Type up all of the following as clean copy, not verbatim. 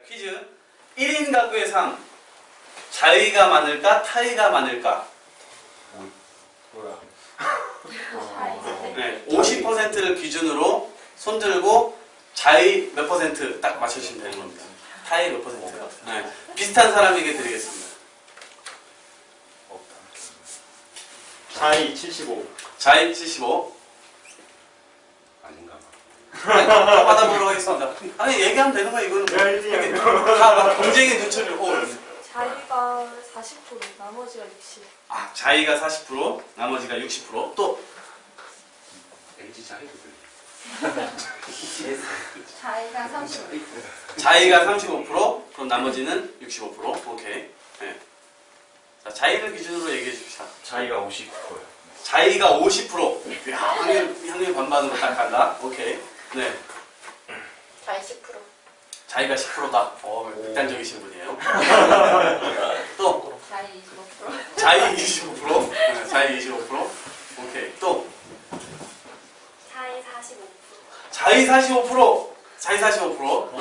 퀴즈. 1인 가구의 삶. 자의가 많을까? 타의가 많을까? 뭐야? 네, 50%를 기준으로 손 들고 자의 몇 퍼센트 딱 맞춰주시면 되는 겁니다. 타의 몇 퍼센트? 네, 비슷한 사람에게 드리겠습니다. 자이 75. 자의 75. 아닌가 봐. 다 받아보도록 하겠습니다. 아니 얘기하면 되는 거야 이거는. 다 경쟁의 눈초리를. 자기가 40%, 나머지가 60%. 아, 자의가 40%, 나머지가 60%. 또 LG 자이거든. 자기가 35%. 자의가 35%, 그럼 나머지는 65%. 오케이. 네. 자, 자의를 기준으로 얘기해 줍시다. 자이가 50%요. 자의가 50%. 야, 확률 반반으로 딱 간다. 오케이. 네. 자기 10%. 자의가 10%다. 극단적이신 분이에요. 또 자기 25%. 자의 25%. 네, 자의 25%. 오케이. 또 자기 45%. 자의 45%. 자의 45%.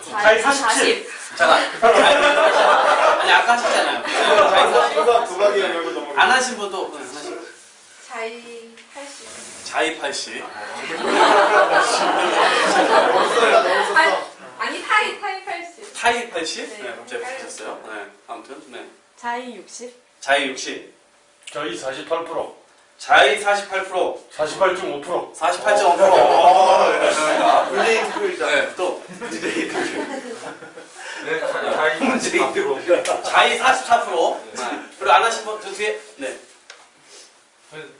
자기 40. 잠깐. 아니 아까 하셨잖아요. 자의 40. 두 가지가 열고 넘어가. 안 하신 분도 자기 80. 자의 80. 아니 타이 80. 타의 80. 네. 네, 갑자기 바뀌셨어요. 네, 아무튼 네. 자기 60. 자의 60. 저희 48%, 자의 48%. 48.5%. 48.5%. 문재인 표일자. 네, 또 네, 저희 44%. 자의 44%. 네. 그리고 안 하신 분 저 뒤에 네.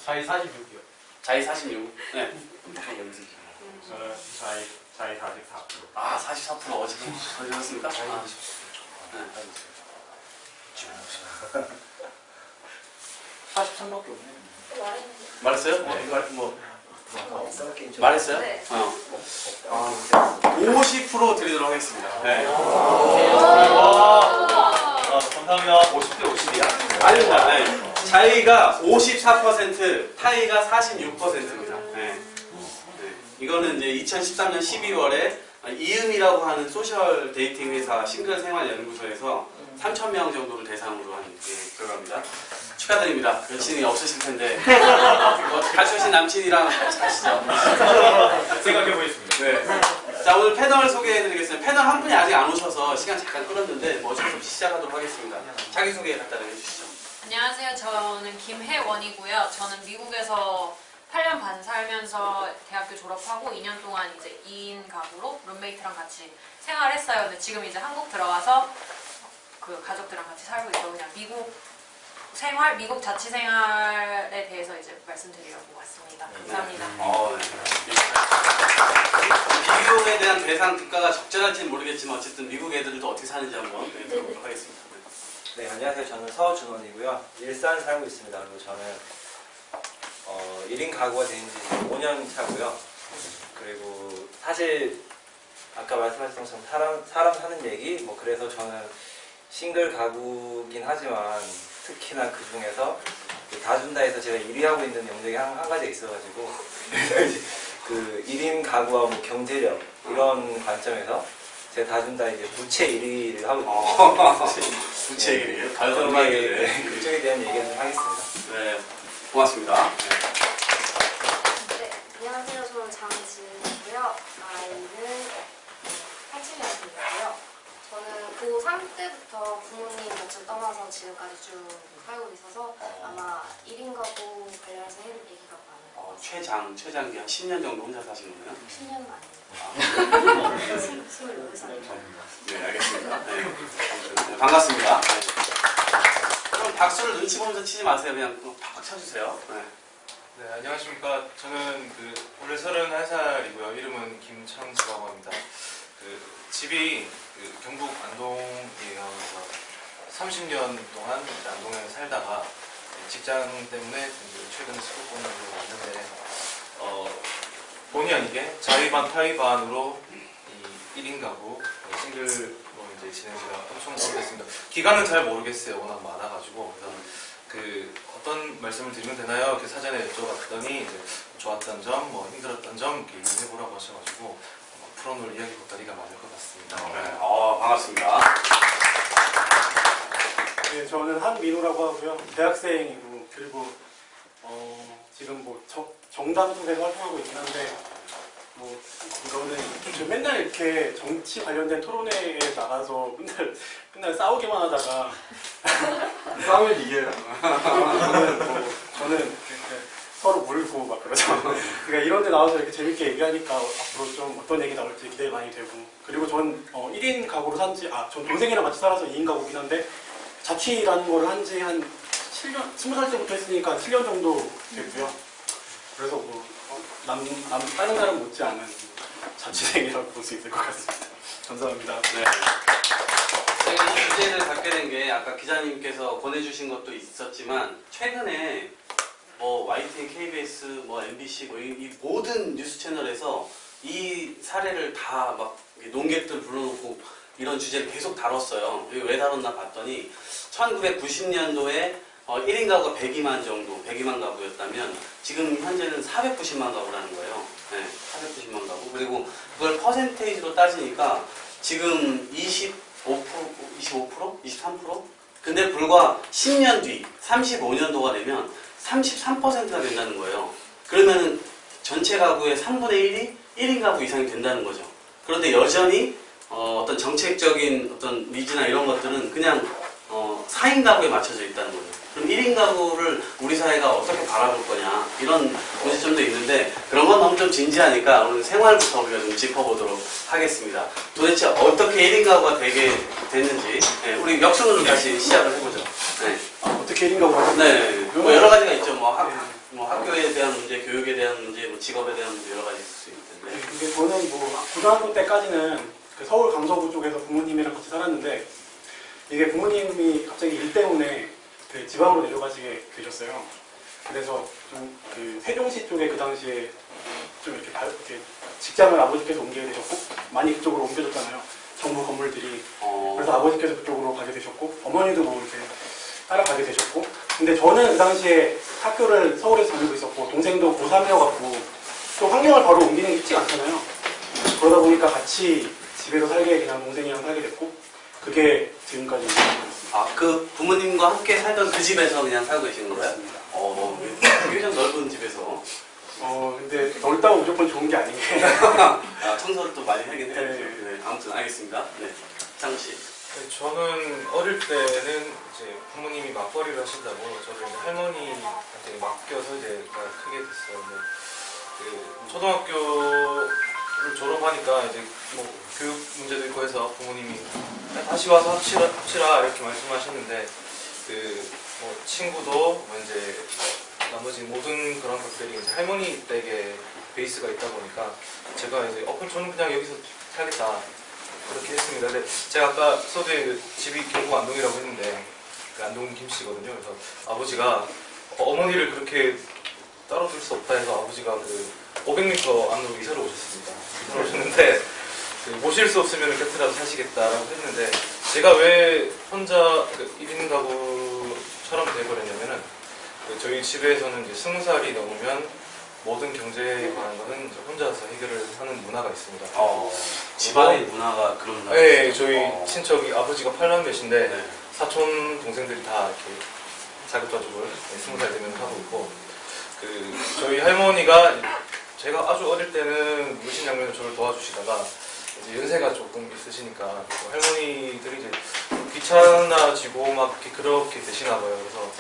저희 46이요. 자의 46. 네. 저는 저희 44%. 아, 44% 어제 어디였습니까? 아, 네. 43밖에 없네. 말했어요? 말했어요? 네. 50% 드리도록 하겠습니다. 네. 감사합니다. 50대 50이야? 아닙니다. 네. 자의가 54%, 타의가 46%입니다. 네. 네. 이거는 이제 2013년 12월에 이음이라고 하는 소셜 데이팅 회사 싱글 생활 연구소에서 3,000명 정도를 대상으로 한 결과입니다. 축하드립니다. 여친이 없으실 텐데 가수신 남친이랑 같이 하시죠. 생각해보겠습니다. 네. 자, 오늘 패널 소개해드리겠습니다. 패널 한 분이 아직 안 오셔서 시간 잠깐 끌었는데 뭐 어쩔 수 없이 시작하도록 하겠습니다. 자기소개 간단히 해주시죠. 안녕하세요. 저는 김혜원이고요. 저는 미국에서 8년 반 살면서 대학교 졸업하고 2년 동안 이제 2인 가구로 룸메이트랑 같이 생활했어요. 근데 지금 이제 한국 들어와서 그 가족들이랑 같이 살고 있고 그냥 미국 생활, 미국 자취 생활에 대해서 이제 말씀드리려고 왔습니다. 감사합니다. 미국에 대한 대상 듣가가 적절할지는 모르겠지만 어쨌든 미국 애들도 어떻게 사는지 한번 들어보도록 하겠습니다. 네, 안녕하세요. 저는 서준원이고요. 일산 살고 있습니다. 그리고 저는 1인 가구가 된 지 5년 차고요. 그리고 사실 아까 말씀하셨던 것처럼 사람 사는 얘기 뭐 그래서 저는 싱글 가구긴 하지만 특히나 그 중에서 다준다에서 제가 1위 하고 있는 영역이 한 가지가 있어가지고 그 1인 가구와 뭐 경제력 이런 관점에서 제가 다준다 이제 부채 1위를 하고 있거든요. 부채 1위. 그쪽에 대한 얘기를 좀 하겠습니다. 네, 고맙습니다. 네. 안녕하세요. 저는 장지은이고요. 나이는 87년생이고요. 저는 고3 때부터 부모님 며칠 떠나서 지금까지 쭉 살고 있어서 아마 1인 가구 관련해서 해줄 얘기가 많을 것 같아요. 최장기 한 10년 정도 혼자 사신 거예요? 10년은 아니에요. 24살. 네, 알겠습니다. 네. 아무튼, 네, 반갑습니다. 네. 그럼 박수를 눈치 보면서 치지 마세요. 그냥 팍팍 쳐주세요. 네. 네, 안녕하십니까. 저는 올해 31살이고요. 이름은 김창수라고 합니다. 집이 경북 안동이에요. 그래서 30년 동안 안동에 살다가 직장 때문에 최근에 수도권으로 왔는데 본의 아니게 자의 반 타의 반으로 이 1인 가구 싱글로 이제 지낸 지가 엄청 오래됐습니다. 기간은 잘 모르겠어요. 워낙 많아가지고. 그래서 어떤 말씀을 드리면 되나요? 이렇게 사전에 여쭤봤더니 이제 좋았던 점, 뭐 힘들었던 점 이렇게 얘기해보라고 하셔가지고 풀어놓을 이야기 보따리가 많을 것 같습니다. 네. 반갑습니다. 네, 저는 한민우라고 하고요. 대학생이고 그리고 지금 뭐 정당 쪽에서 활동하고 있긴 한데 뭐 이거는 저 맨날 이렇게 정치 관련된 토론회에 나가서 맨날 싸우기만 하다가 싸우면 이겨요. 저는 이렇게 서로 물고 막 그러죠. 그러니까 이런 데 나와서 이렇게 재밌게 얘기하니까 앞으로 좀 어떤 얘기 나올지 기대 많이 되고 그리고 전 1인 가구로 전 동생이랑 같이 살아서 2인 가구긴 한데 자취라는 거를 한 지 한 7년, 20살 때부터 했으니까 7년 정도 됐고요. 그래서 뭐 다른 나라 못지않은 자취생이라고 볼 수 있을 것 같습니다. 감사합니다. 네. 저희가 이 주제를 갖게 된 게 아까 기자님께서 보내주신 것도 있었지만 최근에 뭐 YTN, KBS, 뭐 MBC 뭐 이 모든 뉴스 채널에서 이 사례를 다 막 논객들 불러놓고 이런 주제를 계속 다뤘어요. 왜 다뤘나 봤더니 1990년도에 1인 가구가 102만 정도, 102만 가구였다면 지금 현재는 490만 가구라는 거예요. 네, 490만 가구. 그리고 그걸 퍼센테이지로 따지니까 지금 25%, 23%? 근데 불과 10년 뒤, 35년도가 되면 33%가 된다는 거예요. 그러면은 전체 가구의 3분의 1이 1인 가구 이상이 된다는 거죠. 그런데 여전히 어떤 정책적인 어떤 니즈나 이런 것들은 그냥 4인 가구에 맞춰져 있다는 거죠. 그럼 1인 가구를 우리 사회가 어떻게 바라볼 거냐 이런 문제점도 있는데 그런 건 너무 좀 진지하니까 오늘 생활부터 우리가 좀 짚어보도록 하겠습니다. 도대체 어떻게 1인 가구가 되게 됐는지 네, 우리 역순으로 다시 시작을 해보죠. 네. 어떻게 1인 가구가 네, 뭐 여러 가지가 있죠. 뭐 학교에 대한 문제, 교육에 대한 문제, 뭐 직업에 대한 문제 여러 가지 있을 수 있는데. 이게 저는 뭐 고등학교 때까지는 그 서울 강서구 쪽에서 부모님이랑 같이 살았는데 이게 부모님이 갑자기 일 때문에 그 지방으로 내려가시게 되셨어요. 그래서 좀 그 세종시 쪽에 그 당시에 좀 이렇게 직장을 아버지께서 옮기게 되셨고 많이 그쪽으로 옮겨졌잖아요. 정부 건물들이. 그래서 아버지께서 그쪽으로 가게 되셨고 어머니도 뭐 이렇게 따라가게 되셨고 근데 저는 그 당시에 학교를 서울에서 다니고 있었고 동생도 고3이어갖고 또 환경을 바로 옮기는 게 쉽지가 않잖아요. 그러다 보니까 같이 집에서 살게 그냥 동생이랑 살게 됐고 그게 지금까지 있습니다. 그 부모님과 함께 살던 그 집에서 그냥 살고 계신 거예요? 굉장히 넓은 집에서. 근데 넓다고 무조건 좋은 게 아닌 게 청소를 또 많이 하긴 해요. 네. 네, 아무튼 알겠습니다. 네, 장우 씨. 네, 저는 어릴 때는 이제 부모님이 맞벌이를 하신다고 저를 이제 할머니한테 맡겨서 이제 크게 됐어요. 근데 그 초등학교를 졸업하니까 이제 뭐 교육 문제도 있고 해서 부모님이 다시 와서 합치라 이렇게 말씀하셨는데 그 뭐 친구도 뭐 이제 나머지 모든 그런 것들이 이제 할머니 댁에 베이스가 있다 보니까 제가 이제 그럼 저는 그냥 여기서 살겠다 그렇게 했습니다. 근데 제가 아까 서두에 그 집이 경북 안동이라고 했는데 그 안동 김씨거든요. 그래서 아버지가 어머니를 그렇게 따로 둘 수 없다 해서 아버지가 그 500m 안으로 이사를 오셨습니다. 이사를 오셨는데 그 모실 수 없으면 곁에라도 사시겠다라고 했는데 제가 왜 혼자 그 1인 가구처럼 돼버렸냐면은 그 저희 집에서는 이제 20살이 넘으면 모든 경제에 관한 거는 이제 혼자서 해결을 하는 문화가 있습니다. 집안의 문화가 그런 문화. 네, 저희 친척이 아버지가 8남매신데 네. 사촌 동생들이 다 이렇게 자급자족을 20살 되면 하고 있고 그 저희 할머니가 제가 아주 어릴 때는 물신양면을 저를 도와주시다가 이제 연세가 조금 있으시니까 할머니들이 이제 귀찮아지고 막 이렇게 그렇게 되시나 봐요. 그래서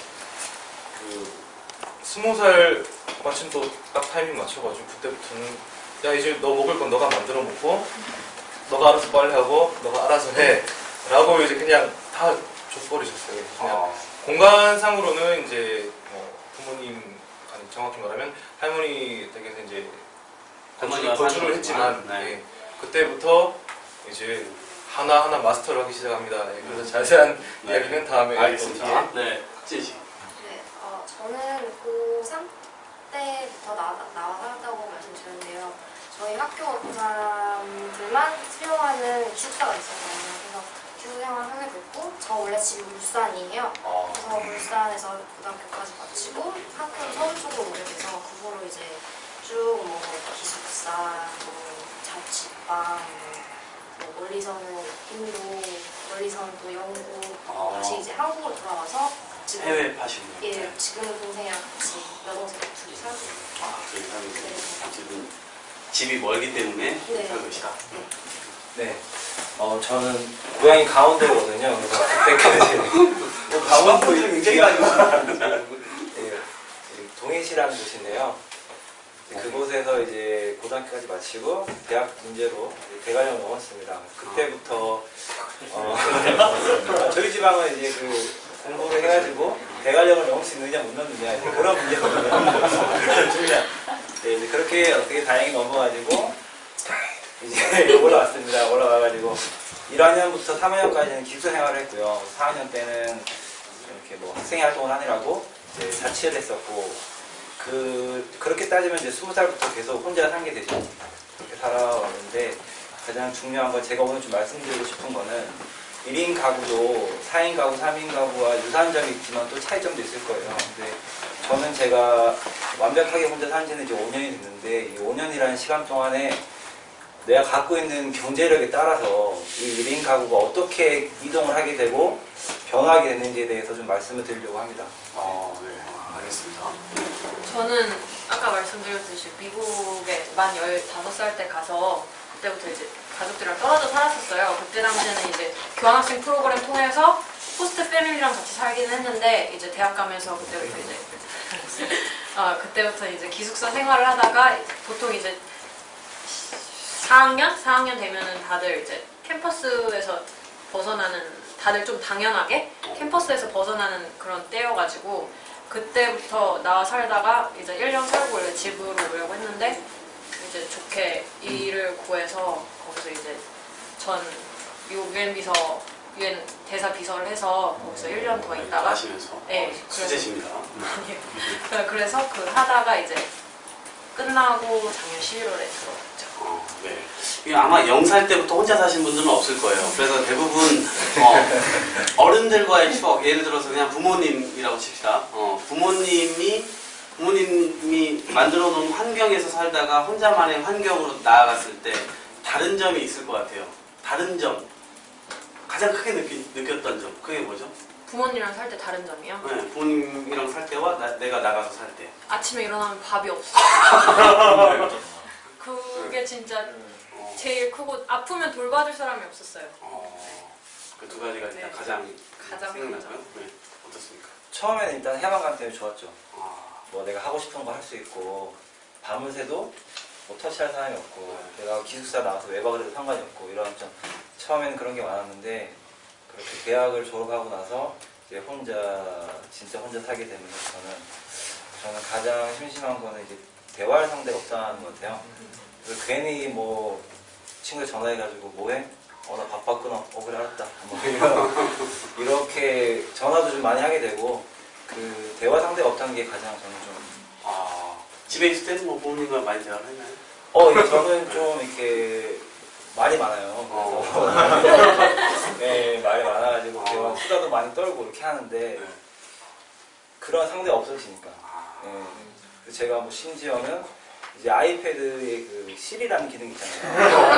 그 20살 마침 또 딱 타이밍 맞춰가지고 그때부터는 야 이제 너 먹을 건 너가 만들어 먹고 너가 알아서 빨리 하고 너가 알아서 해 라고 이제 그냥 다 줘버리셨어요. 그냥 공간상으로는 이제 뭐 부모님 아니 정확히 말하면 할머니 댁에서 이제 거주를 했지만 네. 그때부터 이제 하나하나 마스터를 하기 시작합니다. 네, 그래서 자세한 이야기는 다음에 알겠습니다. 네, 진 씨. 네, 저는 고3 때부터 나와 살았다고 말씀드렸는데요. 저희 학교 고3들만 수용하는 기숙사가 있었거든요. 그래서 기숙생활 하게 됐고, 저 원래 집이 울산이에요. 그래서 울산에서 고등학교까지 마치고 학교를 서울 쪽으로 오게 돼서 그 후로 이제 쭉 기숙사, 자취방, 멀리서는 인도, 멀리서는 또 영국, 다시 이제 한국으로 돌아와서 지금 해외 파시는 거예요? 예, 지금 동생이랑 같이 여동생 둘이 살고 있어요. 저희 사람들 지금 집이 멀기 때문에 네. 살고 계시다. 네. 저는 고향이 강원도거든요. 그래서 그때까지 강원도 굉장히 많이 예, 동해시라는 곳인데요. 그곳에서 이제 고등학교까지 마치고 대학 문제로 대관령 넘었습니다. 그때부터 저희 지방은 이제 그 공부를 해가지고 대관령을 넘을 수 있느냐 못 넘느냐 이제 그런 문제거든요. 네, 이제 그렇게 어떻게 다행히 넘어가지고 이제 올라왔습니다. 올라와가지고 1학년부터 3학년까지는 기숙사 생활을 했고요. 4학년 때는 이렇게 뭐 학생 활동을 하느라고 이제 자취를 했었고 그렇게 따지면 이제 20살부터 계속 혼자 살게 되죠. 그렇게 살아왔는데 가장 중요한 건 제가 오늘 좀 말씀드리고 싶은 거는 1인 가구도 4인 가구, 3인 가구와 유사한 점이 있지만 또 차이점도 있을 거예요. 근데 저는 제가 완벽하게 혼자 산 지는 이제 5년이 됐는데 이 5년이라는 시간 동안에 내가 갖고 있는 경제력에 따라서 이 1인 가구가 어떻게 이동을 하게 되고 변화하게 됐는지에 대해서 좀 말씀을 드리려고 합니다. 네. 알겠습니다. 저는 아까 말씀드렸듯이 미국에 만 15살 때 가서 그때부터 이제 가족들이랑 떨어져 살았었어요. 그때 당시에는 이제 교환학생 프로그램 통해서 호스트 패밀리랑 같이 살기는 했는데 이제 대학 가면서 그때부터 이제 그때부터 이제 기숙사 생활을 하다가 보통 이제 4학년 되면은 다들 이제 캠퍼스에서 벗어나는 다들 좀 당연하게 캠퍼스에서 벗어나는 그런 때여가지고 그때부터 나와 살다가 이제 1년 살고 원래 집으로 오려고 했는데 이제 좋게 일을 구해서 거기서 이제 전 미국 UN 대사 비서를 해서 거기서 1년 더 있다가 하시면서 네, 수제십니다. 그래서 그 하다가 이제 끝나고 작년 11월에 들어왔죠. 네. 이게 아마 0살 때부터 혼자 사신 분들은 없을 거예요. 그래서 대부분 어른들과의 추억, 예를 들어서 그냥 부모님이라고 칩시다. 부모님이 만들어 놓은 환경에서 살다가 혼자만의 환경으로 나아갔을 때 다른 점이 있을 것 같아요. 다른 점. 가장 크게 느꼈던 점. 그게 뭐죠? 부모님이랑 살 때 다른 점이요? 네, 부모님이랑 살 때와 내가 나가서 살 때. 아침에 일어나면 밥이 없어요. 그게 진짜 제일 크고 아프면 돌봐줄 사람이 없었어요. 그 두 가지가 일단 네. 가장 크죠. 생각나고요. 네. 어떻습니까? 처음에는 일단 해방감 때문에 좋았죠. 아, 뭐 내가 하고 싶은 거 할 수 있고 밤을 새도 뭐 터치할 사람이 없고 내가 기숙사 나와서 외박을 해도 상관이 없고 이런 좀 처음에는 그런 게 많았는데 그렇게 대학을 졸업하고 나서 이제 진짜 혼자 살게 되면서 저는 가장 심심한 거는 이제 대화할 상대가 없다는 것 같아요. 그래서 괜히 뭐 친구에 전화해가지고 뭐해? 나 바빴구나. 그래 알았다. 뭐 이렇게 전화도 좀 많이 하게 되고 그 대화 상대가 없다는 게 가장 저는 좀 집에 있을 때는 뭐 부모님과 많이 대화를 했나요? 예, 저는 좀 이렇게 말이 많아요. 그래서 네, 말이 많아가지고 대화 수다도 많이 떨고 이렇게 하는데 그런 상대가 없어지니까. 네. 그래서 제가 뭐 심지어는 이제 아이패드에 그 시리라는 기능 있잖아요.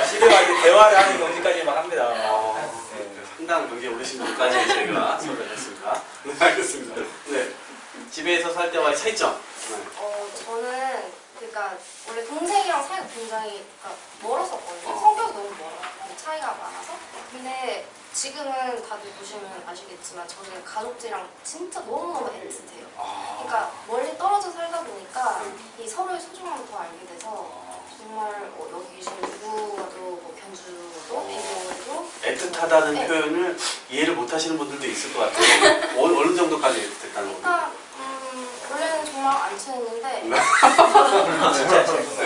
시리와 이제 대화를 하는 경지까지만 합니다. 네. 상당한 경기에 오르신 분까지 저희가 소개를 했습니다. 네, 알겠습니다. 네. 집에서 살 때와의 차이점. 네. 저는 그러니까 원래 동생이랑 사이가 굉장히 멀었었거든요. 성격이 너무 멀어요. 차이가 많아서. 근데 지금은 다들 보시면 아시겠지만 저는 가족들이랑 진짜 너무너무 애틋해요. 그러니까 멀리 떨어져 살다 보니까 이 서로의 소중함을 더 알게 돼서 정말 여기 계신 누구와도 뭐 견주도 비교도 애틋하다는 네. 표현을 이해를 못 하시는 분들도 있을 것 같아요. 어느 정도까지 애틋했다는 거예요? 그러니까 원래는 정말 안 친했는데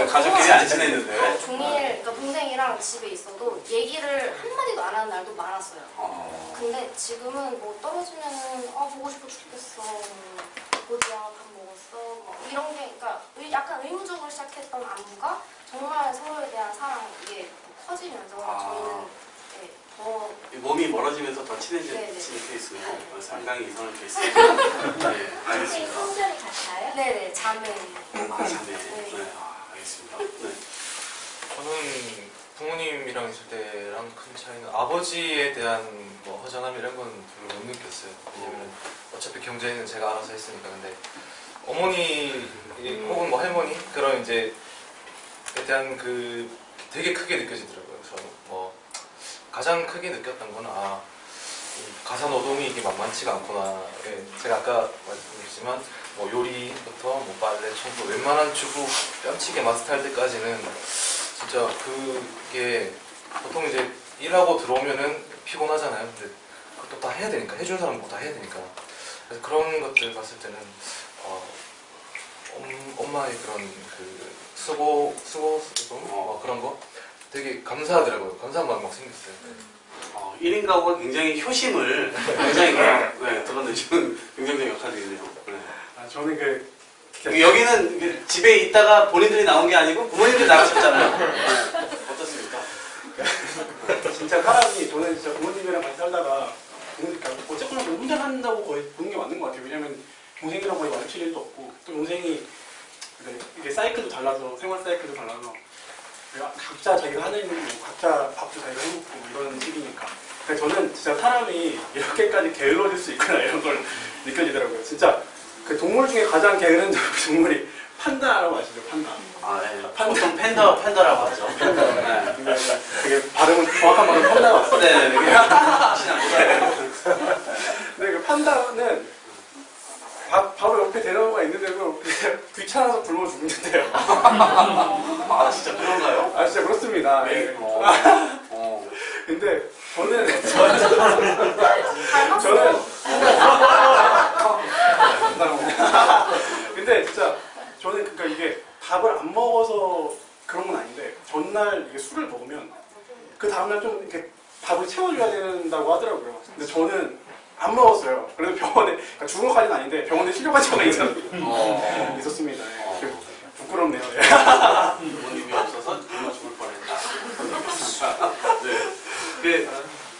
가족끼리 안 친했는데. 종일 그러니까 동생이랑 집에 있어도 얘기를 한마디도 안 하는 날도 많았어요. 근데 지금은 뭐 떨어지면은 보고 싶어 죽겠어. 어디야 밥 먹었어. 뭐 이런 게 그러니까 약간 의무적으로 시작했던 안부가 정말 서로에 대한 사랑 이게 커지면서 저희는 몸이 멀어지면서 더 친해지는 네네. 케이스고 상당히 이상한 케이스예요. 네, 알겠습니다. 성별이 같아요? 네네, 자매. 아, 자매. 네, 알겠습니다. 네. 저는 부모님이랑 있을 때랑 큰 차이는 아버지에 대한 뭐 허전함 이런 건 별로 못 느꼈어요. 왜냐면 어차피 경제는 제가 알아서 했으니까. 근데 어머니 혹은 뭐 할머니 그런 이제에 대한 그 되게 크게 느껴지더라고요. 저는 뭐 가장 크게 느꼈던 건 이 가사 노동이 이게 만만치가 않구나. 예, 제가 아까 말씀드렸지만 뭐 요리부터 뭐 빨래, 청소 웬만한 주부 뺨치게 마스터할 때까지는 진짜 그게 보통 이제 일하고 들어오면은 피곤하잖아요. 근데 그것도 다 해야 되니까 해준 사람도 다 해야 되니까 그래서 그런 것들 봤을 때는 엄마의 그런 그 수고 뭐 그런 거 되게 감사하더라고요. 감사한 마음 막 생겼어요. 1인 가구가 굉장히 효심을 굉장히 드러내주는 긍정적인 역할이네요. 네. 저는 여기는 집에 있다가 본인들이 나온 게 아니고 부모님들이 나가셨잖아요. 네. 어떻습니까? 진짜 사람이 저는 진짜 부모님이랑 같이 살다가 그러니까 어쨌거나 혼자 산다고 거의 보는 게 맞는 것 같아요. 왜냐면 동생이랑 거의 마주칠 일도 없고 또 동생이 이게 사이클도 달라서 생활 사이클도 달라서 각자 자기가 하는 일, 각자 밥도 자기가 해먹고 이런 식이니까. 그러니까 저는 진짜 사람이 이렇게까지 게을러질 수 있구나 이런 걸 느껴지더라고요. 진짜 그 동물 중에 가장 게으른 동물이 판다라고 아시죠? 판다. 아, 네. 보통 팬더라고 하죠. 네. 되게 발음은 정확한 발음 판다가 왔어요. 네, 네. 근데 그 판다는 바로 옆에 대나무가 있는데도 귀찮아서 굶어 죽는데요. 아, 진짜 그런가요? 아 진짜 그렇습니다. 네. 네. 근데 저는 근데 진짜 저는 그러니까 이게 밥을 안 먹어서 그런 건 아닌데 전날 이게 술을 먹으면 그 다음날 좀 이렇게 밥을 채워줘야 된다고 하더라고요. 근데 저는 안 먹었어요. 그래서 병원에 그러니까 죽은 것까지는 아닌데 병원에 실려간 적이 있었습니다. 네. 부끄럽네요. 부모님이 없어서 굶어 죽을 뻔했다. 네. 그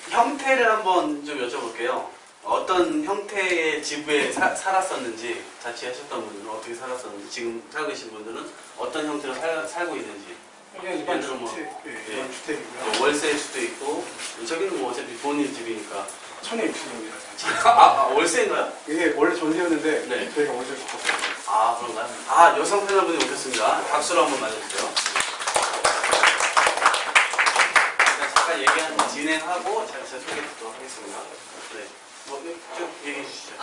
형태를 한번 좀 여쭤볼게요. 어떤 형태의 집에 살았었는지, 자취하셨던 분들은 어떻게 살았었는지, 지금 살고 계신 분들은 어떤 형태로 살고 있는지. 그냥 일반 주택이고요. 월세일 수도 있고, 저기는 뭐 어차피 부모님 집이니까. 1060입니다. 월세인가요? 이게 원래 전세였는데 네. 저희가 월세를 바꿨어요. 그런가요? 여성 패널분이 오셨습니다. 박수로 한번 맞아주세요. 잠깐 진행하고 제가 소개 듣도록 하겠습니다. 네. 좀 얘기해 주시죠.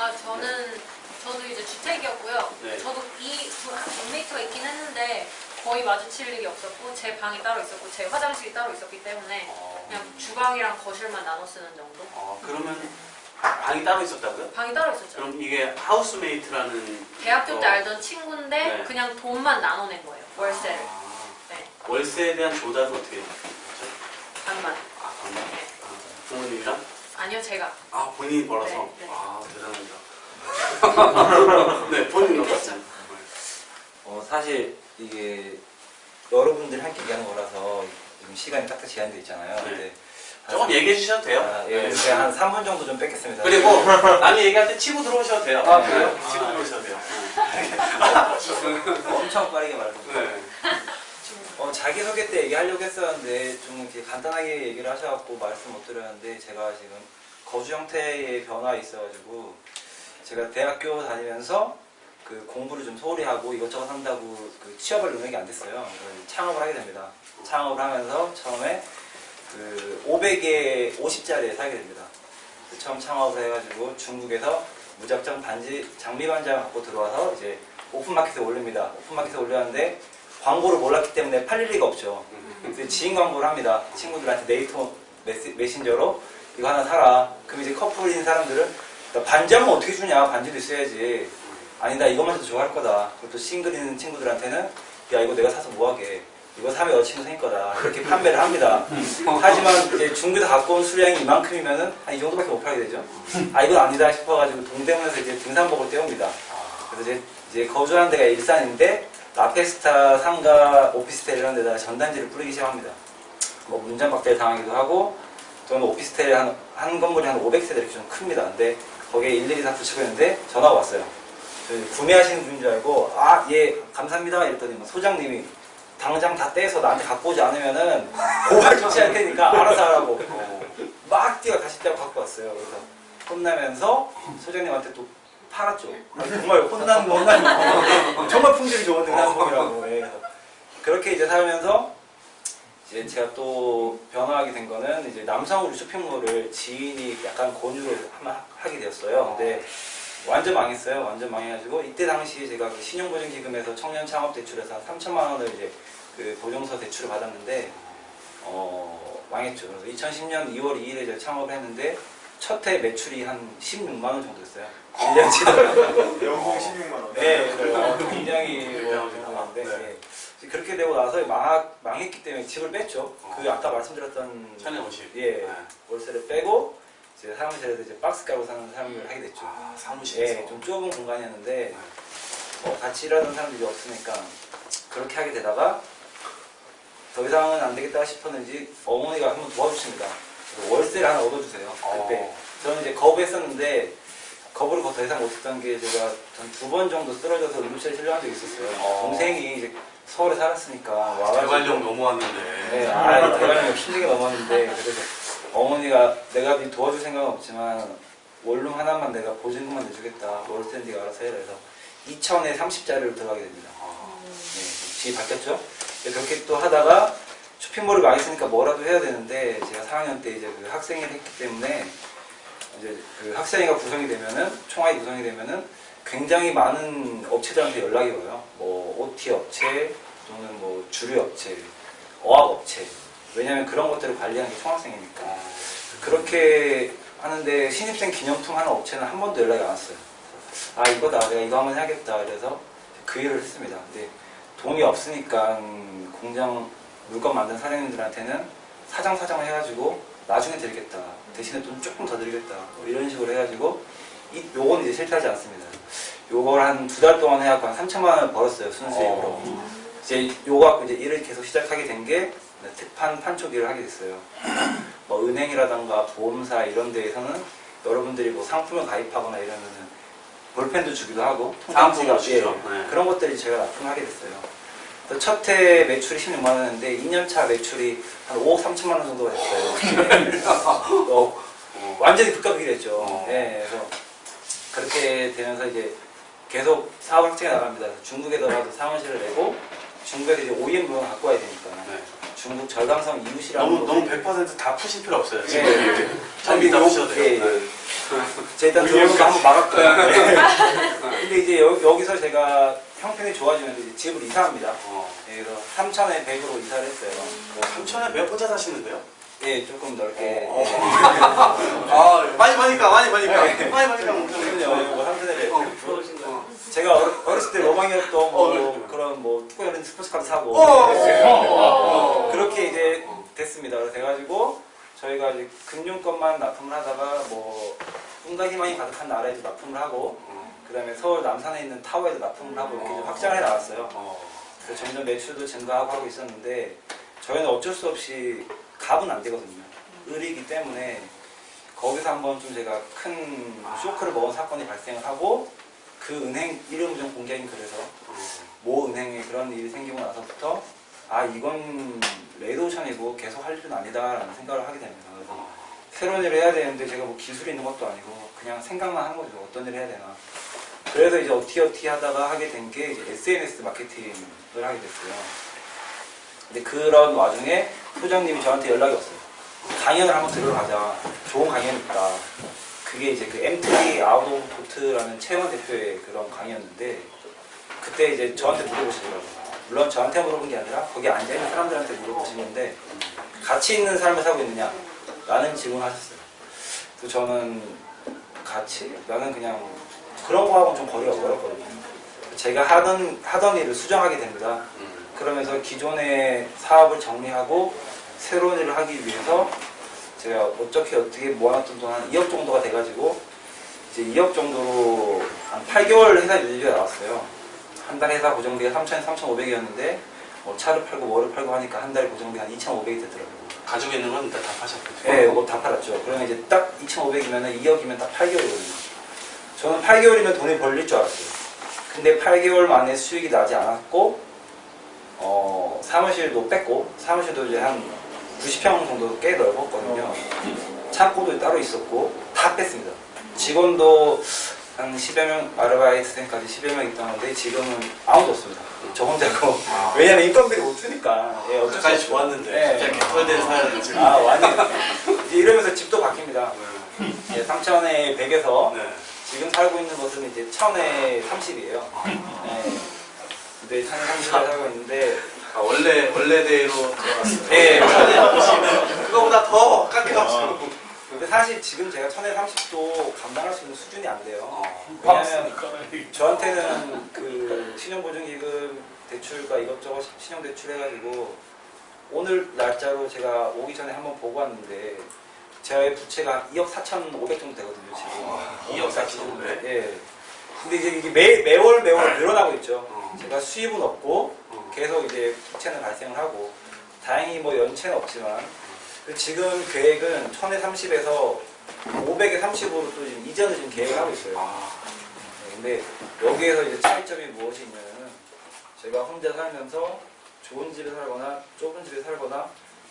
저도 이제 주택이었고요. 네. 저도 이 룸메이트가 있긴 했는데 거의 마주칠 일이 없었고 제 방이 따로 있었고 제 화장실이 따로 있었기 때문에 그냥 주방이랑 거실만 나눠 쓰는 정도? 그러면 방이 따로 있었다고요? 방이 따로 있었죠. 그럼 이게 하우스메이트라는 대학교 때 알던 친구인데 네. 그냥 돈만 나눠낸 거예요. 월세를. 네. 월세에 대한 조달은 어떻게 했죠? 반만. 반만? 부모님이랑? 아니요, 제가. 본인이 벌어서? 네, 네. 대단합니다. 네, 본인은 어떻습니까? 사실 이게 여러분들이 함께 얘기하는 거라서 지금 시간이 딱딱 제한되어 있잖아요. 네. 근데 조금 얘기해 주셔도 돼요. 예, 네. 제가 한 3분 정도 좀 뺏겠습니다. 그리고 남이 얘기할 때 치고 들어오셔도 돼요. 그래요? 치고 들어오셔도 돼요. 엄청 빠르게 말해서. 네. 자기소개 때 얘기하려고 했었는데 좀 이렇게 간단하게 얘기를 하셔갖고 말씀 못 드렸는데 제가 지금 거주 형태의 변화가 있어가지고 제가 대학교 다니면서 그 공부를 좀 소홀히 하고 이것저것 한다고 그 취업을 능력이 안 됐어요. 그래서 창업을 하게 됩니다. 창업을 하면서 처음에 그 500에 50짜리에 살게 됩니다. 처음 창업을 해가지고 중국에서 무작정 장미 반지를 갖고 들어와서 이제 오픈마켓에 올립니다. 오픈마켓에 올렸는데 광고를 몰랐기 때문에 팔릴 리가 없죠. 그래서 지인 광고를 합니다. 친구들한테 네이터 메신저로 이거 하나 사라. 그럼 이제 커플인 사람들은 나 반지 하면 어떻게 주냐? 반지도 있어야지. 아니 나 이것만 해도 좋아할 거다. 그리고 또 싱글인 친구들한테는 야 이거 내가 사서 뭐하게. 이거 사면 여자친구 생길 거다. 이렇게 판매를 합니다. 하지만 이제 중국에서 갖고 온 수량이 이만큼이면은 한 이 정도밖에 못 팔게 되죠. 이건 아니다 싶어가지고 동대문에서 이제 등산복을 떼옵니다. 그래서 이제 거주하는 데가 일산인데 라페스타 상가 오피스텔 이런 데다가 전단지를 뿌리기 시작합니다. 뭐 문장박대를 당하기도 하고 저는 오피스텔에 한 건물이 한 500세대 이렇게 좀 큽니다. 근데 거기에 일일이 다 부치고 있는데 전화가 왔어요. 구매하시는 분인 줄 알고 예 감사합니다 이랬더니 소장님이 당장 다 떼서 나한테 갖고 오지 않으면은 고발 조치할 테니까 알아서 하라고 막 뛰어 다시 떼고 갖고 왔어요. 그래서 혼나면서 소장님한테 또 팔았죠. 정말 혼나는 거 정말 품질이 좋은 냉장고이라고. 예. 그렇게 이제 살면서 이제 제가 또 변화하게 된 거는 이제 남성우리 쇼핑몰을 지인이 약간 권유를 하게 되었어요. 근데 완전 망했어요. 완전 망해가지고 이때 당시에 제가 그 신용보증기금에서 청년 창업 대출에서 한 3천만 원을 이제 그 보증서 대출을 받았는데 망했죠. 그래서 2010년 2월 2일에 제가 창업을 했는데 첫 해 매출이 한 16만 원 정도 됐어요. 1년 치다가. 연봉 16만 원. 네, 굉장히 많은데 그렇게 되고 나서 망했기 때문에 집을 뺐죠. 그 아까 말씀드렸던 1050. 예 월세를 빼고 이제 사무실에서 이제 박스 깔고 사는 삶을 하게 됐죠. 사무실에서. 예, 좀 좁은 공간이었는데 같이 일하는 사람들이 없으니까 그렇게 하게 되다가 더 이상은 안 되겠다 싶었는지 어머니가 한번 도와주십니다. 그래서 월세를 하나 얻어주세요. 그때 저는 이제 거부했었는데 거부를 더 이상 못했던 게 제가 한 2번 정도 쓰러져서 응급실에 실려간 적이 있었어요. 동생이 이제 서울에 살았으니까 와가지고 대관령 넘어왔는데. 네, 대관령 힘들게 넘었는데 그래서 어머니가 내가 네 도와줄 생각은 없지만 원룸 하나만 내가 보증금만 내주겠다. 월세는 네가 알아서 해라. 해서 2천에 30짜리로 들어가게 됩니다. 네, 집이 바뀌었죠. 그렇게 또 하다가 쇼핑몰을 망했으니까 뭐라도 해야 되는데 제가 4학년 때 이제 그 학생회를 했기 때문에 이제 그 학생회가 구성이 되면은 총회가 구성이 되면은 굉장히 많은 업체들한테 연락이 와요. 뭐 OT 업체 또는 뭐 주류 업체, 어학 업체. 왜냐하면 그런 것들을 관리하는 게 총학생이니까. 그렇게 하는데 신입생 기념품 하는 업체는 한 번도 연락이 안 왔어요. 이거다. 내가 이거 한번 해야겠다. 그래서 그 일을 했습니다. 근데 돈이 없으니까 공장 물건 만든 사장님들한테는 사장을 해가지고 나중에 드리겠다. 대신에 돈 조금 더 드리겠다. 뭐 이런 식으로 해가지고 요건 이제 실패하지 않습니다. 요걸 한 2달 동안 해갖고 한 3천만 원을 벌었어요. 순수익으로. 이제 요거 갖고 이제 일을 계속 시작하게 된 게 특판 판촉 일을 하게 됐어요. 뭐 은행이라던가 보험사 이런 데에서는 여러분들이 뭐 상품을 가입하거나 이러면은 볼펜도 주기도 하고 상품을 주죠. 예, 그런 것들이 제가 납품을 하게 됐어요. 첫 해 매출이 16만 원인데 2년차 매출이 한 5억 3천만 원 정도가 됐어요. 완전히 급격하게 됐죠. 예, 그래서 그렇게 되면서 이제 계속 사업을 확장해 나갑니다. 중국에다가도 사무실을 내고 중국에서 이제 OEM 물건 갖고 와야 되니까 중국 절강성 이웃이라는 너무 100%다 푸실 필요 없어요. 지금 네. 이렇게 좀 이따 푸셔도 돼요. 예. 제가 일단 들어오는 거 한번 막았고요. 근데 이제 여기서 제가 형편이 좋아지면서 이제 집을 이사합니다. 예, 그래서 3천에 100으로 이사를 했어요. 3천에 몇 혼자 사시는데요? 예, 조금 넓게. 많이 마니까 네. 뭐 3천에 100. 제가 어렸을 때 로망이었던 그런 뭐 뚜껑 열린 스포츠카도 사고 그렇게 이제 됐습니다. 그래서 돼가지고 저희가 이제 금융권만 납품을 하다가 뭐 꿈과 희망이 가득한 나라에도 납품을 하고 그 다음에 서울 남산에 있는 타워에도 납품을 하고 이렇게 좀 확장을 해 나갔어요. 그래서 점점 매출도 증가하고 하고 있었는데 저희는 어쩔 수 없이 갑은 안 되거든요. 을이기 때문에 거기서 한번 좀 제가 큰 쇼크를 먹은 사건이 발생을 하고 그 은행 이름을 좀 공개하긴 그래서 모 은행에 그런 일이 생기고 나서부터 이건 레드오션이고 계속 할 일은 아니다라는 생각을 하게 됩니다. 그래서 새로운 일을 해야 되는데 제가 뭐 기술이 있는 것도 아니고 그냥 생각만 하는 거죠. 어떤 일을 해야 되나. 그래서 이제 어티 하다가 하게 된 게 이제 SNS 마케팅을 하게 됐어요. 근데 그런 와중에 소장님이 저한테 연락이 왔어요. 강연을 한번 들어가자. 좋은 강연이 있다. 그게 이제 그 M3 아웃 오브 포트라는 채원 대표의 그런 강의였는데 그때 이제 저한테 물어보시더라고요. 물론 저한테 물어본 게 아니라 거기 앉아있는 사람들한테 물어보신 건데 가치 있는 삶을 살고 있느냐? 라는 질문을 하셨어요. 그래서 저는 가치? 나는 그냥 그런 거하고는 좀 거리가 멀었거든요. 제가 하던 일을 수정하게 됩니다. 그러면서 기존의 사업을 정리하고 새로운 일을 하기 위해서 제가 어떻게 모아놨던 돈 한 2억 정도가 돼가지고 이제 2억 정도로 한 8개월 회사 유지비가 나왔어요. 한 달 회사 고정비가 3,000, 3,500이었는데 차를 팔고 뭐를 팔고 하니까 한 달 고정비 한 2,500이 되더라고요. 가지고 있는 건 일단 다 파셨군요. 네, 뭐 다 팔았죠. 그러면 이제 딱 2,500이면 2억이면 딱 8개월이거든요. 저는 8개월이면 돈이 벌릴 줄 알았어요. 근데 8개월 만에 수익이 나지 않았고, 사무실도 뺐고, 사무실도 이제 한 90평 정도 꽤 넓었거든요. 창고도 따로 있었고, 다 뺐습니다. 직원도 한 10여 명, 아르바이트생까지 10여 명 있다는데 지금은 아무도 없습니다. 저 혼자고. 왜냐면 인건비를 못 주니까. 예, 어쩔 수 까지 없죠. 좋았는데 네. 진짜 개털된 사연을 지금. 아, 완전. 이제 이러면서 집도 바뀝니다. 예, 3천에 100에서 네. 지금 살고 있는 곳은 이제 1000에 30이에요. 네. 근데 1000에 30에 살고 있는데, 아, 원래대로 돌아갔어요. 예, 그거보다 더 깎여가지고. 근데 사실 지금 제가 1000에 30도 감당할 수 있는 수준이 안 돼요. 어. 왜냐면 저한테는 그 신용보증기금 대출과 이것저것 신용대출 해가지고 오늘 날짜로 제가 오기 전에 한번 보고 왔는데 제 부채가 2억 4,500 정도 되거든요, 지금. 2억 4,500? 예. 근데 이제 이게 매월 늘어나고 있죠. 어. 제가 수입은 없고 어. 계속 이제 부채는 발생을 하고 다행히 뭐 연체는 없지만 지금 계획은 1000에 30에서 500에 30으로 또 지금 이전을 지금 계획을 하고 있어요. 아. 네, 근데 여기에서 이제 차이점이 무엇이 있냐면 제가 혼자 살면서 좋은 집에 살거나 좁은 집에 살거나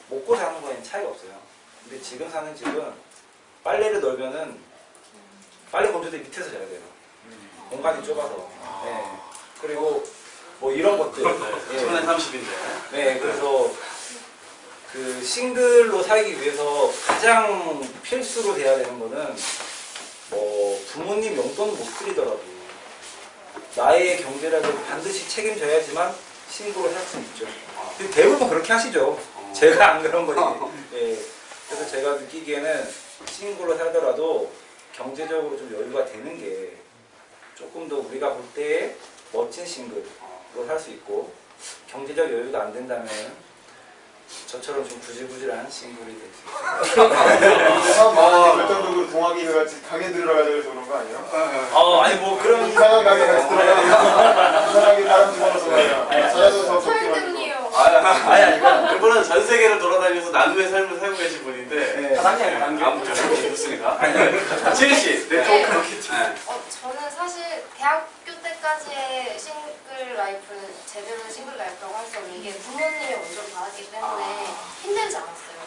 먹고 사는 거에는 차이가 없어요. 근데 지금 사는 집은 빨래를 널면은 빨래 건조대 밑에서 자야 돼요. 공간이 좁아서. 네. 그리고 뭐 이런 것들. 예. 1000에 30인데. 네, 그래서 그 싱글로 살기 위해서 가장 필수로 돼야 되는 거는 뭐 부모님 용돈 못 드리더라도 나의 경제력을 반드시 책임져야지만 싱글로 살 수 있죠. 근데 대부분 그렇게 하시죠. 제가 안 그런 거지. 예. 그래서 제가 느끼기에는 싱글로 살더라도 경제적으로 좀 여유가 되는 게 조금 더 우리가 볼 때의 멋진 싱글로 살 수 있고 경제적 여유가 안 된다면 저처럼 좀 구질구질한 싱글이 될 수 있어요. 결정적으로 동학이가 같이 가게 들어가자고 해서 그런 거 아니에요? 아니 뭐 그런 이상한 가게 같이 들어가야 이상하게 다른 집어넣어서 말이야. 저라도 더 적게 만들고. 설득이요. 아니 그분은 전 세계를 돌아다니면서 나눔의 삶을 살고 계신 분인데. 네. 단계 단계. 아무튼 좋습니다. 지은 씨, 네, 네. 그렇게. 네. 저는 사실 대학교 때까지의 싱글 라이프는 제대로 싱글 라이프라고 할 수 없는 게 부모님의 원조를 받았기 때문에 힘들지 않았어요.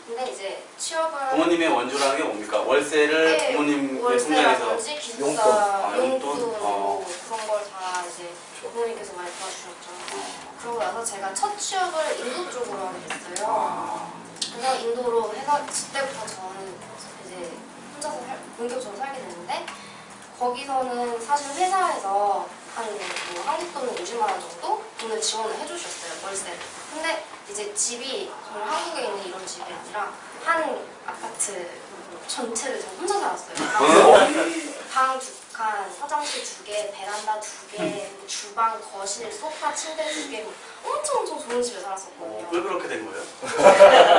근데 이제 취업을 부모님의 원조라는 게 뭡니까? 월세를 네, 부모님의 통장에서. 월세라든지 기숙사, 용돈. 용돈 어. 그런 걸 다 이제 부모님께서 많이 도와주셨죠. 그러고 나서 제가 첫 취업을 인도 쪽으로 하게 됐어요. 그래서 인도로 해서 그때부터 저는 이제 혼자서 본격적으로 살게 됐는데 거기서는 사실 회사에서 한 뭐 한국 돈 50만 원 정도 돈을 지원을 해주셨어요, 월세를. 근데 이제 집이 정말 한국에 있는 이런 집이 아니라 한 아파트 전체를 제가 혼자 살았어요. 방 2칸, 화장실 2개, 베란다 2개, 주방, 거실, 소파, 침대 2개 엄청 좋은 집에 살았었거든요. 왜 그렇게 된 거예요?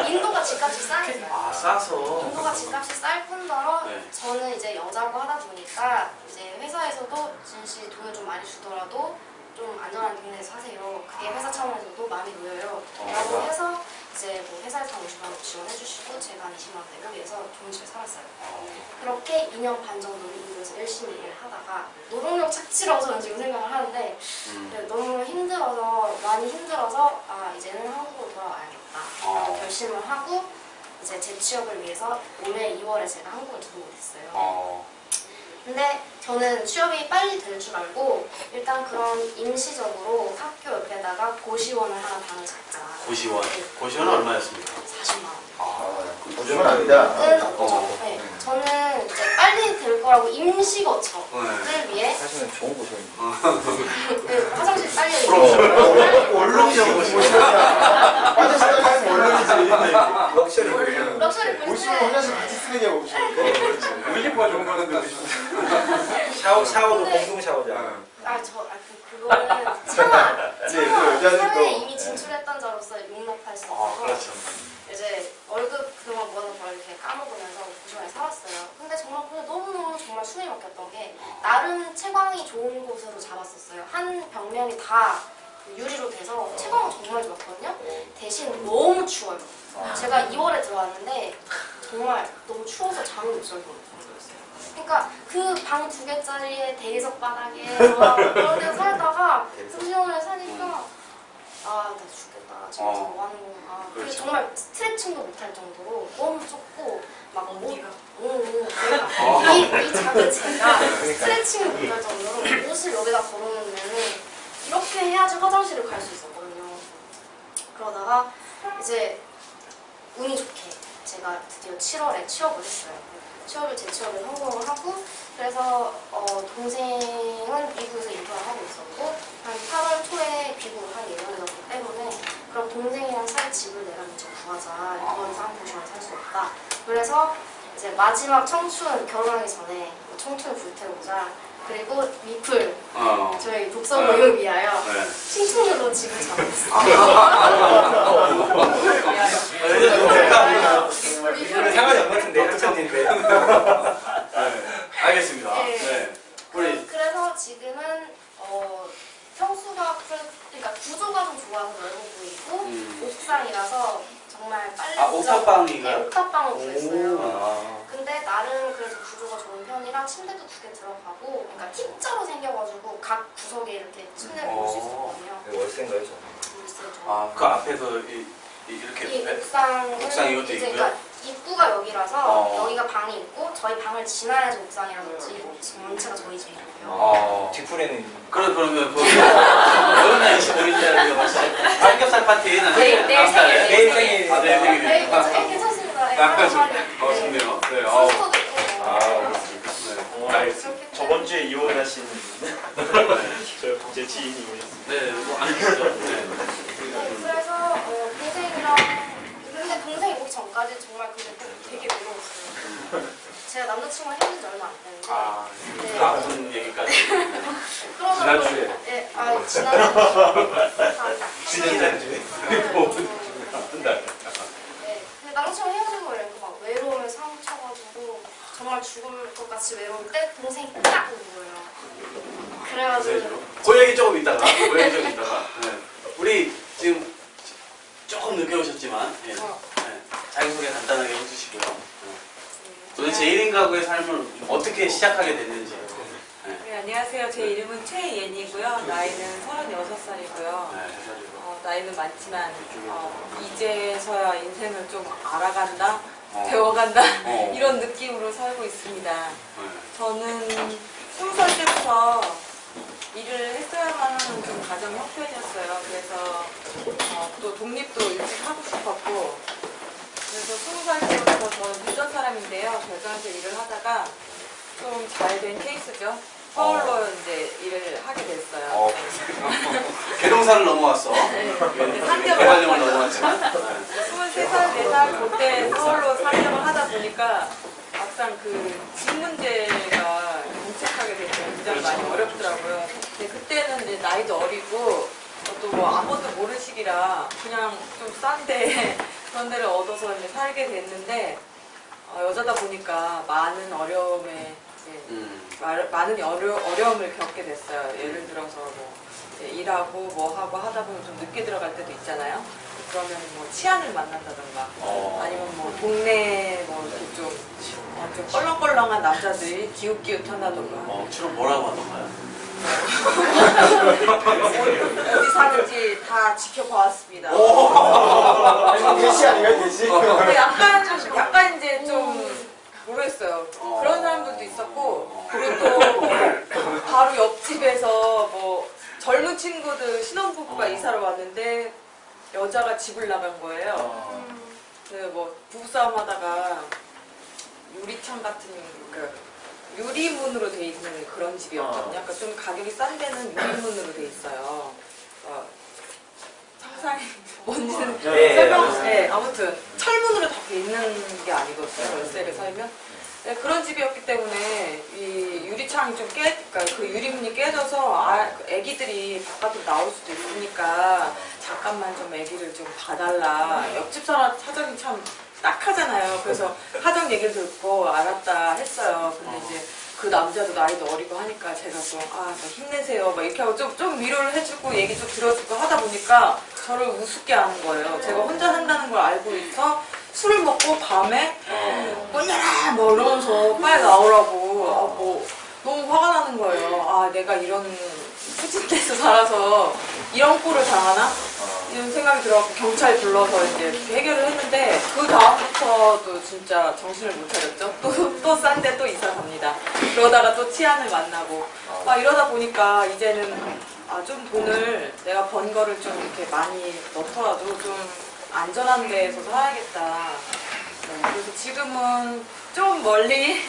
인도가 집값이 싸니까요. 아, 싸서. 인도가 집값이 쌀 뿐더러 네. 저는 이제 여자고 하다 보니까 이제 회사에서도 진씨 돈을 좀 많이 주더라도 좀 안전한 동네에서 사세요. 그게 회사 차원에서도 마음이 놓여요. 라고 해서 이제 뭐 회사에서 한 50만 원 지원해주시고 제가 한 20만 원 내고 위해서 좋은 집에 살았어요. 그렇게 2년 반 정도는 인도에서 열심히 일을 하다가 노동력 착취라고 저는 지금 생각을 하는데 너무 힘들어서 많이 힘들어서 아 이제는 한국으로 돌아와야겠다 라고 결심을 하고 이제 재취업을 위해서 올해 2월에 제가 한국을 들어오게 됐어요. 근데 저는 취업이 빨리 될 줄 알고 일단 그런 임시적으로 학교 옆에다가 고시원을 하나 방을 잡자. 고시원. 네. 고시원은 얼마였습니까? 40만 원. 보시면 아니다. 네, 저는 이제 빨리 될 거라고 임시거처를 네. 위해 사실은 좋은 곳이거든요. 네, 화장실 딸려 있고 원룸이죠, 보시면. 화장실 가면 원룸이지. 럭셔리 럭셔리 보시면 볼때 화장실 같이 쓰는 게 보시면. 물리퍼가 좋은 거는 샤워도 공동 샤워장. 그거는 차마 여자들도. 사회에 이미 진출했던 자로서 용납할 수 없어서 그렇죠. 이제 월급 그동안 모아서 걸 이렇게 까먹으면서 고시원에 살았어요. 근데 정말 너무너무 정말 숨이 막혔던 게 나름 채광이 좋은 곳으로 잡았었어요. 한 벽면이 다 유리로 돼서 채광은 정말 좋았거든요. 대신 너무 추워요. 제가 2월에 들어왔는데 정말 너무 추워서 잠이 못 잘 정도였어요. 그러니까 그 방 2개짜리에 대리석 바닥에 막 그런 데서 살다가 수시원을 사니까 아, 나 죽겠다. 지금 뭐 하는 건가. 그리고 그렇죠. 정말 스트레칭도 못할 정도로 너무 좁고 막 언니가? 내가 이 작은 제가 스트레칭을 못할 정도로 옷을 여기다 걸어놓으면은 이렇게 해야지 화장실을 갈 수 있었거든요. 그러다가 이제 운이 좋게 제가 드디어 7월에 취업을 했어요. 재취업을 성공을 하고 그래서 동생은 미국에서 인턴을 하고 있었고 한 8월 초에 귀국을 할 예정이었기 때문에 그럼 동생이랑 살 집을 내가 먼저 구하자. 이번 쌍포시만 살 수 없다. 그래서 이제 마지막 청춘 결혼하기 전에 청춘을 불태우자. 그리고 미풀 저희 독서 모임을 위하여 네. 신촌으로 집을 잡았어요. 이거는 상관이 없는 것 같은데 학생인데. 알겠습니다. 네. 네. 우리 그래서 지금은 평수가 그러니까 구조가 좀 좋아서 넓어 보이고 옥상이라서 정말 빨리 옥탑방인가요? 네, 옥탑방을 구했어요. 아. 근데 나름 그래도 구조가 좋은 편이라 침대도 2개 들어가고 그러니까 T자로 생겨가지고 각 구석에 이렇게 침대를 놓을 수 있었거든요. 월세인가요, 저? 아, 그 앞에서 이렇게 이 옥상은 옥상 이것도 이제 있고요? 그러니까 입구가 여기라서 어. 여기가 방이 있고 저희 방을 지나야지 옥상이라서 전체가 저희 집이고요. 뒷풀에는 그러면 여름날 25일자리가 삼겹살 파티는 내일 생일. 내일 생일. 아, 내일 생일이에요? 네, 괜찮습니다. 네, 약간 좀 하루 좋네요. 네, 순서도 있고. 네. 알겠습니다. 저번 주에 이혼하신 제 지인이 오셨습니다. 네, 뭐 아니죠. 네. 그래서 동생이랑 근데 동생이 오기 전까지 정말 근데 되게 외로웠어요. 제가 남자친구랑 헤어진 지 얼마 안 됐는데 아, 네. 나쁜 얘기까지. 그러다 지난주에. 보니- 네, 지난주에 지난주에. 네, 근데 남자친구 헤어지고 이러니까 막 외로움에 사무쳐가지고 정말 죽을 것 같이 외로울 때 동생이 딱 오는 거예요. 그래가지고 그 얘기 조금 이따가. 그 얘기 조금 이따가. 네. 우리 지금 조금 늦게 오셨지만 예. 네. 자기소개 간단하게 해주시고요. 네. 도대체 1인 가구의 삶을 어떻게 시작하게 됐는지. 네, 안녕하세요. 제 이름은 최예니고요. 나이는 36살이고요. 나이는 많지만 이제서야 인생을 좀 알아간다, 배워간다 이런 느낌으로 살고 있습니다. 저는 20살 때부터 일을 했어야만 하는 좀 가정 형편이었어요. 그래서 또 독립도 일찍 하고 싶었고 그래서 20살 때부터 저는 유전 사람인데요. 별장에서 일을 하다가 좀 잘 된 케이스죠. 서울로 이제 일을 하게 됐어요. 계룡산을 넘어왔어. 네. 개발령을 넘어왔지만. 23살, 4살 그때 서울로 상경을 하다 보니까 막상 그 집 문제가 정착하게 되니까 굉장히 많이 어렵더라고요. 근데 그때는 이제 나이도 어리고 또 뭐 아무것도 모르는 시기라 그냥 좀 싼데 그런 데를 얻어서 이제 살게 됐는데 여자다 보니까 많은 어려움에 많은 어려움을 겪게 됐어요. 예를 들어서 뭐 일하고 뭐 하고 하다 보면 좀 늦게 들어갈 때도 있잖아요. 그러면 뭐 치안을 만난다던가 아니면 뭐 동네 뭐 이렇게 좀 껄렁껄렁한 남자들이 기웃기웃한다던가 주로 뭐라고 하던가요? 어디 사는지 다 지켜봐왔습니다. 대시 아닌가요, 대시? 근데 약간 이제 좀 모르겠어요. 그런 사람들도 있었고 그리고 또 바로 옆집에서 뭐 젊은 친구들 신혼부부가 이사를 왔는데 여자가 집을 나간 거예요. 뭐 부부싸움 하다가 유리창 같은 유리문으로 돼 있는 그런 집이었거든요. 그러니까 좀 가격이 싼 데는 유리문으로 돼 있어요. 상상이 뭔지는 설명. 아무튼 철문으로 다 돼 있는 게 아니거든요. 월세를 살면. 네, 그런 집이었기 때문에 이 유리창이 좀 그러니까 그 유리문이 깨져서 애기들이 바깥으로 나올 수도 있으니까 잠깐만 좀 애기를 좀 봐달라. 옆집 사정이 참 딱하잖아요. 그래서 사정 얘기를 듣고 알았다 했어요. 근데 이제 그 남자도 나이도 어리고 하니까 제가 좀 힘내세요 막 이렇게 하고 좀 위로를 해주고 얘기 좀 들어주고 하다 보니까 저를 우습게 하는 거예요. 제가 혼자 산다는 걸 알고 있어 술을 먹고 밤에 꼴려라 뭐 이러면서 빨리 나오라고 뭐 너무 화가 나는 거예요. 내가 이런 수집돼서 살아서 이런 꼴을 당하나? 이런 생각이 들어갖고 경찰 불러서 이제 해결을 했는데 그 다음부터도 진짜 정신을 못 차렸죠. 또 싼데 또 이사 갑니다. 그러다가 또 치안을 만나고 이러다 보니까 이제는 좀 돈을 내가 번 거를 좀 이렇게 많이 넣더라도 좀 안전한 데에서 살아야겠다. 그래서 지금은 좀 멀리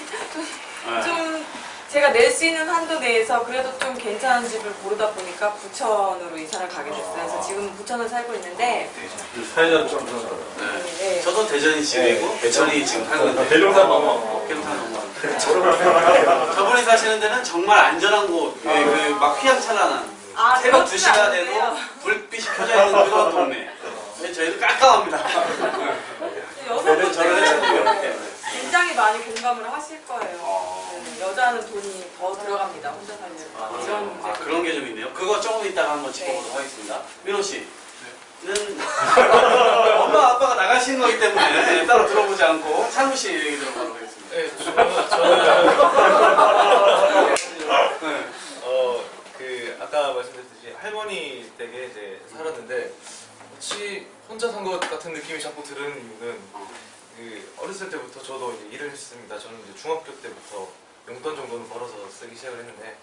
좀 제가 낼 수 있는 한도 내에서 그래도 좀 괜찮은 집을 고르다 보니까 부천으로 이사를 가게 됐어요. 그래서 지금 부천을 살고 있는데 사회자도 좀 네. 저도 대전이 집이고 대전이 지금 살고 있는데 대종산 넘어. 대종산 넘어. 저분이 사시는 데는 정말 안전한 곳, 막 휘황찬란한 새벽 2시가 돼도 불빛이 켜져 있는 그런 동네. 근데 저희도 깜깜합니다. 여성분들은 굉장히 많이 공감을 하실 거예요. 네, 여자는 돈이 더 들어갑니다. 혼자 살면 이런 문제. 그런 게 좀 있네요. 그거 조금 이따가 한번 짚어보도록 하겠습니다. 민호 씨는 엄마 아빠가 나가시는 거기 때문에 따로 들어보지 않고 찬우 씨 얘기 들어보도록 하겠습니다. 네, 저는 아까 말씀드렸듯이 할머니 댁에 이제 살았는데 마치 혼자 산 것 같은 느낌이 자꾸 드는 이유는 어렸을 때부터 저도 이제 일을 했습니다. 저는 이제 중학교 때부터 용돈 정도는 벌어서 쓰기 시작을 했는데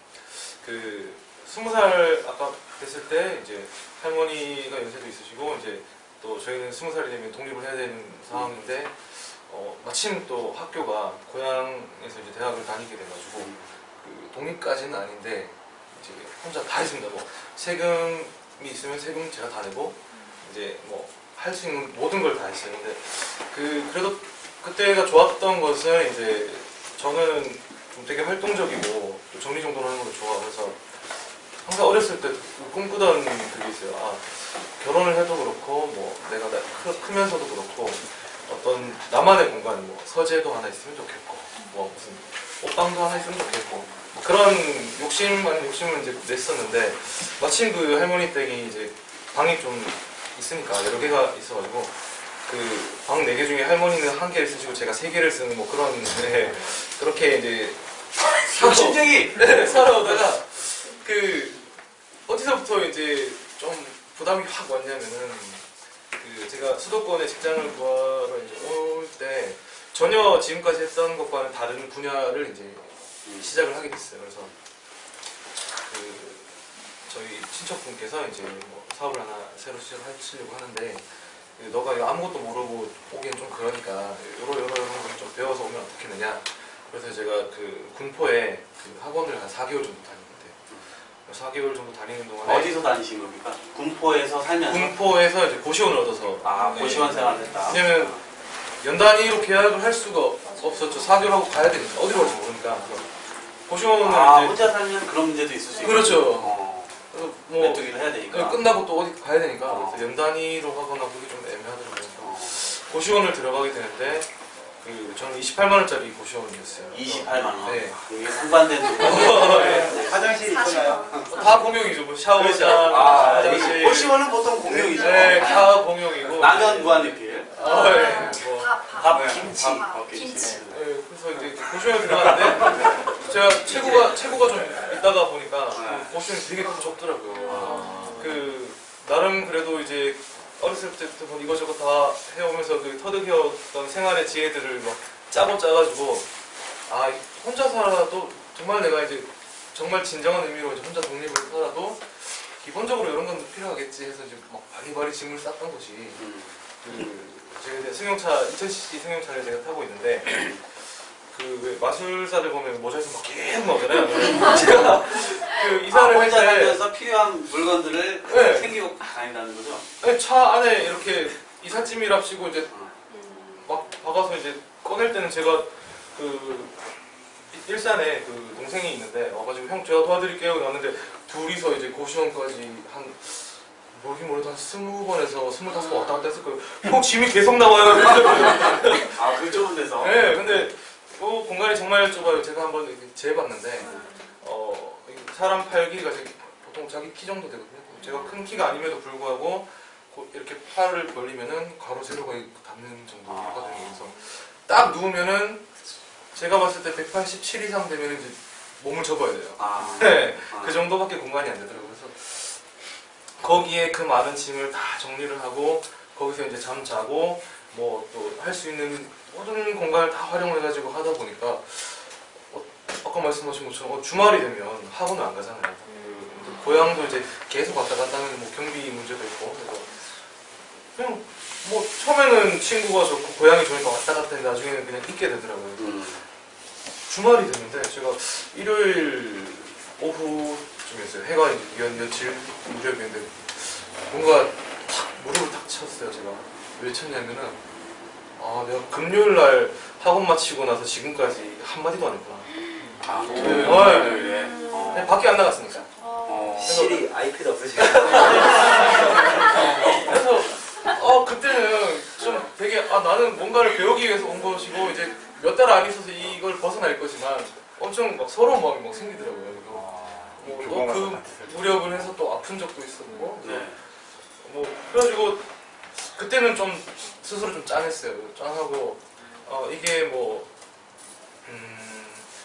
20살 아까 됐을 때 이제 할머니가 연세도 있으시고 이제 또 저희는 20살이 되면 독립을 해야 되는 상황인데 마침 또 학교가 고향에서 이제 대학을 다니게 돼가지고 독립까지는 아닌데 이제 혼자 다 했습니다. 뭐 세금이 있으면 세금 제가 다 내고 이제 뭐 할 수 있는 모든 걸 다 했어요. 근데 그래도 그때가 좋았던 것은 이제 저는 좀 되게 활동적이고 또 정리정돈하는 걸 좋아해서 항상 어렸을 때 꿈꾸던 그게 있어요. 결혼을 해도 그렇고 뭐 내가 크면서도 그렇고 어떤 나만의 공간, 뭐 서재도 하나 있으면 좋겠고 뭐 무슨 옷방도 하나 있으면 좋겠고 뭐 그런 욕심을 이제 냈었는데 마침 그 할머니 댁이 이제 방이 좀 있으니까 여러 개가 있어가지고 방 4개 중에 할머니는 1개를 쓰시고 제가 3개를 쓰는 뭐 그런 그렇게 이제 혁신적이 살아오다가 어디서부터 이제 좀 부담이 확 왔냐면은 제가 수도권에 직장을 구하러 이제 올 때 전혀 지금까지 했던 것과는 다른 분야를 이제 시작을 하게 됐어요. 그래서 저희 친척분께서 이제 뭐 사업을 하나 새로 시작하시려고 하는데 너가 아무것도 모르고 오기엔 좀 그러니까 이런 걸 좀 배워서 오면 어떻겠느냐. 그래서 제가 군포에 학원을 한 4개월 정도 다녔는데 4개월 정도 다니는 동안에 어디서 다니신 겁니까? 군포에서 살면서? 군포에서 이제 고시원을 얻어서 고시원 생활을 했다. 왜냐면 연 단위로 계약을 할 수가 없었죠. 4개월 하고 가야 되니까 어디로 갈지 모르니까. 고시원은 이제 혼자 살면 그런 문제도 있을 수 있고. 그렇죠. 그래서 뭐 메뚜기를 해야 되니까. 끝나고 또 어디 가야 되니까 그래서 연 단위로 하거나 그게 좀 애매하더라고요. 고시원을 들어가게 되는데 저는 28만 원짜리 고시원이었어요. 28만 원. 네. 이게 상반된 네. 화장실이 있잖아요. 다 공용이죠. 뭐 샤워장, 그렇죠. 화장실. 고시원은 보통 공용이죠. 네, 다 공용이고. 라면 무한리필. 네, 뭐. 밥, 김치. 김치. 네, 그래서 이제 고시원에 들어갔는데 제가 체구가 좀 있다가 보니까 고시원이 되게 좁더라고요. 나름 그래도 이제 어렸을 때부터 뭐 이것저것 다 해오면서 터득해왔던 생활의 지혜들을 막 짜가지고 혼자 살아도 정말 내가 이제 정말 진정한 의미로 이제 혼자 독립을 살아도 기본적으로 이런 건 필요하겠지 해서 이제 막 바리바리 짐을 쌌던 것이 제가 이제 승용차 2000cc 승용차를 제가 타고 있는데 왜 마술사를 보면 모자에서 막 계속 나오잖아요. 제가 이사를 할 혼자 때 살면서 필요한 물건들을 네. 챙기고 다닌다는 거죠? 네, 차 안에 이렇게 이삿짐이랍시고 이제 막 박아서 이제 꺼낼 때는 제가 일산에 동생이 있는데 와가지고 형 제가 도와드릴게요 나왔는데 둘이서 이제 고시원까지 모르긴 모르도 한 20번에서 25번 왔다 갔다 했을 거예요. 형 짐이 계속 나와요. 그 좁은 데서? 네, 근데 공간이 정말 좁아요. 제가 한번 이렇게 재봤는데 사람 팔기가 보통 자기 키 정도 되거든요. 제가 큰 키가 아님에도 불구하고 이렇게 팔을 벌리면은 가로 세로가 닿는 정도거든요. 그래서 딱 누우면은 제가 봤을 때 187 이상 되면 이제 몸을 접어야 돼요. 네, 그 정도밖에 공간이 안 되더라고요. 그래서 거기에 그 많은 짐을 다 정리를 하고 거기서 이제 잠 자고 뭐 또 할 수 있는 모든 공간을 다 활용해가지고 하다 보니까 아까 말씀하신 것처럼 주말이 되면 학원을 안 가잖아요. 고향도 이제 계속 왔다 갔다 하면 뭐 경비 문제도 있고 그래서 그냥 뭐 처음에는 친구가 좋고 고향이 좋으니까 왔다 갔다 했는데 나중에는 그냥 있게 되더라고요. 주말이 됐는데 제가 일요일 오후쯤이었어요. 해가 이제 며칠 무렵인데 뭔가 탁 무릎을 탁 쳤어요. 제가 왜 쳤냐면은 내가 금요일 날 학원 마치고 나서 지금까지 한마디도 안 했구나. 그냥 밖에 안 나갔으니까. 실이 아이패드 없으시고. 그래서 그때는 좀 되게 나는 뭔가를 배우기 위해서 온 것이고 이제 몇 달 안 있어서 이걸 벗어날 거지만 엄청 막 서러운 마음이 막 생기더라고요. 그 무렵을 해서 또 아픈 적도 있었고 그래가지고 그때는 좀 스스로 좀 짠했어요. 짠하고 이게 뭐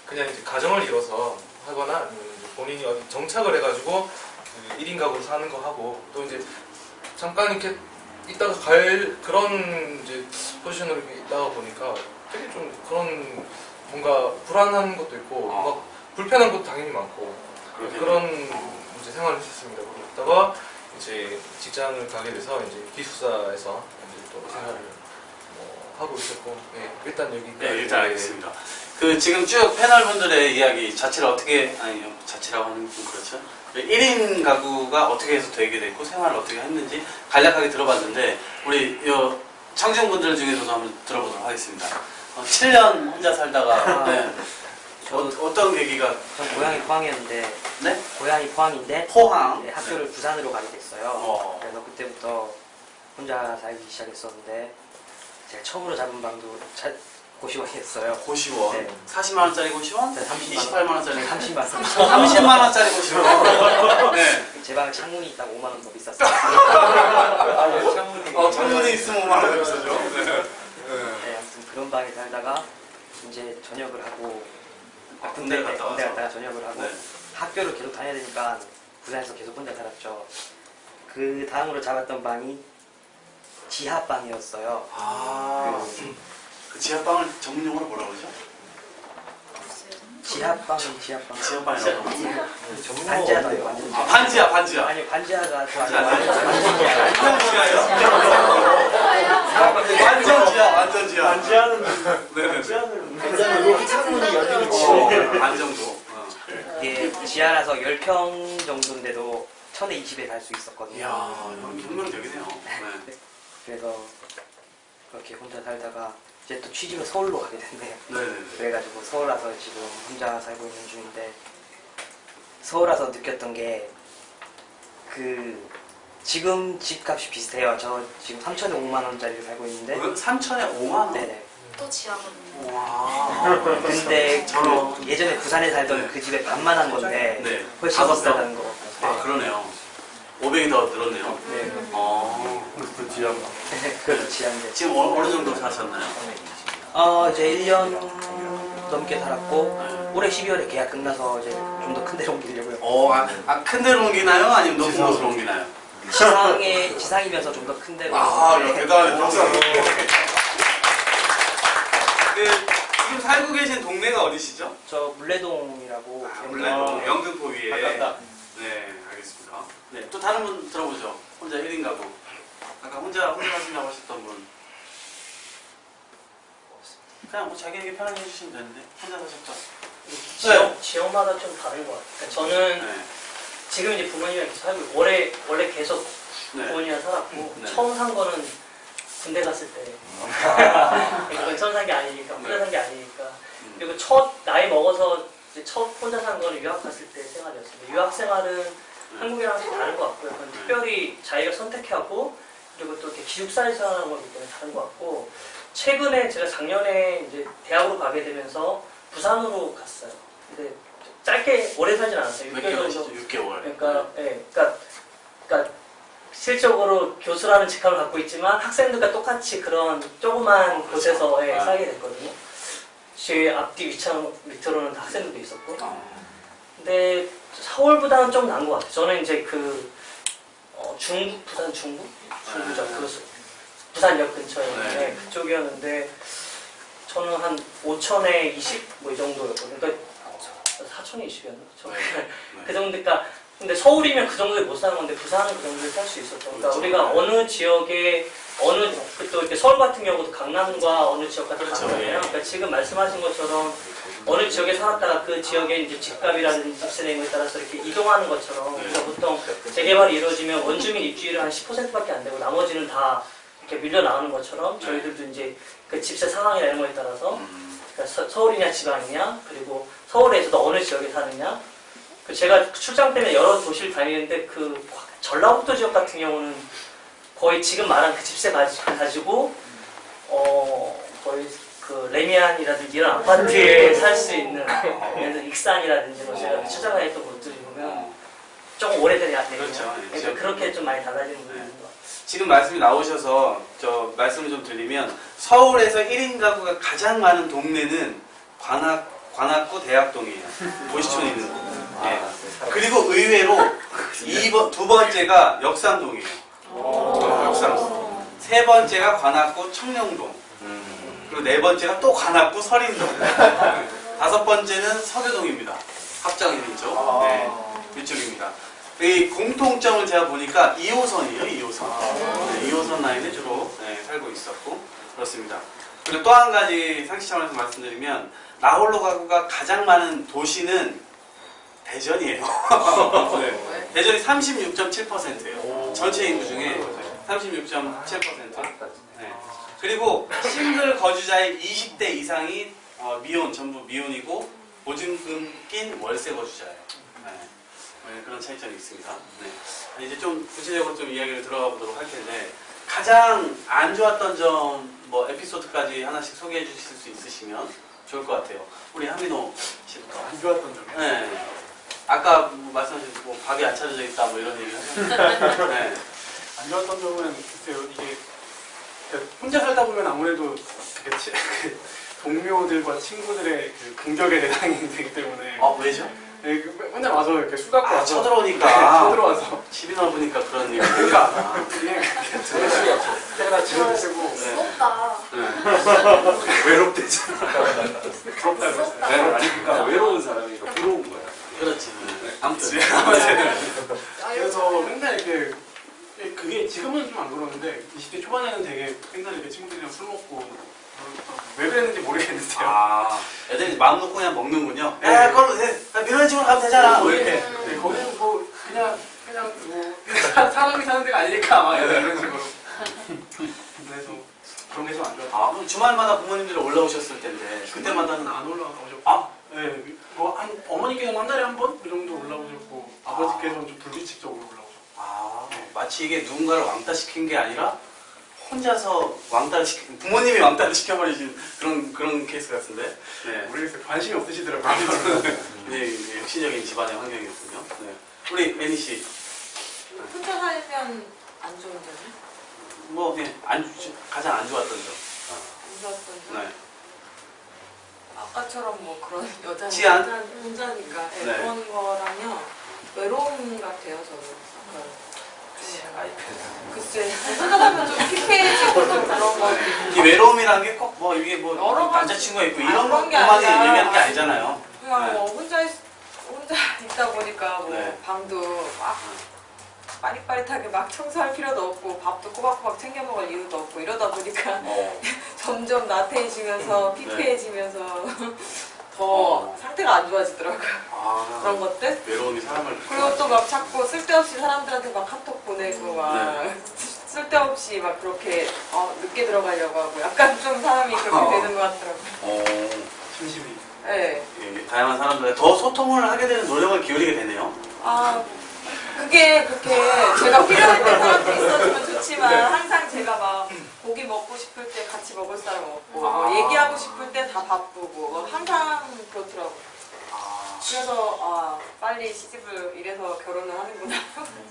그냥 이제 가정을 이뤄서 하거나 아니면 이제 본인이 어디 정착을 해가지고 그 1인 가구로 사는 거 하고 또 이제 잠깐 이렇게 있다가 갈 그런 이제 포지션으로 이렇게 있다가 보니까 되게 좀 그런 뭔가 불안한 것도 있고 막 불편한 것도 당연히 많고 그런 이제 생활을 했었습니다. 그러다가 이제 직장을 가게 돼서 이제 기숙사에서 이제 또 생활을 하고 있었고 일단 여기까지. 네, 일단 알겠습니다. 그 지금 쭉 패널분들의 이야기 자체를 어떻게 자체라고 하는 좀 그렇죠. 1인 가구가 어떻게 해서 되게 됐고 생활을 어떻게 했는지 간략하게 들어봤는데 우리 청중분들 중에서도 한번 들어보도록 하겠습니다. 7년 혼자 살다가 어떤 계기가? 전 고향이 포항이었는데 네? 고향이 포항인데 포항? 네, 학교를 부산으로 가게 됐어요. 그래서 그때부터 혼자 살기 시작했었는데 제가 처음으로 잡은 방도 고시원이었어요. 고시원? 네. 40만 원짜리 고시원? 네, 28만 원짜리? 30만 30만 원짜리 고시원? 네. 제 방에 창문이 있다고 5만 원 더 비쌌어요. 창문이 있으면 5만 원 더 비싸죠? 네, 아무튼 그런 방에 살다가 이제 전역을 하고 군대 갔다가 전역을 하고 네. 학교를 계속 다녀야 되니까 부산에서 계속 혼자 살았죠. 그 다음으로 잡았던 방이 지하방이었어요. 그 지하방을 전문용어로 뭐라고 그러죠? 지하방이라고. 반지하다요. 완전. 반지하. 아니 반지하가 더 완전 지하. 반지하는 네네. 반지하는 창문이 열리는 반 정도. 이게 지하라서 10평 정도인데도 1020에 갈 수 있었거든요. 이야, 혁명적이네요. 네. 그래서 그렇게 혼자 살다가 이제 또 취직을 서울로 가게 됐네요. 네네. 그래가지고 서울 와서 지금 혼자 살고 있는 중인데 서울 와서 느꼈던 게 지금 집값이 비슷해요. 저 지금 3천에 5만 원짜리를 살고 있는데 3천에 5만 원? 네네. 또 지하거든요. 와. 근데 예전에 부산에 살던 그 집에 반만 한 건데 네. 훨씬 다섯 비싸다는 거. 그러네요. 500이 더 늘었네요. 네. 그 지하방. 그것도 지하인데. 지금 어느 정도 사셨나요? 이제 1년 넘게 살았고 올해 12월에 계약 끝나서 이제 좀 더 큰 데로 옮기려고요. 큰 데로 옮기나요? 아니면 높은 곳으로 옮기나요? 지상이면서 좀 더 큰 데로. 대단한 박수. 지금 살고 계신 동네가 어디시죠? 저 물레동이라고. 물레동 영등포 위에. 가깝다. 네, 알겠습니다. 네, 또 다른 분 들어보죠. 혼자 1인 가구. 아까 혼자 하신다고 하셨던 분. 그냥 뭐 자기에게 편하게 해주시면 되는데 혼자 사셨죠? 지역마다 좀 다른 것 같아요. 저는 네. 지금 이제 부모님이랑 계속 살고 원래 계속 네. 부모님이랑 살았고 네. 처음 산 거는 군대 갔을 때 그건 처음 산 게 아니니까 혼자 산 게 아니니까 그리고 첫 나이 먹어서 이제 첫 혼자 산 거는 유학 갔을 때 생활이었습니다. 유학 생활은 한국이랑 좀 다른 것 같고요. 그건 특별히 자기가 선택하고 그리고 또 이렇게 기숙사에서 하는 거기 때문에 다른 것 같고 최근에 제가 작년에 이제 대학으로 가게 되면서 부산으로 갔어요. 근데 짧게 오래 살진 않았어요. 몇 6개월 개월 정도. 6개월. 그러니까, 그러니까 실적으로 교수라는 직함을 갖고 있지만 학생들과 똑같이 그런 조그만 곳에서 살게 됐거든요. 제 앞뒤 위창 밑으로는 학생들도 있었고. 근데 서울보다는 좀 나은 것 같아요. 저는 이제 중국, 부산 중구죠. 부산역 근처에 네. 그쪽이었는데 저는 한 5천에 20 뭐 이 정도였거든요. 그러니까 4천에 20이었나? 그 정도. 그러니까 근데 서울이면 그 정도에 못 사는 건데 부산은 그 정도에 살 수 있었죠. 그러니까 그렇죠. 우리가 어느 지역에 또 이렇게 서울 같은 경우도 강남과 어느 지역 같은 그렇죠. 다르잖아요. 그러니까 지금 말씀하신 것처럼 어느 지역에 살았다가 그 지역의 이제 집값이라든지 집세 내용에 따라서 이렇게 이동하는 것처럼 그러니까 보통 재개발이 이루어지면 원주민 입주율은 한 10%밖에 안 되고 나머지는 다 이렇게 밀려 나오는 것처럼 저희들도 이제 그 집세 상황이나 이런 거에 따라서 그러니까 서울이냐 지방이냐 그리고 서울에서도 어느 지역에 사느냐 제가 출장 때문에 여러 도시를 다니는데 그 전라북도 지역 같은 경우는 거의 지금 말한 그 집세 가지고 거의 그 레미안이라든지 이런 아파트에 살 수 있는 예를 들어 익산이라든지 뭐 제가 찾아다녔던 곳들이 보면 조금 오래된 약들이요. 그렇죠. 그러니까 그렇게 좀 많이 달라지는 부분이 있는 것 같아요. 지금 말씀이 나오셔서 저 말씀을 좀 드리면 서울에서 1인 가구가 가장 많은 동네는 관악구 대학동이에요. 도시촌에 있는 거. 예. 그리고 의외로 두 번째가 역삼동이에요. 역삼동. 세 번째가 관악구 청량동. 그리고 네 번째가 또 관악구 서린동. 다섯 번째는 서교동입니다. 합정인 이쪽. 네, 이쪽입니다. 이 공통점을 제가 보니까 2호선이에요. 2호선. 네, 2호선 라인에 주로 살고 있었고 그렇습니다. 그리고 또 한 가지 상식 차원에서 말씀드리면 나홀로 가구가 가장 많은 도시는 대전이에요. 네. 대전이 36.7%예요. 전체 인구 중에 36.7%. 네. 그리고 싱글 거주자의 20대 이상이 전부 미혼이고 보증금 낀 월세 거주자예요. 네. 네, 그런 차이점이 있습니다. 네. 이제 좀 구체적으로 좀 이야기를 들어가 보도록 할 텐데 가장 안 좋았던 점 뭐 에피소드까지 하나씩 소개해 주실 수 있으시면 좋을 것 같아요. 우리 한민호 씨부터. 안 좋았던 점이요? 네. 아까 뭐 말씀하신 뭐 밥이 안 차려져 있다 뭐 이런 얘기 하셨는데 네. 안 좋았던 점은 글쎄요 이게 혼자 살다 보면 아무래도 되게 동료들과 친구들의 그 공격의 대상이 되기 때문에 왜죠? 네, 혼자 와서 이렇게 술 갖고 와서 쳐들어오니까 쳐들어와서 집이 넓으니까 그런 얘기. 그러니까 이게 제가 집을 쓰고 무섭다. 외롭대잖아. 부럽다 그랬어요. 그러니까 외로운 사람이니까 부러운 거야. 그렇지. 아무튼 그래서 맨날 이렇게 그게 지금은 좀 안 그러는데 20대 초반에는 되게 맨날 이렇게 친구들이랑 술 먹고 왜 그랬는지 모르겠는데요. 애들이 마음 놓고 그냥 먹는군요. 야, 그럼 민원이 집으로 가면 되잖아. 뭐 이렇게. 네, 거기는 뭐 그냥 뭐 사람이 사는 데가 아니니까 막 이런 식으로. 그래서 그런 게 좀 안 좋았어요. 그럼 주말마다 부모님들이 올라오셨을 텐데 그때마다는 안 올라오셨고. 네, 뭐 한 어머니께서는 한 달에 한 번 이 정도 올라오셨고 아버지께서는 좀 불규칙적으로 올라오셨고. 마치 이게 누군가를 왕따시킨 게 아니라 혼자서 부모님이 왕따를 시켜버리신 그런 케이스 같은데. 네. 모르겠어요. 관심이 없으시더라고요. 네, 혁신적인 집안의 환경이었군요. 네. 우리 애니 씨. 혼자 살면 안 좋은 점이? 뭐 가장 안 좋았던 점. 안 좋았던 점? 네. 아까처럼 뭐 그런 여자 치안? 혼자니까 네, 네. 그런 거라면 외로움 같아요 저는. 글쎄 혼자 살면 좀 피폐해지고 좀 그런 거. 이 외로움이라는 게 꼭 뭐 이게 뭐 여러 가지- 남자친구가 있고 이런 그런 게 것만이 아니라 얘기하는 게 아니잖아요. 그냥 네. 뭐 혼자 있다 보니까 뭐 네. 방도 막 빠릿빠릿하게 막 청소할 필요도 없고 밥도 꼬박꼬박 챙겨 먹을 이유도 없고 이러다 보니까 점점 나태해지면서 피폐해지면서 더 상태가 안 좋아지더라고요. 그런 것들. 외로움이 사람을. 그리고 또 막 자꾸 쓸데없이 사람들한테 막 카톡 보내고 막 네. 쓸데없이 막 그렇게 늦게 들어가려고 하고 약간 좀 사람이 그렇게 되는 것 같더라고요. 심심해. 네. 다양한 사람들과 더 소통을 하게 되는 노력을 기울이게 되네요. 그게 그렇게 제가 필요할 때 사람들이 있어주면 좋지만 항상 제가 막 고기 먹고 싶을 때 같이 먹을 사람 없고 뭐 얘기하고 싶을 때 다 바쁘고 뭐 항상 그렇더라고. 그래서 빨리 시집을 이래서 결혼을 하는구나.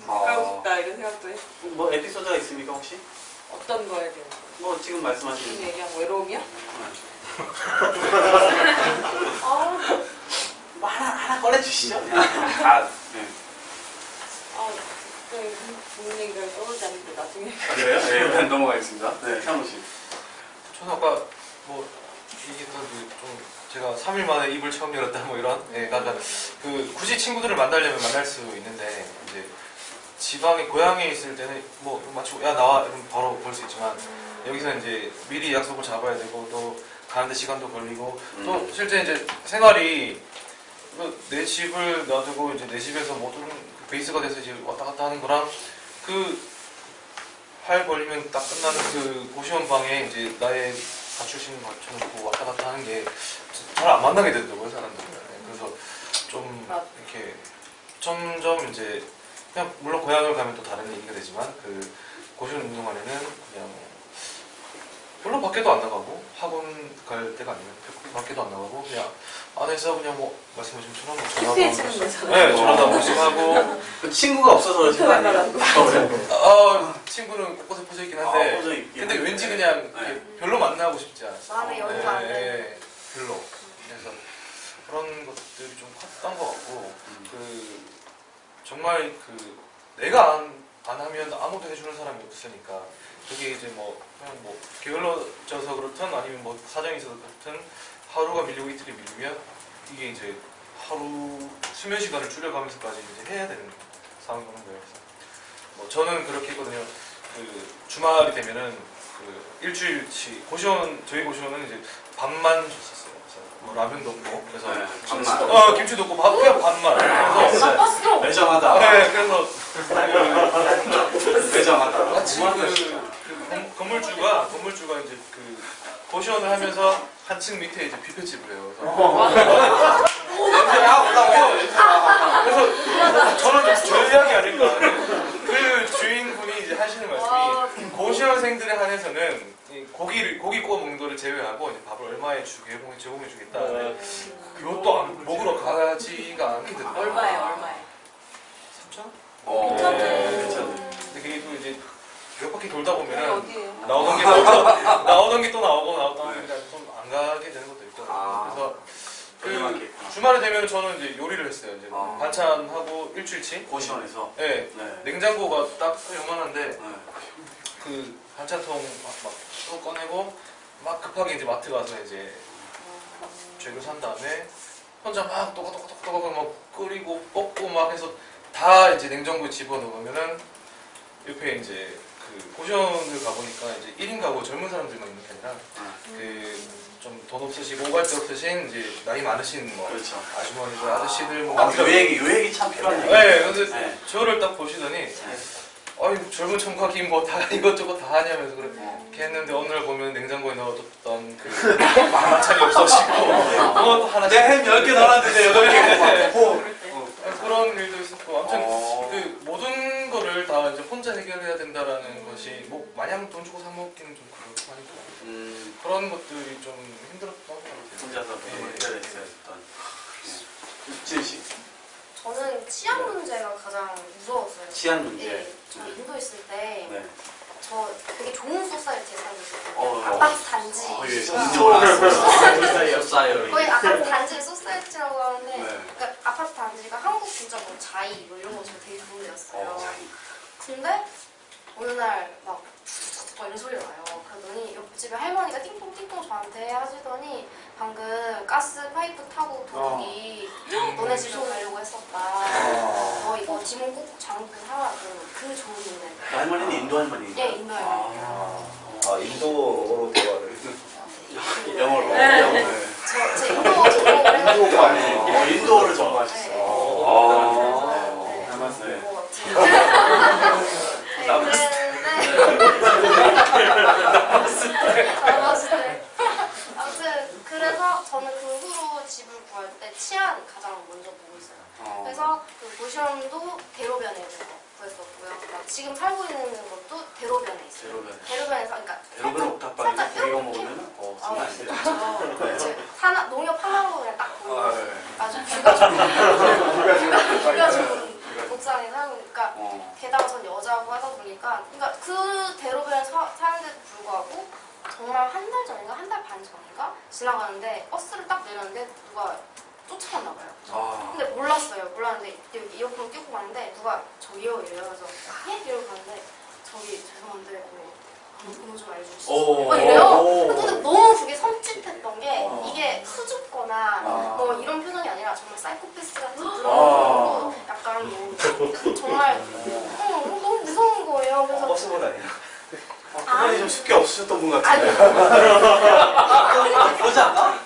가고 싶다 이런 생각도 했어. 뭐 에피소드가 있습니까 혹시? 어떤 거에 대해서? 뭐 지금 말씀하시는 지금 얘기한 외로움이요? 뭐 하나 꺼내주시죠. 네. 아, 네. 네, 좋은 얘기가 떠오르지 않는데 나중에. 그래요? 네, 일단 넘어가겠습니다. 네, 상무 씨. 저는 아까 뭐 얘기했던 좀 제가 3일 만에 입을 처음 열었다 뭐 이런 그러니까 그 굳이 친구들을 만나려면 만날 수 있는데 이제 지방에 고향에 있을 때는 뭐 마치고 야 나와 이러면 바로 볼 수 있지만 여기서 이제 미리 약속을 잡아야 되고 또 가는데 시간도 걸리고 또 실제 이제 생활이 내 집을 놔두고 이제 내 집에서 모든 베이스가 돼서 이제 왔다 갔다 하는 거랑 그 팔 벌리면 딱 끝나는 그 고시원 방에 이제 나의 갖추신 맞춰놓고 왔다 갔다 하는 게 잘 안 만나게 되더라고요 사람들은. 그래서 좀 이렇게 점점 이제 그냥 물론 고향을 가면 또 다른 얘기가 되지만 그 고시원 운동 안에는 그냥 별로 밖에도 안 나가고 학원 갈 때가 아니면 밖에도 안 나가고 그냥 안에서 그냥 뭐 말씀하신 것처럼 PC에 치는 거잖아요. 네, 전화도 한 번씩 하고 친구가 없어서 그러신 거 아니에요? 친구는 곳곳에 퍼져 있긴 한데 근데 왠지 그냥 이렇게 별로 만나고 싶지 않았어요. 마음의 여유가 안 되는. 별로. 그래서 그런 것들이 좀 컸던 것 같고 그 정말 그 내가 안 하면 아무도 해주는 사람이 없으니까 그게 이제 뭐 그냥 뭐 게을러져서 그렇든 아니면 뭐 사정이 있어서 그렇든 하루가 밀리고 이틀이 밀리면 이게 이제 하루 수면 시간을 줄여가면서까지 이제 해야 되는 상황이 오는 거예요. 그래서 뭐 저는 그렇게 했거든요. 그 주말이 되면은 그 일주일치 저희 고시원은 이제 밥만 줬었어요. 그래서 뭐 라면도 없고 그래서 네, 밥만. 김치도 없고 밥 그냥 밥만. 그래서 매정하다. 네, 그래서 매정하다. 마치 건물주가 이제 그 고시원을 하면서 한층 밑에 이제 뷔페집을 해요. 그래서 저는 좀 전략이 아닐까. 그 주인분이 이제 하시는 말씀이 고시원생들에 한해서는 이 고기 구워 먹는 거를 제외하고 이제 밥을 얼마에 제공해 주겠다. 그것도 먹으러 가지가 않게 되더라고요. 얼마에? 3,000원? 괜찮네. 근데 그게 또 이제 몇 바퀴 돌다 보면은 어디에요? 나오던 게 또 나오고 나오던 게 좀 안 가게 되는 것도 있고 그래서 그 주말에 되면 저는 이제 요리를 했어요. 이제 반찬하고 일주일치 고시원에서. 네. 네. 냉장고가 딱 요만한데 네. 그 반찬통 막 또 꺼내고 막 급하게 이제 마트 가서 이제 재료 산 다음에 혼자 막 또박또박 막 끓이고 볶고 막 해서 다 이제 냉장고에 집어넣으면은 옆에 이제 그 고시원을 가보니까 이제 1인 가구 젊은 사람들만 있는 게 아니라 그 좀 돈 없으시고 오갈 데 없으신 이제 나이 많으신 뭐 그렇죠. 아주머니들 아저씨들 뭐 요액이 참 필요한 얘기. 네, 근데 네. 저를 딱 보시더니 아유 젊은 청각이 뭐 다 이것저것 다 하냐면서 그렇게 했는데 어느 날 보면 냉장고에 넣어뒀던 그 만찬이 없어지고 그것도 하나씩 햄 10개 넣어놨는데 8개 그런 일도 있었고 아무튼 그 모든 거를 다 이제 혼자 해결해야 된다라는 것이 뭐 마냥 돈 주고 사 먹기는 좀 그렇고 하니까 그런 것들이 좀 힘들었던 것 같아요. 혼자서 해결했어야 했던. 지은 씨. 저는 치안 문제가 가장 무서웠어요. 치안 문제. 네, 저 인도 있을 때 네. 저 되게 좋은 소사이티에 살고 어, 있었거든요. 아파트 단지. 예, 소사이어. 거의 아파트 단지를 소사이티라고 하는데 네. 그러니까 아파트 단지가 한국 진짜 뭐 자이 뭐 이런 것처럼 되게 좋은 데였어요. 근데 어느 날막 이런 소리가 나요. 그러더니 옆집에 할머니가 띵동띵동 저한테 하시더니 방금 가스 파이프 타고 도둑이 너네 집으로 가려고 했었다. 너 이거 지문 꼭 잠그고 하라고. 그 좋은 동네. 할머니는 인도 할머니. 예, 인도 할머니요. 인도어로 대화를. 영어로. 네. 제 인도 전공을 해가지고. 인도어를 전공하셨어요. 네. 닮았어요. 뭐, 아무튼 그래서 저는 그 후로 집을 구할 때 치안 가장 먼저 보고 있어요. 그래서 그 고시원도 대로변에 구했었고요. 지금 살고 있는 것도 대로변에 있어요. 대로변. 대로변에서 그러니까 대로변 옥탑방에서 살짝 고기가 이렇게 먹으면 장난 아, 아니죠. 그렇죠. 농협 하나로 그냥 딱 보이고 아, 네. 아주 뷰가 좋은 뷰가 좋은 옥상에 살고 있으니까 게다가 전 여자고 하다 보니까 그러니까 그 대로변에 사는데도 불구하고 정말 한 달 전인가 한 달 반 전인가 지나가는데 버스를 딱 내렸는데 누가 쫓아갔나 봐요. 근데 몰랐는데 여기 이어폰 끼고 가는데 누가 저기요 이래서 예? 이러고 가는데 저기 죄송한데 번호 좀 알려주시죠. 막 이래요. 근데 너무 그게 섬찟했던 게 이게 수줍거나 뭐 이런 표정이 아니라 정말 사이코패스 같은 그런 약간 뭐 정말 너무 무서운 거예요. 그래서 버스보다 아니에요. 그분이 좀 쉽게 없으셨던 분 같은데. 그러지 않나?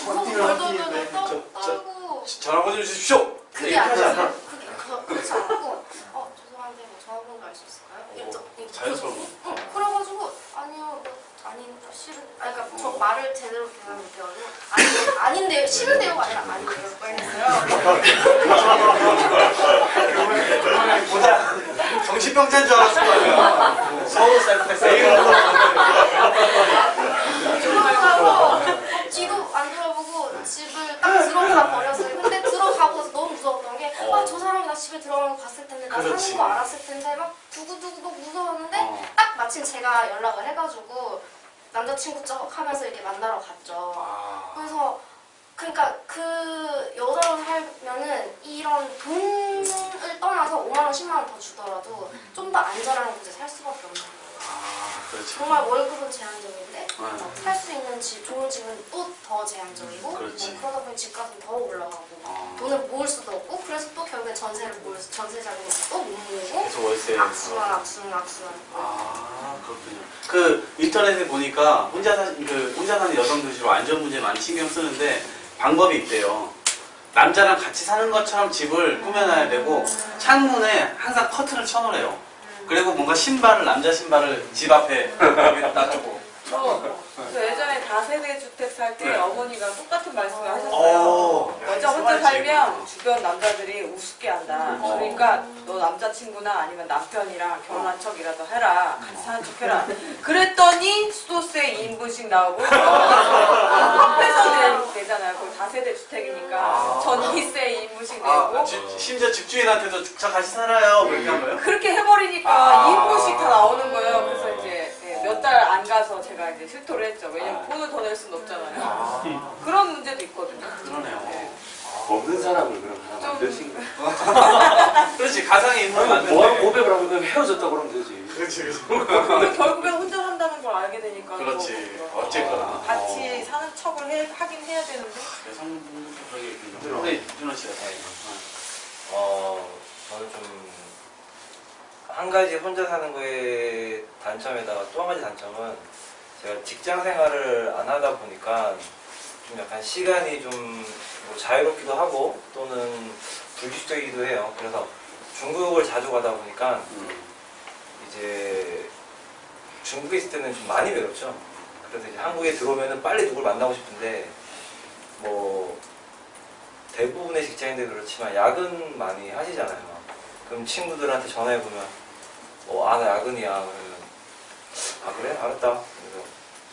너무 무서운 덜덜덜 떨고 전화번호 좀 주십시오. 그게 아니었어요. 그렇지 않고 죄송한데 뭐 전화번호 알 수 있을까요? 자연스러운 거. 그래가지고 아니요 아닌 싫은 그러니까 저 말을 제대로 대답 못해가지고 아닌데요 싫은데요가 아니라 아닌데요 보자. 정신병자인 줄 알았을 거 아니야. 서울 셀프패스. 들어가고 뒤도 안 돌아보고 집을 딱 들어가 버렸어요. 근데 들어가고 너무 무서웠던 게 저 사람이 나 집에 들어가는 거 봤을 텐데 나 사는 거 알았을 텐데 막 두구두구 막 무서웠는데 딱 마침 제가 연락을 해가지고 남자친구 쩍 하면서 이렇게 만나러 갔죠. 그래서 그러니까 그 여자로 살면은 이런 돈을 떠나서 5만 원, 10만 원 더 주더라도 좀 더 안전한 곳에 살 수밖에 없는 거예요. 그렇지. 정말 월급은 제한적인데 네. 살 수 있는 집, 좋은 집은 또 더 제한적이고 그렇지. 뭐 그러다 보니 집값은 더 올라가고 돈을 모을 수도 없고 그래서 또 결국엔 전세를 모여서 전세 자금을 또 못 모으고 그래서 월세. 악순환 그렇군요. 그 인터넷에 보니까 혼자 사는 여성들 주로 안전 문제 많이 신경 쓰는데 방법이 있대요. 남자랑 같이 사는 것처럼 집을 꾸며놔야 되고 창문에 항상 커튼을 쳐놓으래요. 그리고 뭔가 남자 신발을 집 앞에 놔두고. 저 예전에 다세대 주택 살 때 네. 어머니가 똑같은 말씀을 하셨어요. 여자 혼자 살면 주변 남자들이 우습게 한다. 그러니까 너 남자친구나 아니면 남편이랑 결혼한 척이라도 해라. 같이 사는 척 해라. 그랬더니 수도세 2인분씩 나오고 합해서 내잖아요. 그 다세대 주택이니까 전기세 2인분씩 내고 심지어 집주인한테도 저 같이 살아요. 그렇게 한 거예요? 그렇게 해버리니까 2인분씩 다 나오는 거예요. 그래서 이제 몇 달 안 가서 제가 이제 실토를 했죠. 왜냐면 돈을 더 낼 수는 없잖아요. 그런 문제도 있거든요. 그러네요. 네. 없는 사람을 그럼 하나 만드신 거야. 그렇지. 가상의 인물 만드는 뭐하고 고백을 하고 그냥 헤어졌다 그러면 되지. 그렇지. 그러면 결국엔 혼자 산다는 걸 알게 되니까 그렇지. 또 어쨌거나. 같이 사는 척을 하긴 해야 되는데 여성분들도 그러게 있군요. 네, 준호 씨가. 저는 좀 한 가지 혼자 사는 거의 단점에다가 또 한 가지 단점은 제가 직장 생활을 안 하다 보니까 좀 약간 시간이 좀 뭐 자유롭기도 하고 또는 불규칙적이기도 해요. 그래서 중국을 자주 가다 보니까 이제 중국에 있을 때는 좀 많이 외롭죠. 그래서 이제 한국에 들어오면은 빨리 누굴 만나고 싶은데 뭐 대부분의 직장인들 그렇지만 야근 많이 하시잖아요. 그럼 친구들한테 전화해보면 나 야근이야. 그러면 그래? 알았다.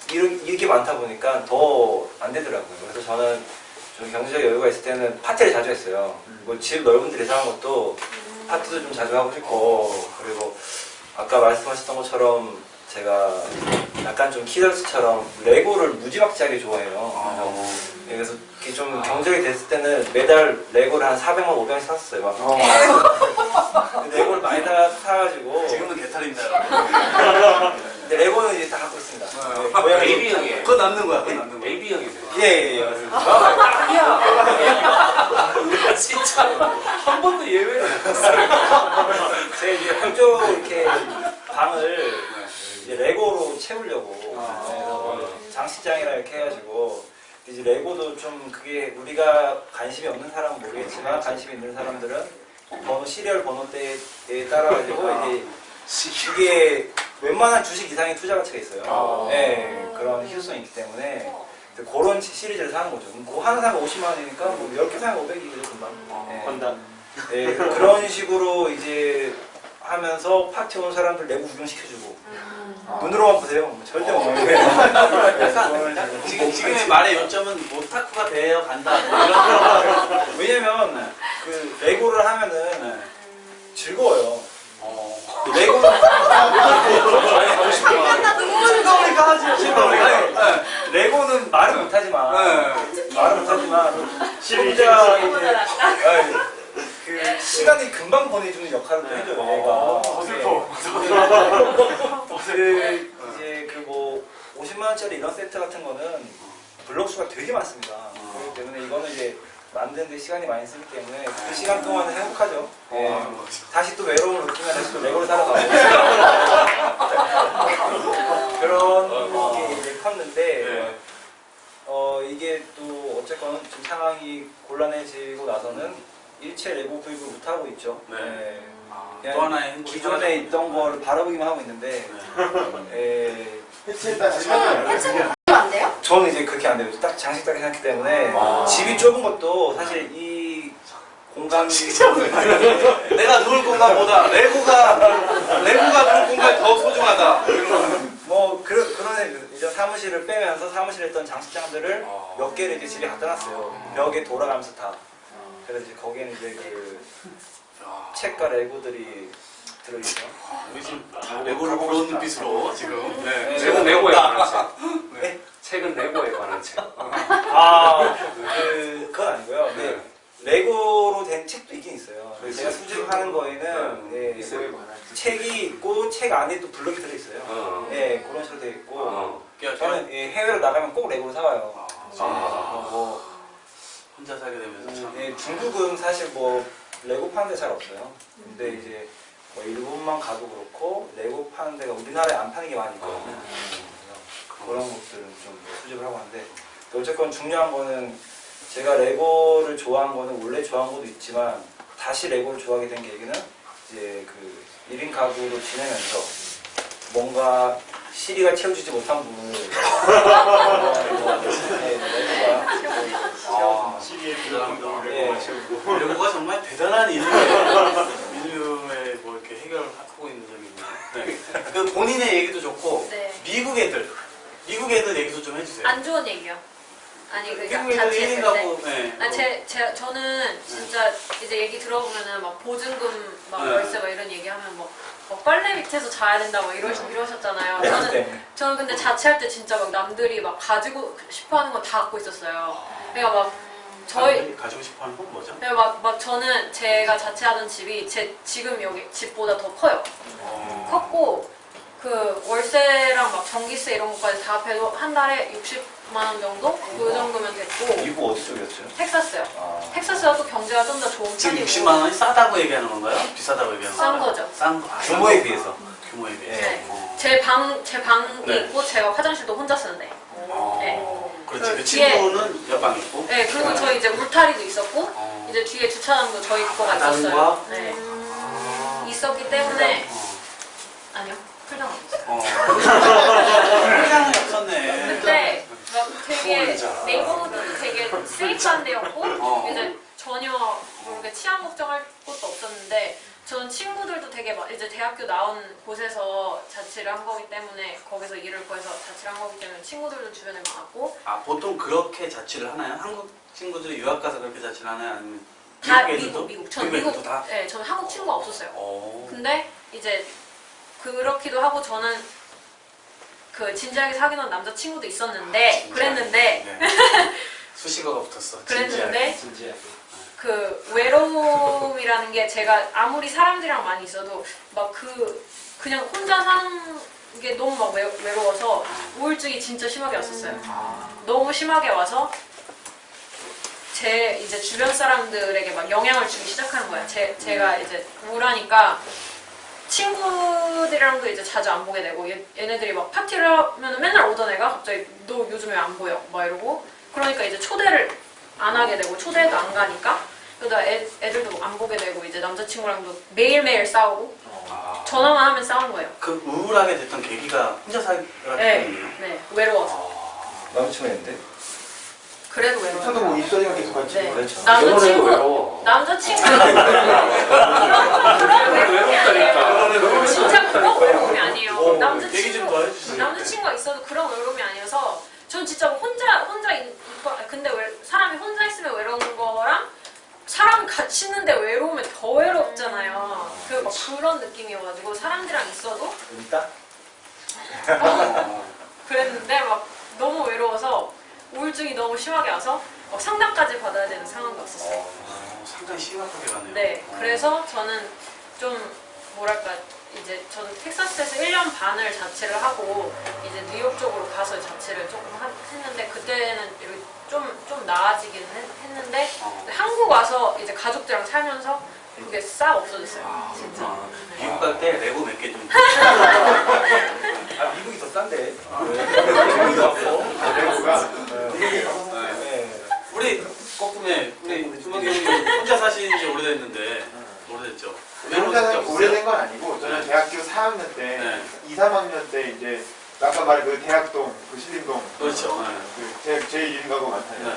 그래서 이렇게 많다 보니까 더 안 되더라고요. 그래서 저는 좀 경제적 여유가 있을 때는 파티를 자주 했어요. 뭐 집 넓은 데서 하는 것도 파티도 좀 자주 하고 싶고 그리고 아까 말씀하셨던 것처럼 제가 약간 좀 키덜스처럼 레고를 무지막지하게 좋아해요. 그래서 이렇게 좀 경제력이 됐을 때는 매달 레고를 한 400만, 500원씩 샀었어요. 막. 레고를 많이 사가지고. 지금은 개탈입니다, 여러분. 근데 레고는 이제 다 갖고 있습니다. AB 형이에요. 그거 남는 거야, 그거 남는 거야. AB 형이세요. 예, 맞습니다. 우리가 진짜 한 번도 예외를 못 봤어요. 제가 이제 한쪽 이렇게 방을 이제 레고로 채우려고. 그래서 장식장이라 이렇게 해가지고. 이제 레고도 좀 그게 우리가 관심이 없는 사람은 모르겠지만 관심이 있는 사람들은 시리얼 번호대에 따라가지고 이게 웬만한 주식 이상의 투자 가치가 있어요. 네, 그런 희소성이 있기 때문에 그런 시리즈를 사는 거죠. 그 하나 사면 50만 원이니까 뭐 10개 사면 500이죠 금방. 판단. 네, 그런 식으로 이제 하면서 파티 온 사람들 레고 구경시켜주고 눈으로만 보세요. 뭐 절대 못 먹는 거예요. 약간 지금의 말의 요점은 오타쿠가 되어 간다. 뭐 이런 왜냐면 그 레고를 하면은 즐거워요. 레고 많이 하고 싶구만. 그러니까 하지. 아니, 레고는 말은 못하지만 말은 못하지만 혼자 이제 아니, 그 시간이 금방 보내주는 역할을 또 해줘요. 얘가. 그 이제 그 뭐 50만 원짜리 이런 세트 같은 거는 블록 수가 되게 많습니다. 그렇기 때문에 이거는 이제 만드는데 시간이 많이 쓰기 때문에 그 시간 동안은 행복하죠. 예. 다시 또 외로움을 느끼면 다시 또 레고를 사러 가고 그런 게 이제 컸는데 이게 또 어쨌건 지금 상황이 곤란해지고 나서는 일체 레고 구입을 못 하고 있죠. 네. 그냥 또 하나의 행복이 기존에 사라졌군요. 있던 걸 바라보기만 하고 있는데 해체했다 하시면 안 돼요? 저는 이제 그렇게 안 돼요. 딱 장식 딱 해놨기 때문에 집이 좁은 것도 사실 이 공간이 내가 누울 공간보다 레고가 누울 공간이 더 소중하다. 뭐 그런 이제 사무실을 빼면서 사무실에 있던 장식장들을 몇 개를 이제 집에 갖다 놨어요. 벽에 돌아가면서 다. 그래서 이제 거기에는 이제 그 책과 레고들이 들어있죠. 우리 지금 레고를 보는 눈빛으로 지금 레고에 관한 책. 네? 책은 레고에 관한 책. 그건 아니고요. 네. 레고로 된 책도 있긴 있어요. 제가 수집하는 거에는 책이 있고 책 안에 또 블록이 들어있어요. 네, 그런 식으로 되어 있고 저는 해외로 나가면 꼭 레고를 사와요. 뭐 혼자 살게 되면서 참. 중국은 사실 뭐 레고 파는 데 잘 없어요. 근데 이제 뭐 일본만 가도 그렇고 레고 파는 데가 우리나라에 안 파는 게 많이 있거든요. 그런 것들은 좀 수집을 하고 하는데 어쨌건 중요한 거는 제가 레고를 좋아한 거는 원래 좋아한 것도 있지만 다시 레고를 좋아하게 된 계기는 이제 그 1인 가구로 지내면서 뭔가 시리가 채워주지 못한 부분을 레고가 정말 대단한 인류의 뭐 이렇게 해결하고 있는 점이군요. 네. 그 본인의 얘기도 좋고 네. 미국 애들 얘기도 좀 해주세요. 안 좋은 얘기요. 아니 그 미국 애들 자체했을 1인 때. 가구. 네. 저는 진짜 이제 얘기 들어보면은 막 보증금 막 네. 월세 막 이런 얘기하면 뭐 빨래 밑에서 자야 된다 뭐 이러셨잖아요. 저는 근데 자취할 때 진짜 막 남들이 막 가지고 싶어하는 건 다 갖고 있었어요. 그러니까 막 저희 가지고 싶어하는 건 뭐죠? 막 저는 제가 자취하던 집이 제 지금 여기 집보다 더 커요. 컸고 그 월세랑 막 전기세 이런 것까지 다 합해도 한 달에 60만 원 정도? 그 정도면 됐고. 미국 어디 쪽이었죠? 텍사스요. 텍사스가 또 경제가 좀 더 좋은 지금 편이고. 60만 원이 싸다고 얘기하는 건가요? 비싸다고 얘기하는 싼 건가요? 거죠. 싼 거. 규모에 비해서. 규모에 비해서. 네. 제 방이 네. 있고 제가 화장실도 혼자 쓰는데. 네. 그렇지. 그 뒤에- 친구는 옆방 있고. 네, 그리고 저희 이제 울타리도 있었고, 이제 뒤에 주차장도 저희 거가 다른 있었어요. 거야? 네. 있었기 때문에, 아니요, 풀장 없었어요. 풀장은 없었네. 근데 막 되게 네이버후드도 되게 세이프한 데였고, 이제 전혀 모르게 치안 걱정할 것도 없었는데, 저는 친구들도 되게 막 이제 대학교 나온 곳에서 자취를 한 거기 때문에 거기서 일을 구해서 자취를 한 거기 때문에 친구들도 주변에 많았고 보통 그렇게 자취를 하나요? 한국 친구들이 유학 가서 그렇게 자취를 하나요? 아니면 다 애들도? 미국. 저는 미국 미국, 애들도 다? 네, 저는 한국 친구가 없었어요. 오. 근데 이제 그렇기도 하고 저는 그 진지하게 사귀는 남자 친구도 있었는데 그랬는데 네. 수식어가 붙었어. 그랬는데 진지하게. 그 외로움이라는 게 제가 아무리 사람들이랑 많이 있어도 막 그냥 혼자 사는 게 너무 막 외로워서 우울증이 진짜 심하게 왔었어요. 너무 심하게 와서 제 이제 주변 사람들에게 막 영향을 주기 시작하는 거예요. 제가 이제 우울하니까 친구들이랑도 이제 자주 안 보게 되고 얘네들이 막 파티를 하면 맨날 오던 애가 갑자기 너 요즘 왜 안 보여? 막 이러고 그러니까 이제 초대를 안 하게 되고 초대도 안 가니까 그러다 애들도 안 보게 되고 이제 남자친구랑도 매일매일 싸우고 전화만 하면 싸우는 거예요. 그 우울하게 됐던 계기가 혼자 살기 네, 때문이에요? 네, 외로워서. 남자친구 있는데? 그래도 외로워요. 저도 뭐 입소리가 계속 같이. 네. 그렇죠. 남자친구 외로워. 그런 외로움이 진짜 그런 외로움이 아니에요. 얘기 좀 더 해주세요. 남자친구가 있어도 그런 외로움이 아니어서 전 진짜 혼자 근데 사람이 혼자 있으면 외로운 거랑 사람 같이 있는데 외로우면 더 외롭잖아요. 막 그런 느낌이어가지고 사람들이랑 있어도 있다? 그랬는데 막 너무 외로워서 우울증이 너무 심하게 와서 막 상담까지 받아야 되는 상황도 왔었어요. 상당히 심각하게 가네요. 네, 그래서 저는 좀 뭐랄까 이제 저는 텍사스에서 1년 반을 자취를 하고 이제 뉴욕 쪽으로 가서 자취를 조금 했는데 그때는 이렇게 좀 나아지긴 했는데 한국 와서 이제 가족들이랑 살면서 그게 싹 없어졌어요. 진짜. 미국 갈 때 레고 몇 개 좀. 아, 미국이 더 싼데. 우리 거꾸네. 우리 주먹이 형님 혼자 사신 지 오래됐는데 오래됐죠. 혼자 사는 게 오래된 건 아니고 저는 대학교 4학년 때, 네. 2, 3학년 때 이제 아까 말한 그 대학동, 그 신림동, 그렇죠. 그 제일 이름 가고 많다는 네.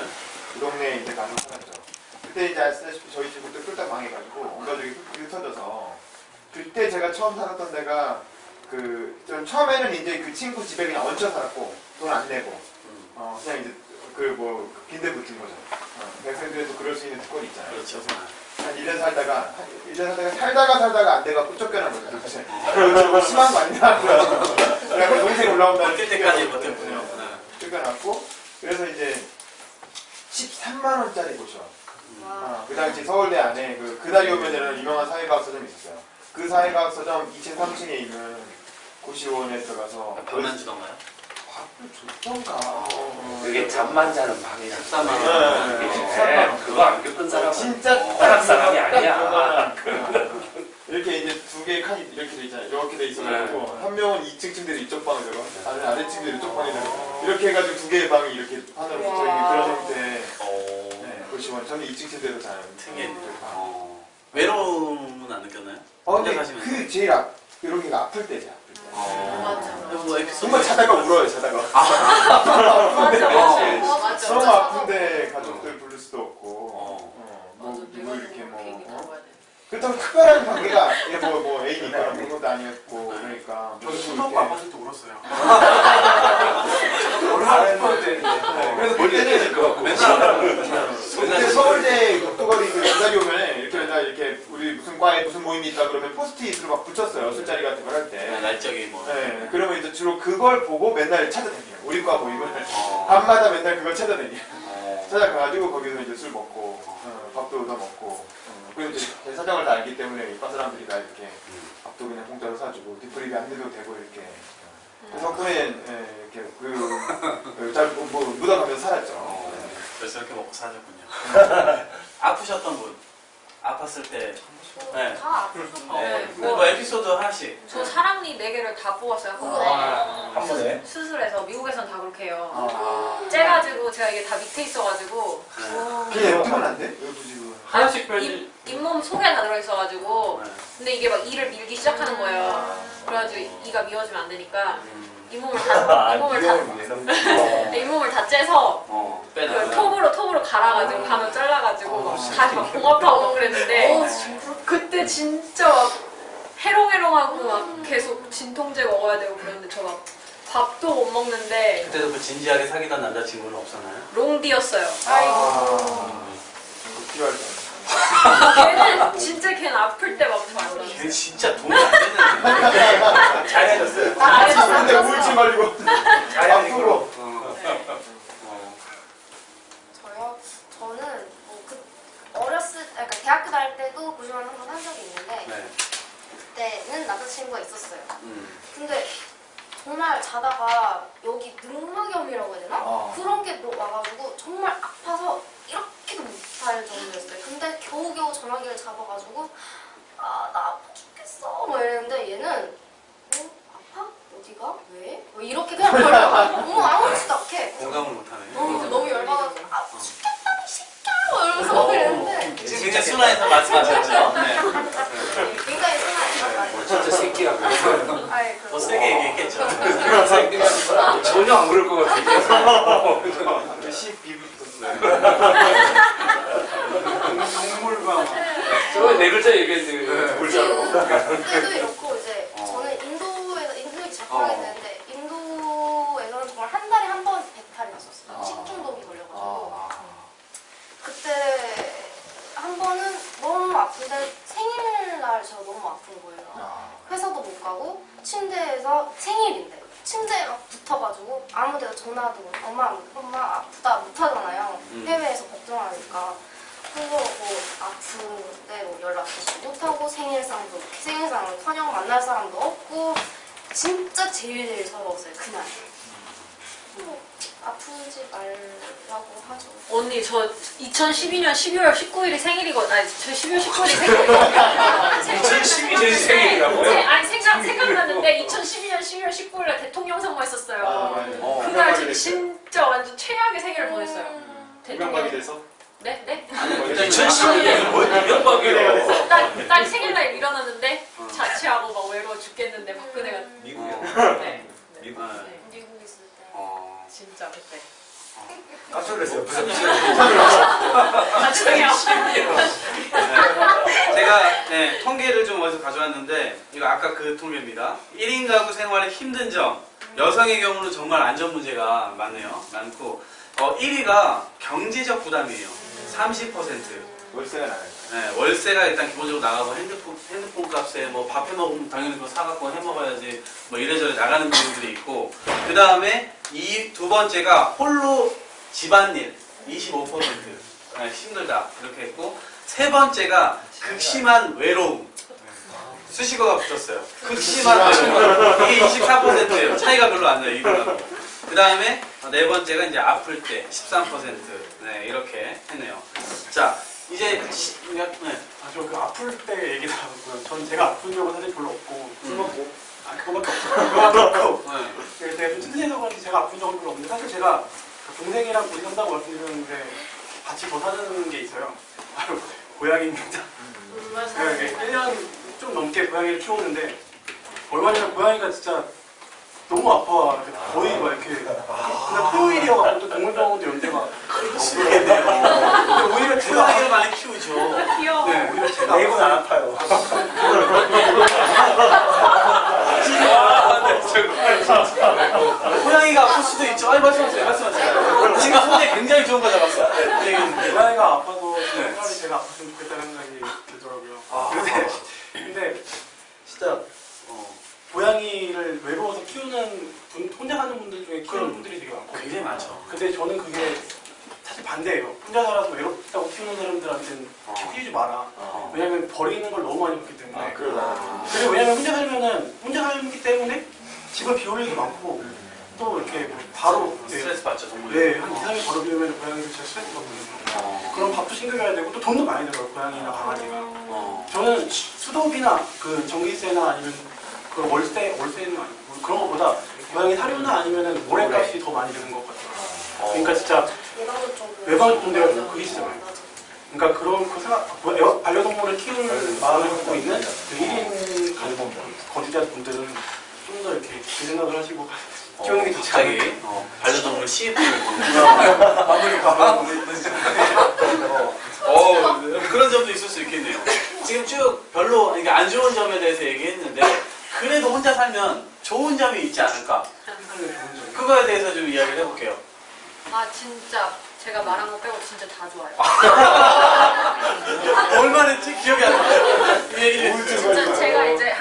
그 동네에 이제 가서 살았죠. 그때 이제 아시다시피 저희 집부터 쫄딱 망해가지고 온 가족이 흩어져서 그때 제가 처음 살았던 데가 전 처음에는 이제 그 친구 집에 그냥 얹혀 살았고 돈 안 내고 그냥 이제 빈대 붙은 거죠. 대학생들에도 그럴 수 있는 특권이 있잖아요. 그렇죠. 한 1년 살다가 안 돼갖고 쫓겨난 거죠. 도대체. 그거 심한 거 아니냐? 그래서 동생 올라온다. 버틸 때까지 버텼군요. 쫓겨났고 그래서 이제 13만 원짜리 고시원. 그 당시 서울대 안에 그달이 오면이라는 유명한 사회과학 서점이 있었어요. 그 사회과학 서점 2층 3층에 있는 고시원에 들어가서 밥만 주던가요? 밥을 줬던가. 그게 잠만 자는 방이야. 13만 원. 네. 13만 원. 그거 안 겪은 사람은 진짜 딱 사람이 아니야. 이렇게 이제 두 개의 칸이 이렇게 돼 있잖아요. 이렇게 돼 있어가지고 한 명은 2층 침대로 이쪽 방에 들어, 아래층대로 이쪽 방에 들어. 이렇게 해가지고 두 개의 방이 이렇게 하나로 붙어 있는 그런 형태의 고시원. 저는 2층 침대로 자는 특이했네. 외로움은 안 느꼈나요? 근데 혼자 사시면서? 그 제일 이런 게 아플 때죠. 맞아. 뭐 에피소드 정말 자다가 울어요. 자다가. 맞아. 너무 아픈데 가족들 부를 수도 없고. 누구 이렇게 그렇다고 특별한 관계가 뭐 애인이 있거나 그런 것도 아니었고 그러니까 저도 친구하고 아빠한테도 울었어요. 그래서 그때는 그때 서울대 국도거리 그 기다리 오면 이렇게 맨날 이렇게 우리 무슨 과에 무슨 모임이 있다 그러면 포스트잇으로 막 붙였어요. 술자리 같은 걸 할 때. 날짜기 뭐. 네, 그러면 이제 주로 그걸 보고 맨날 찾아다녀요. 우리 과 모임을 밤마다 맨날 그걸 찾아다녀요. 찾아가가지고 거기서 이제 술 먹고 밥도 얻어 먹고 그리고 이제 제 사정을 다 알기 때문에 이과 사람들이 다 이렇게 밥도 그냥 공짜로 사주고 디프리비 안 내도 되고 이렇게 덕분에 이렇게 잘 묻어가면서 살았죠. 그래서 이렇게 먹고 사셨군요. 아프셨던 분, 아팠을 때. 네. 다 아프셨고 뭐 에피소드 하나씩. 저 사랑니 4개를 다 뽑았어요. 한 번에? 수술해서 미국에선 다 그렇게 해요. 째가지고 제가 이게 다 밑에 있어가지고 그냥 뜨면 안 돼? 여기 지금 하나씩 빼지. 잇몸 속에 다 들어있어가지고 근데 이게 막 이를 밀기 시작하는 거예요. 그래가지고 이가 미워지면 안 되니까 잇몸을 다 째서 그 톱으로 갈아가지고 반으로 잘라가지고 막 다시 막 봉합하고 막 그랬는데 그때 진짜 막 해롱해롱하고 막 계속 진통제 먹어야 되고 그랬는데 저 막 밥도 못 먹는데 그때도 그 진지하게 사귀던 남자친구는 없었나요? 롱디였어요. 필요할 때. 걔는 아플 때 막 걔 진짜 돈이 안 되는. 잘해줬어요. 근데 우울증 걸리고 잘해주고. 저요? 저는 그러니까 대학교 다닐 때도 고시원 한번 한 적이 있는데 네. 그때는 남자친구가 있었어요. 근데 정말 자다가 여기 늑막염이라고 해야 되나? 그런 게 와가지고 정말 아파서 이렇게도 못할 정도였어요. 근데 겨우겨우 전화기를 잡아가지고 나 아파 죽겠어 뭐 이랬는데 얘는 아파? 어디가? 왜? 뭐 이렇게 그냥 별로 아무렇지도 않게 공감을 못하네. 너무 열받아서 아파 죽겠다 이 새끼야 뭐 이러면서 막 이랬는데 지금 굉장히 순화해서 말씀하셨죠? 네. 굉장히 순하게 진짜 새끼라고. 더 세게 얘기했겠죠. 전혀 안 그럴 것 같아. 시 비비 붙었어요. 처음에 네 글자 얘기했는데 골자로. 그때도 이렇고 이제 어. 저는 인도에 작가하게 되는데 인도에서는 정말 한 달에 한 번 배탈이 났었어요. 식중독이 걸려가지고 그때 한 번은 너무 아픈데 생일날 저 너무 아픈 거예요. 회사도 못 가고 침대에서 생일인데 침대에 막 붙어가지고 아무데나 전화도 못 엄마 아프다 못 하잖아요. 해외에서 걱정하니까. 그래서 뭐 아픈데 뭐 연락도 못 하고 생일상을 커녕 만날 사람도 없고 진짜 제일 서러웠어요 그날. 뭐 아프지 말라고 하죠. 언니 저 2012년 12월 19일이 생일이거든요. 아니 저 12월 19일이 생일이거든요. 2012년 생일이라고? 아니 생각났는데 2012년 12월 19일에 대통령 선거했었어요. 그날 진짜 완전 최악의 생일을 보냈어요. 대통령이 돼서? 네? 네? 2012년에 뭐 이명박이에요? 딱 생일날 일어났는데 자취하고 막 외로워 죽겠는데 박근혜가 미국이요. 네. 미국. 네. 미국 있을 때. 진짜 그때. 깜짝 놀랐어요. 제가 통계를 좀 어디서 가져왔는데 이거 아까 그 통계입니다. 1인 가구 생활의 힘든 점. 여성의 경우는 정말 안전 문제가 많고 1위가 경제적 부담이에요. 30%. 월세가 나가요. 네, 월세가 일단 기본적으로 나가고 핸드폰 값에 뭐 밥 해먹으면 당연히 그거 사갖고 해먹어야지 뭐 이래저래 나가는 부분들이 있고 그 다음에 두 번째가 홀로 집안일 25% 힘들다 이렇게 했고 세 번째가 극심한 외로움 수식어가 붙었어요. 극심한 외로움 이게 24%예요. 차이가 별로 안 나요. 이거랑. 그 다음에 네 번째가 이제 아플 때 13% 네, 이렇게 했네요. 자 이제 저 그 아플 때 얘기 나왔고요. 전 제가 아픈 적은 사실 별로 없고 술 먹고 그거밖에 없어요. 그거밖에 없고 제가 좀 튼튼해서 그런지 제가 아픈 적은 별로 없는데 사실 제가 그 동생이랑 둘이 산다고 말씀드렸는데 같이 더 사는 게 있어요. 바로 고양이입니다. 네, 1년 좀 넘게 고양이를 키우는데 얼마 전에 고양이가 진짜 너무 아파. 거의 막 이렇게 그냥 토요일이어가지고 또 동물병원도 이런 데가 없겠네요. 근데 오히려 제가 고양이를 많이 키우죠. 귀여워. 네, 오히려 제가 내일은 안 아파요. 고양이가 아플 수도 있죠. 아니 말씀하세요. 지금 손에 굉장히 좋은 거 잡았어. 고양이가 아파도 차라리 제가 아팠으면 좋겠다는 생각이 들더라고요. 근데 진짜 고양이를 외로워서 키우는 혼자 사는 분들 중에 키우는 분들이 되게 많고 굉장히 많죠. 근데 저는 그게 사실 반대예요. 혼자 살아서 외롭다고 키우는 사람들한테는 키우지 마라. 왜냐면 버리는 걸 너무 많이 봤기 때문에. 그리고 왜냐면 혼자 살기 때문에 집을 비울 일도 많고 또 이렇게 바로 스트레스 받죠, 정말. 네, 한 2, 3일 바로 비우면 고양이도 진짜 스트레스 받거든요. 그럼 밥도 챙겨줘야 되고 또 돈도 많이 들어요, 고양이나 강아지가. 저는 수도비나 그 전기세나 아니면 그 월세는 아니고 그런 것보다 고양이 사료나 아니면은 모래값이 더 많이 드는 것 같아요. 그러니까 진짜 외방접종되어 그게 진짜 많아요. 그러니까 그런 그 생각, 반려동물을 키울 마음을 갖고 있는 그 1인 거주자분들은 좀 더 이렇게 그 생각을 하시고 키우는 게 좋지 갑자기 않을까. 반려동물 CF를 마무리 그런 점도 있을 수 있겠네요. 지금 쭉 별로 그러니까 안 좋은 점에 대해서 얘기했는데 그래도 혼자 살면 좋은 점이 있지 않을까? 그거에 대해서 좀 이야기를 해볼게요. 아 진짜 제가 말한 거 빼고 진짜 다 좋아요. 얼마나 했지? 기억이 안 나요. 이 얘기를 진짜 제가 이제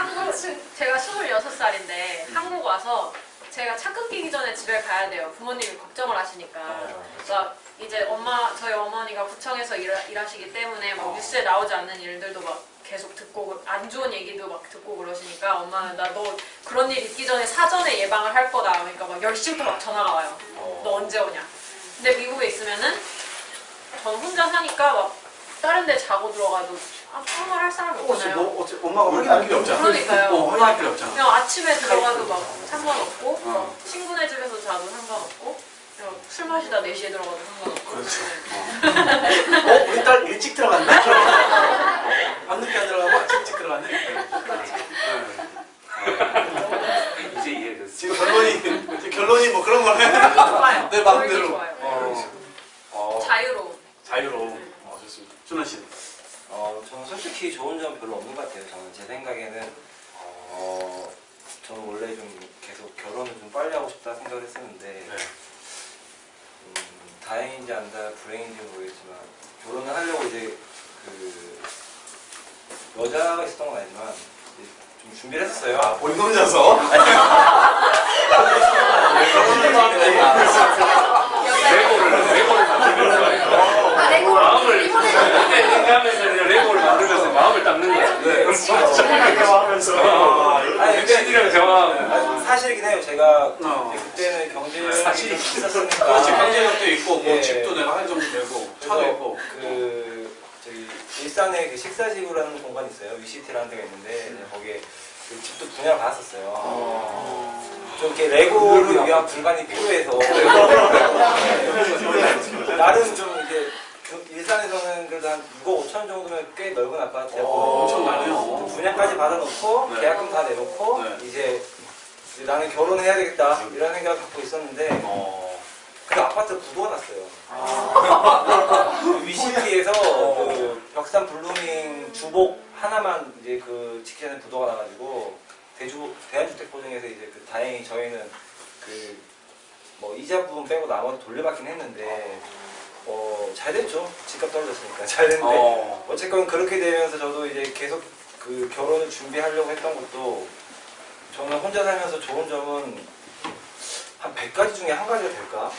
제가 26살인데 한국 와서 제가 차 끊기기 전에 집에 가야 돼요. 부모님이 걱정을 하시니까. 그러니까 이제 저희 어머니가 구청에서 일하시기 때문에 뭐 뉴스에 나오지 않는 일들도 막 계속 듣고 안 좋은 얘기도 막 듣고 그러시니까 엄마는 나 너 그런 일 있기 전에 사전에 예방을 할 거다. 그러니까 막 10시부터 막 전화가 와요. 너 언제 오냐. 근데 미국에 있으면은 전 혼자 사니까 막 다른 데 자고 들어가도 아무 말 할 사람이 없잖아요. 엄마가 확인할 필요 없잖아. 그러니까요. 확인할 필요 없잖아. 그냥 아침에 들어가도 막 상관없고 친구네 집에서 자도 상관없고 그냥 술 마시다 4시에 들어가도 상관없고 그렇죠. 우리 딸 일찍 들어갔네? 밤늦게 안 들어가고 아침 일찍 들어갔네? 이제 이해됐어. 지금 결론이 뭐 그런 거네? 좋아요. 내 마음대로. 좋아요. 자유로움. 자유로움. 좋습니다. 준하 씨는? 저는 솔직히 딱히 좋은 점은 별로 없는 것 같아요. 저는 제 생각에는 저는 원래 좀 계속 결혼을 좀 빨리 하고 싶다 생각을 했었는데 다행인지 안다 불행인지 모르겠지만 결혼을 하려고 이제 그 여자가 있었던 건 아니지만 이제 좀 준비를 했었어요. 아, 본인 혼자서? 레고를 만드는 거예요. 아, 레고 마음을 이번에 얘기하면서 레고를 만들면서 마음을 닦는 거예요. 정말 대화하면서. 아니, CD랑 대화하고. 사실이긴 해요. 제가 이제 그때는 경제력이 사실이 있었으니까. 그렇지, 경제력도 있고, 뭐 예. 집도 내가 할 정도 되고, 차도 있고. 그 저기 일산에 그 식사지구라는 공간이 있어요. 위시티라는 데가 있는데 거기에 그 집도 분양을 받았었어요. 좀 이렇게 레고를 위한 공간이 필요해서 나름 좀 이제 일산에서는 그래도 한 6억 5천 정도면 꽤 넓은 아파트고 엄청나네요. 분양까지 받아놓고 네. 계약금 다 내놓고 네. 이제 나는 결혼해야 되겠다 이런 생각을 갖고 있었는데 그 아파트 부도가 났어요. 위시티에서 그 벽산 블루밍 주복 하나만 이제 그 직전에 부도가 나가지고 대한주택보증에서 이제 그 다행히 저희는 그 뭐 이자 부분 빼고 나머지 돌려받긴 했는데 잘 됐죠. 집값 떨어졌으니까 잘 됐는데 어쨌건 그렇게 되면서 저도 이제 계속 그 결혼을 준비하려고 했던 것도 저는 혼자 살면서 좋은 점은 한 100가지 중에 한 가지가 될까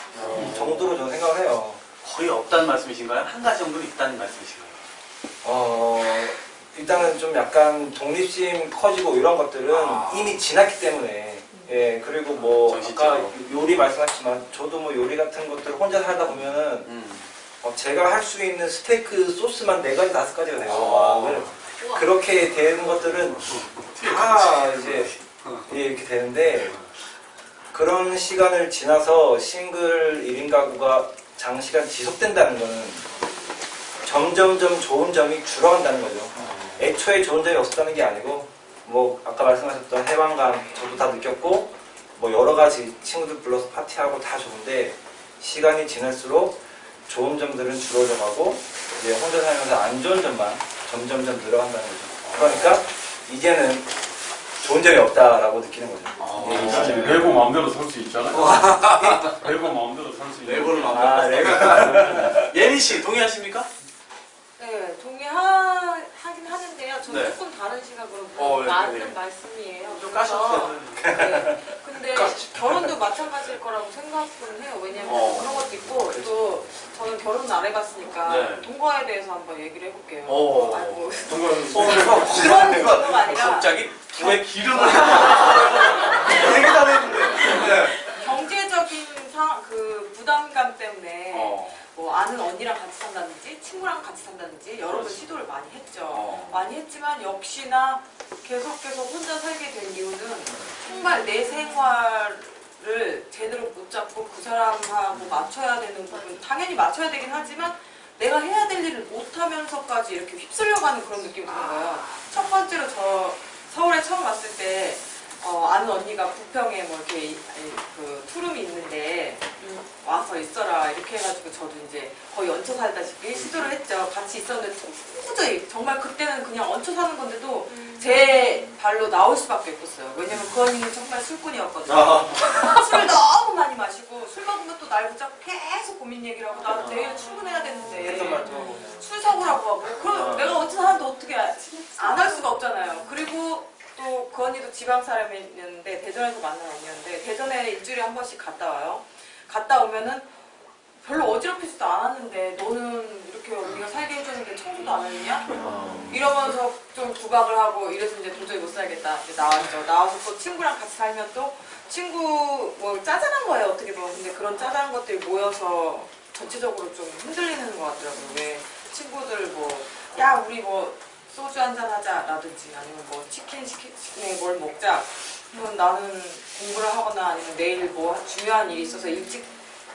정도로 저는 생각을 해요. 거의 없다는 말씀이신가요? 한 가지 정도는 있다는 말씀이신가요? 일단은 좀 약간 독립심 커지고 이런 것들은 이미 지났기 때문에 예 그리고 뭐 정신적으로. 아까 요리 말씀하셨지만 저도 뭐 요리 같은 것들 혼자 살다 보면은 제가 할 수 있는 스테이크 소스만 4가지 5가지가 돼요. 그렇게 되는 것들은 다 이제 예, 이렇게 되는데 그런 시간을 지나서 싱글 1인 가구가 장시간 지속된다는 거는 점점점 좋은 점이 줄어간다는 거죠. 애초에 좋은 점이 없었다는 게 아니고 뭐 아까 말씀하셨던 해방감 저도 다 느꼈고 뭐 여러 가지 친구들 불러서 파티하고 다 좋은데 시간이 지날수록 좋은 점들은 줄어져 가고 이제 혼자 살면서 안 좋은 점만 점점점 늘어간다는 거죠. 그러니까 이제는 좋은 점이 없다라고 느끼는 거죠. 예, 진짜. 레고 마음대로 살 수 있잖아요. 레고 마음대로 살 수 있는. 레고를 레고. 예린 씨 동의하십니까? 네, 동의하긴 하는데요. 저는 네. 조금 다른 시각으로 네, 맞는 네. 말씀이에요. 좀 그래서, 까셨어요. 네. 근데 결혼도 마찬가지일 거라고 생각은 해요. 왜냐면 그런 것도 있고 또 저는 결혼 안 해봤으니까 네. 동거에 대해서 한번 얘기를 해볼게요. 아이고, 그런 거 아니라 갑자기 부에 기름을 되게 잘했는데. 경제적인 그 부담감 때문에 뭐 아는 언니랑 같이 산다든지 친구랑 같이 산다든지 여러 번 시도를 많이 했죠. 많이 했지만 역시나 계속 혼자 살게 된 이유는 정말 내 생활을 제대로 못 잡고 그 사람하고 맞춰야 되는 부분 당연히 맞춰야 되긴 하지만 내가 해야 될 일을 못하면서까지 이렇게 휩쓸려가는 그런 느낌이 드는 거예요. 첫 번째로 저 서울에 처음 왔을 때 아는 언니가 부평에 뭐 이렇게 그 투룸이 있는데 와서 있어라 이렇게 해가지고 저도 이제 거의 얹혀 살다시피 시도를 했죠. 같이 있었는데 도저히 정말 그때는 그냥 얹혀 사는 건데도 제 발로 나올 수밖에 없었어요. 왜냐면 그 언니는 정말 술꾼이었거든요. 술을 너무 많이 마시고 술 먹으면 또 날 붙잡고 계속 고민 얘기를 하고 나도 내일 출근해야 되는데 술 사고라고 하고 그럼 내가 얹혀 사는데 어떻게 안 할 수가 없잖아요. 그리고 또 그 언니도 지방 사람이었는데 대전에서 만난 언니였는데 대전에 일주일에 한 번씩 갔다 와요. 갔다 오면은 별로 어지럽히지도 않았는데 너는 이렇게 언니가 살게 해줬는데 청소도 안 했냐? 이러면서 좀 구박을 하고 이래서 이제 도저히 못 살겠다. 이제 나왔죠. 나와서 또 친구랑 같이 살면 또 친구 뭐 짜잘한 거예요 어떻게 보면. 근데 그런 짜잘한 것들이 모여서 전체적으로 좀 흔들리는 것 같더라고요. 왜 친구들 뭐 야 우리 뭐 소주 한잔 하자라든지 아니면 뭐 치킨 시키네 뭘 먹자. 그러면 나는 공부를 하거나 아니면 내일 뭐 중요한 일이 있어서 일찍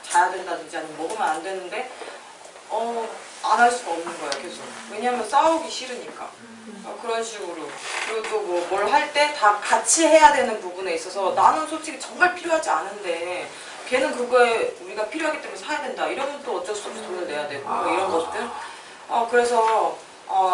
자야 된다든지 아니면 먹으면 안 되는데 안 할 수가 없는 거예요 계속. 왜냐면 싸우기 싫으니까. 그런 식으로. 그리고 또 뭐 뭘 할 때 다 같이 해야 되는 부분에 있어서 나는 솔직히 정말 필요하지 않은데 걔는 그거에 우리가 필요하기 때문에 사야 된다. 이러면 또 어쩔 수 없이 돈을 내야 되고 뭐 이런 것들. 그래서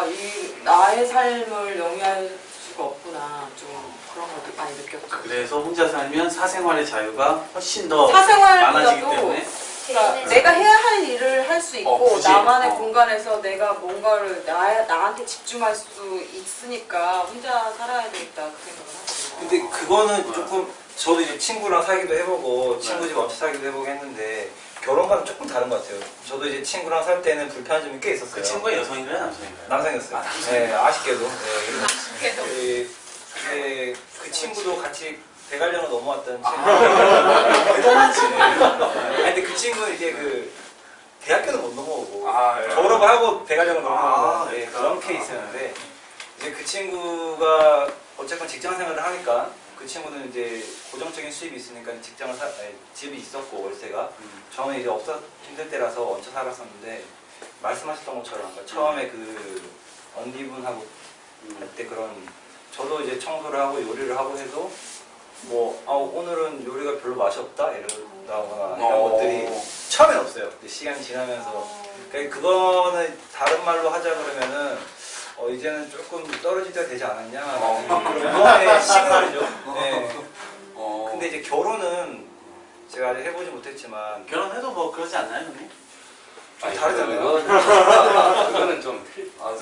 이 나의 삶을 영위할 수가 없구나. 좀 그런 걸 많이 느꼈죠. 그래서 혼자 살면 사생활의 자유가 훨씬 더 사생활보다도 많아지기 때문에 그러니까 내가 해야 할 일을 할 수 있고 굳이. 나만의 공간에서 내가 뭔가를 나한테 집중할 수 있으니까 혼자 살아야 되겠다 그 생각을 하죠. 근데 그거는 조금 저도 이제 친구랑 사귀기도 해보고 친구 집 얹혀 살기도 해보고 했는데 결혼과는 조금 다른 것 같아요. 저도 이제 친구랑 살 때는 불편한 점이 꽤 있었어요. 그 친구가 여성인가요, 남성인가요? 남성이었어요. 네, 아쉽게도. 네, 그 친구도 같이 대관령을 넘어왔던 친구. 대단한 친구. 근데 그 친구는 이제 그 대학교는 못 넘어오고 예. 졸업을 하고 대관령을 넘어오고 네, 그러니까. 그런 케이스였는데 이제 그 친구가 어쨌건 직장 생활을 하니까 그 친구는 이제 고정적인 수입이 있으니까 집이 있었고 월세가 저는 이제 없어 힘들 때라서 얹혀 살았었는데 말씀하셨던 것처럼 그러니까 처음에 그 언니분하고 할 때 그런 저도 이제 청소를 하고 요리를 하고 해도 뭐 오늘은 요리가 별로 맛이 없다 이러거나 이런 것들이 처음엔 없어요. 근데 시간이 지나면서 그러니까 그거는 다른 말로 하자 그러면은 이제는 조금 떨어질 때가 되지 않았냐 그런 그거의 시그널이죠. 네. 근데 이제 결혼은 제가 아직 해보지 못했지만 결혼해도 뭐 그러지 않나요, 형님? 좀 다르잖아요. 그거는 좀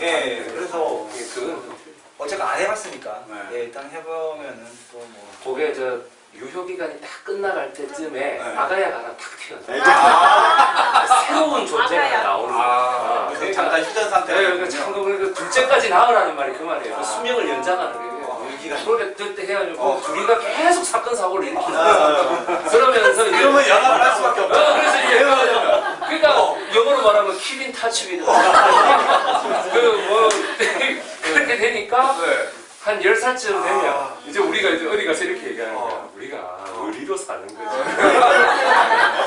예, 그래서 그건 어쨌든 안 해봤으니까 네. 예, 일단 해보면은 또 뭐. 그게 저 유효 기간이 딱 끝나갈 때쯤에 아가야가 하나 탁 튀어나와요. 새로운 존재가 아가야. 나오는 거예요. 그래서 잠깐 휴전 상태가 네, 참고 그 둘째까지 낳으라는 말이 그 말이에요. 그 수명을 연장하는 거예요. 그렇게 될 때 해가지고 둘이가 계속 사건 사고를 일으키는 거예요. 그러면서 이제 이러면 연합을 할 수밖에 없다. 그래서 이제 그러니까 영어로 말하면 킬린 타치비드 그뭐 그렇게 되니까 한 10살쯤 되면 이제 우리가 이제 어디 가서 이렇게 얘기하는 거야. 우리가 의리로 사는 거지.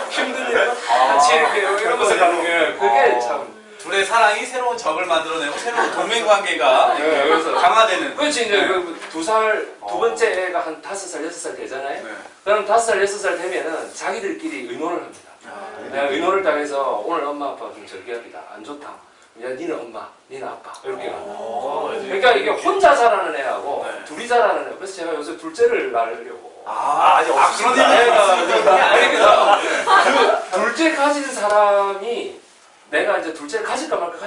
힘든 일 같이 이렇게 이러면서 가는 거야. 그게 참. 둘의 사랑이 새로운 적을 만들어내고 새로운 동맹 관계가 그래서 강화되는. 그렇지 이제 그 두 번째 애가 한 5살, 6살 되잖아요. 네. 그럼 5살, 6살 되면은 자기들끼리 의논을 합니다. 내가 의논을 당해서 오늘 엄마 아빠 좀 절개합니다. 안 좋다. 야, 니는 엄마, 니는 아빠 이렇게 가고. 그러니까 이게 혼자 자라는 애하고 네. 둘이 자라는 애. 그래서 제가 요새 둘째를 낳으려고. 아직 없으시구나. 그러니까 그 둘째 가진 사람이 내가 이제 둘째를 가질까 말까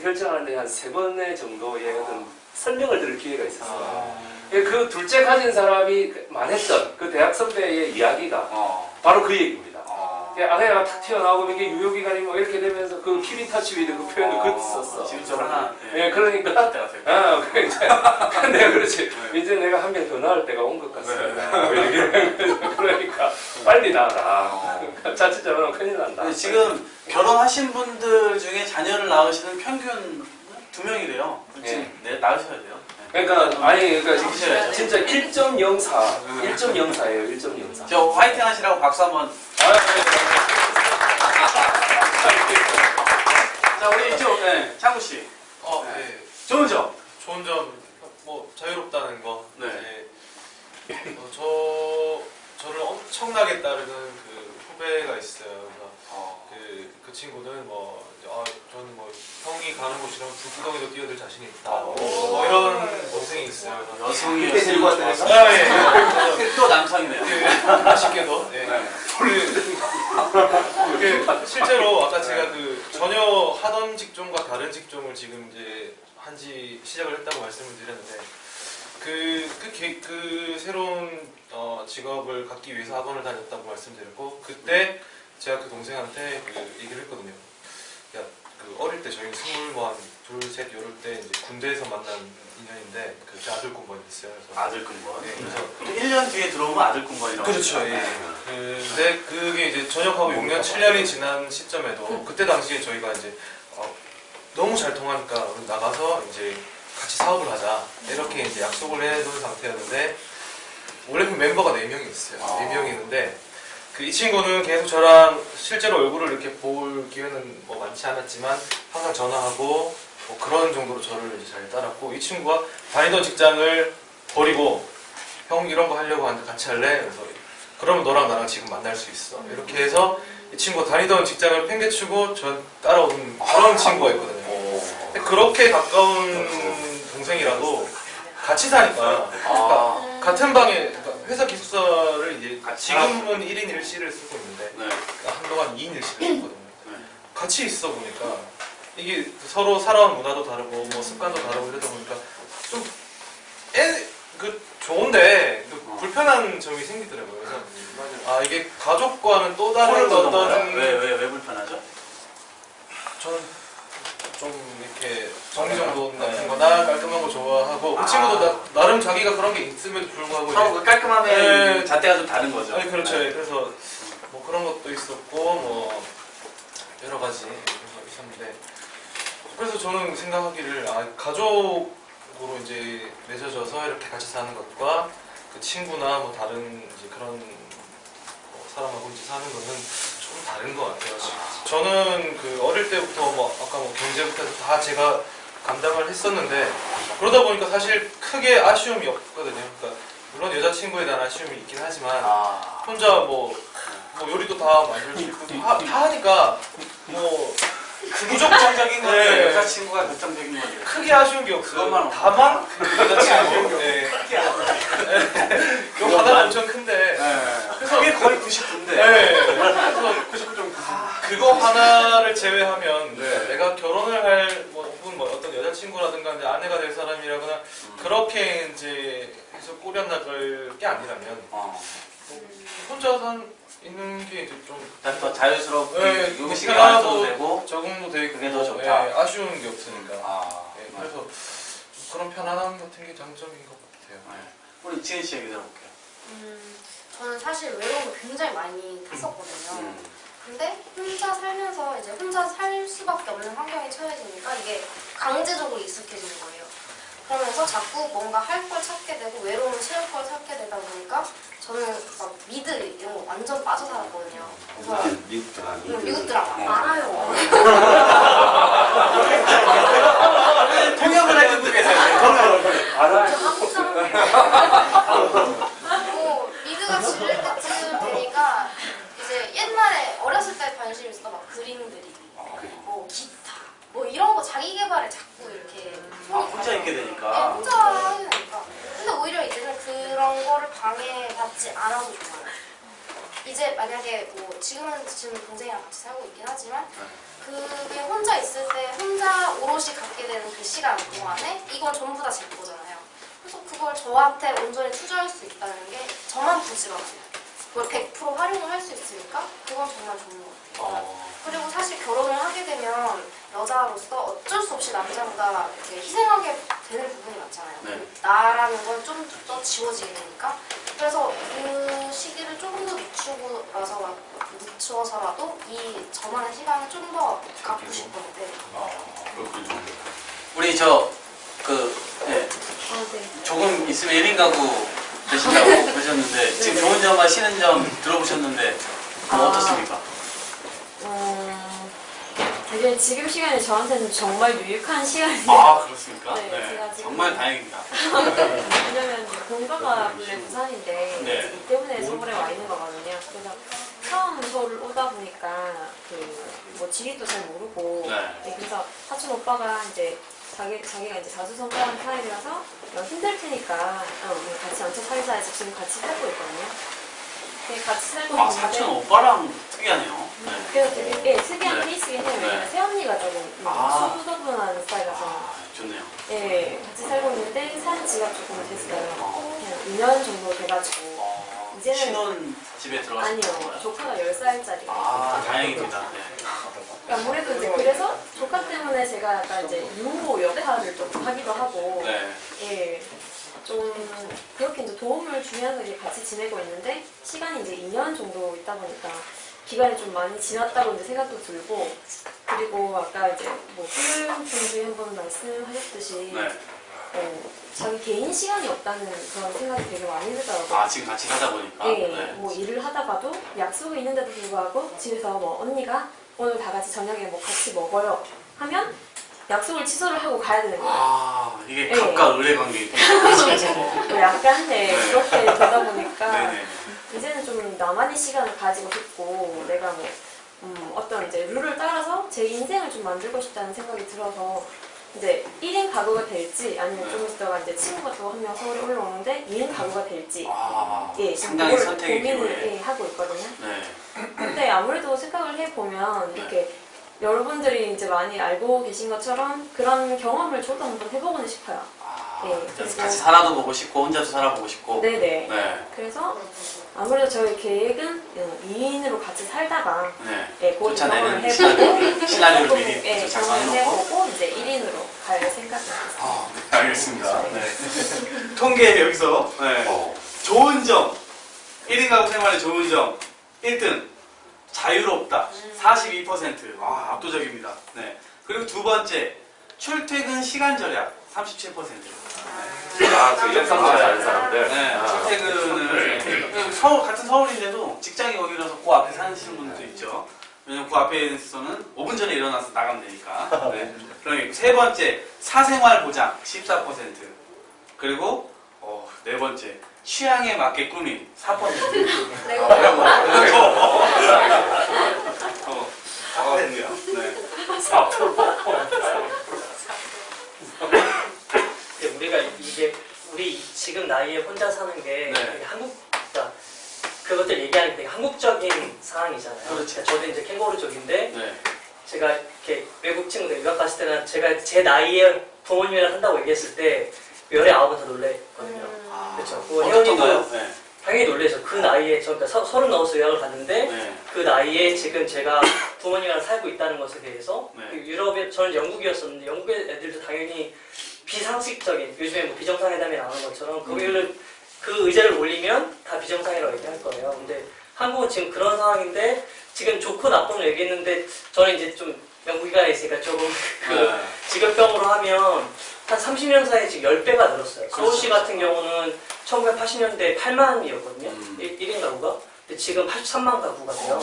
결정하는데 한 3번의 정도의 어떤 설명을 들을 기회가 있었어요. 그 둘째 가진 사람이 말했던 그 대학 선배의 이야기가 바로 그 얘기입니다. 아내가 탁 튀어나오고 이게 유효기간이 뭐 이렇게 되면서 그 킬린 타치비드 그 표현도 그때 썼어. 지금처럼 하나. 예, 그러니까. 내가 그렇지. 이제 내가 한 명 더 낳을 때가 온 것 같습니다. 그러니까 빨리 낳아라. 자칫 잘하면 큰일 난다. 지금 결혼하신 분들 중에 자녀를 낳으시는 평균 2명이래요. 네. 네, 낳으셔야 돼요. 그러니까 아니 그러니까 지키셔야죠. 진짜 1.04, 1.04예요. 1.04. 저 화이팅 하시라고 박수 한번. 자, 우리 이쪽 창구 씨. 네. 좋은 점. 좋은 점, 뭐 자유롭다는 거. 네. 이제 저를 엄청나게 따르는 그 후배가 있어요. 그래서 그 친구는 뭐 저는 뭐 형이 가는 곳이라면 불구덩이도 뛰어들 자신이 있다. 뭐 이런 동생이 있어요. 여성이 그때 들고 왔다니까? 또 남성이네요. 아쉽게도. 실제로 아까 제가 그 전혀 하던 직종과 다른 직종을 지금 이제 한지 시작을 했다고 말씀을 드렸는데 그 새로운 직업을 갖기 위해서 학원을 다녔다고 말씀드렸고 그때 제가 그 동생한테 그 얘기를 했거든요. 야, 그 어릴 때 저희 22, 셋 이럴 때 이제 군대에서 만난 인연인데 그 아들 군번이 있어요. 그래서 아들 군번. 네, 그래서 1년 뒤에 들어오면 아들 군번이라고. 그렇죠. 예. 근데 그게 이제 전역하고 6년, 7년이 지난 시점에도 그때 당시에 저희가 이제 너무 잘 통하니까 나가서 이제 같이 사업을 하자 이렇게 이제 약속을 해둔 상태였는데 원래 그 멤버가 4명이 있어요. 4명이 있는데 이 친구는 계속 저랑 실제로 얼굴을 이렇게 볼 기회는 뭐 많지 않았지만 항상 전화하고 뭐 그런 정도로 저를 이제 잘 따랐고 이 친구가 다니던 직장을 버리고 형 이런 거 하려고 하는데 같이 할래? 그래서 그러면 너랑 나랑 지금 만날 수 있어. 이렇게 해서 이 친구가 다니던 직장을 팽개치고 전 따라온 그런 친구가 있거든요. 그렇게 가까운 동생이라도 같이 사니까 그러니까 같은 방에 그러니까 회사 기숙사를 이제 지금은 1인 1실을 쓰고 있는데 네. 그러니까 한동안 2인 1실을 썼거든요. 네. 같이 있어 보니까 이게 서로 살아온 문화도 다르고 뭐 습관도 다르고 이러다 보니까 좀 좋은데 불편한 점이 생기더라고요. 그래서 아 이게 가족과는 또 다른 어떤 왜 불편하죠? 저는 좀 이렇게 정리정돈 같은 거나 깔끔한 거 좋아하고 그 친구도 나름 자기가 그런 게 있음에도 불구하고 서로 그 깔끔함의 네. 잣대가 좀 다른 거죠. 아니 그렇죠. 네. 그래서 뭐 그런 것도 있었고 뭐 여러 가지 있었는데 그래서 저는 생각하기를 아 가족으로 이제 맺어져서 이렇게 같이 사는 것과 그 친구나 뭐 다른 이제 그런 사람하고 이제 사는 거는 좀 다른 것 같아요. 저는 그 어릴 때부터 뭐 아까 뭐 경제부터 해서 다 제가 감당을 했었는데 그러다 보니까 사실 크게 아쉬움이 없거든요. 그러니까 물론 여자친구에 대한 아쉬움이 있긴 하지만 혼자 뭐 요리도 다 만들 수 있고 다 하니까 뭐 부정적인 건데 네. 여자친구가 결정적인 건데 크게 아쉬운 게 없어요. 그것만 다만 여자친구 그 하나는 엄청 큰데 그래서 그게 거의 99인데 그래서 99.9 그거 하나를 제외하면 네. 내가 결혼을 할 혹은 뭐 어떤 여자친구라든가 이제 아내가 될 사람이라거나 그렇게 이제 해서 꾸려나갈 게 아니라면 혼자 있는 게 이제 좀 더 자유스럽고 네, 음식이 많아도 편하고 되고 적응도 되고 그게 더 좋다. 예, 아쉬운 게 없으니까 그래서 좀 그런 편안함 같은 게 장점인 것 같아요. 우리 지은 씨 얘기 들어볼게요. 저는 사실 외로움을 굉장히 많이 탔었거든요. 근데 혼자 살면서 이제 혼자 살 수밖에 없는 환경에 처해지니까 이게 강제적으로 익숙해지는 거예요. 그러면서 자꾸 뭔가 할 걸 찾게 되고 외로움을 채울 걸 찾게 되다 보니까 저는 막 미드 이런 거 완전 빠져 살았거든요. 그래서 미국 드라마. 미국 드라마 알아요. 통역을 해주고 계세요. 뭐 미드가 질릴 때쯤 되니까 이제 옛날에 어렸을 때 관심 있었던 막 그림 그리기, 뭐 기타, 뭐 이런 거 자기 개발을 자꾸 이렇게 혼자 있게 네, 되니까. 혼자 하게 되니까. 근데 오히려 이제는 그런 거를 방해받지 않아도 좋아요. 이제 만약에 뭐 지금 동생이랑 같이 살고 있긴 하지만 그게 혼자 있을 때 혼자 오롯이 갖게 되는 그 시간 동안에 이건 전부 다 제 거잖아요. 그래서 그걸 저한테 온전히 투자할 수 있다는 게 저만 부지런해요. 그걸 100% 활용을 할 수 있으니까 그건 정말 좋은 것 같아요. 그리고 사실 결혼을 하게 되면 여자로서 어쩔 수 없이 남자보다 이제 희생하게 되는 부분이 많잖아요. 네. 나라는 건 좀 더 지워지게 되니까. 그래서 그 시기를 조금 더 늦추어서라도 이 저만의 시간을 좀 더 갖고 싶은데. 그렇군요. 우리 네. 조금 있으면 1인 가구 되신다고 그러셨는데 지금 좋은 점과 싫은 점 들어보셨는데 어떻습니까? 되게 지금 시간이 저한테는 정말 유익한 시간이에요. 아 그렇습니까? 네, 제가 지금- 정말 다행입니다. 왜냐면 본가가 원래 부산인데 네. 이제 이 때문에 서울에 와 있는 거거든요. 그래서 처음 서울 오다 보니까 뭐 지리도 잘 모르고 네. 그래서 사촌 오빠가 이제 자기가 이제 자수성가한 타입이라서 힘들 테니까 같이 얹혀 살자 해서 지금 같이 살고 있거든요. 네, 같이 살고 있는데 사촌 오빠랑 특이하네요. 네. 그래서 되게 특이한 네. 케이스긴 해요. 네. 왜냐면 새언니가 조금 수더분한 스타일이라서 좋네요. 예, 같이 살고 있는데 산 지가 조금 됐어요. 그냥 2년 정도 돼가지고 이제는 신혼 집에 들어가신 아니요, 건가요? 조카가 10살짜리. 다행입니다. 네. 아무래도 이제 그래서 조카 때문에 제가 약간 이제 유모 역할을 좀 하기도 하고, 네. 예, 좀 그렇게 이제 도움을 주면서 이제 같이 지내고 있는데 시간이 이제 2년 정도 있다 보니까 기간이 좀 많이 지났다고 이제 생각도 들고, 그리고 아까 이제 뭐 훌륭분들이 한번 말씀하셨듯이 자기 개인 시간이 없다는 그런 생각이 되게 많이 들더라고요. 지금 같이 살다 보니까. 네, 뭐 일을 하다가도 약속이 있는데도 불구하고 집에서 뭐 언니가 오늘 다 같이 저녁에 뭐 같이 먹어요 하면 약속을 취소를 하고 가야 되는 거예요. 이게 네. 각각 의뢰 관계이고. 뭐 약간 그렇게 되다 보니까 네네. 이제는 좀 나만의 시간을 가지고 싶고 내가 뭐 어떤 이제 룰을 따라서 제 인생을 좀 만들고 싶다는 생각이 들어서 이제 1인 가구가 될지 아니면 좀 있다가 이제 친구가 또 한 명 서울에 올라오는데 2인 가구가 될지 예, 지금 상당히 그걸 선택의 고민을 기로에. 예, 하고 있거든요. 네. 근데 아무래도 생각을 해보면 이렇게 여러분들이 이제 많이 알고 계신 것처럼 그런 경험을 저도 한번 해보고는 싶어요. 네, 그리고 같이 살아도 보고 싶고 혼자도 살아보고 싶고. 네네. 네. 그래서 아무래도 저희 계획은 2인으로 같이 살다가 네. 예, 그 경험을 쫓아내는 해보고 시나리오를 조금, 미리 예, 경험을 작성해놓고. 해보고 이제 1인으로 갈 생각입니다. 네, 알겠습니다. 네. 통계 여기서 좋은 점 1인 가구 생활의 좋은 점 1등 자유롭다 42%. 와, 압도적입니다. 네. 그리고 두 번째 출퇴근 시간 절약 37%. 그 역삼가 하는 사람들. 네, 출퇴근을 같은 서울인데도 직장이 거기라서 그 앞에 사시는 분들도 있죠. 왜냐면 그 앞에서는 5분 전에 일어나서 나가면 되니까. 네. 그러니까 세 번째 사생활 보장 14%. 그리고 네 번째 취향에 맞게 꾸민 4%. 됐네요. 네. 4%. 우리가 이게 우리 지금 나이에 혼자 사는 게 되게 그러니까 그것들 얘기하는 게 되게 한국적인 상황이잖아요. 그렇죠. 저도 이제 캥거루 쪽인데 네. 제가 이렇게 외국 친구들 유학 갔을 때는 제가 제 나이에 부모님이랑 한다고 얘기했을 때 열에 아홉은 더 놀랬거든요. 그렇죠. 어떻던가요? 네. 당연히 놀래죠. 그 나이에 저 그러니까 30 넘어서 유학을 갔는데 네. 그 나이에 지금 제가 부모님이랑 살고 있다는 것에 대해서 네. 유럽에 저는 영국이었었는데 영국 애들도 당연히 비상식적인 요즘에 뭐 비정상회담이 나오는 것처럼 거기를 그 의제를 올리면 다 비정상이라고 얘기할 거예요. 근데 한국은 지금 그런 상황인데 지금 좋고 나쁨을 얘기했는데 저는 이제 좀 영국에 있으니까 조금 그 직업병으로 하면 한 30년 사이에 지금 10배가 늘었어요. 서울시 같은 경우는 1980년대에 8만이었거든요. 1인 가구가. 근데 지금 83만 가구가 돼요.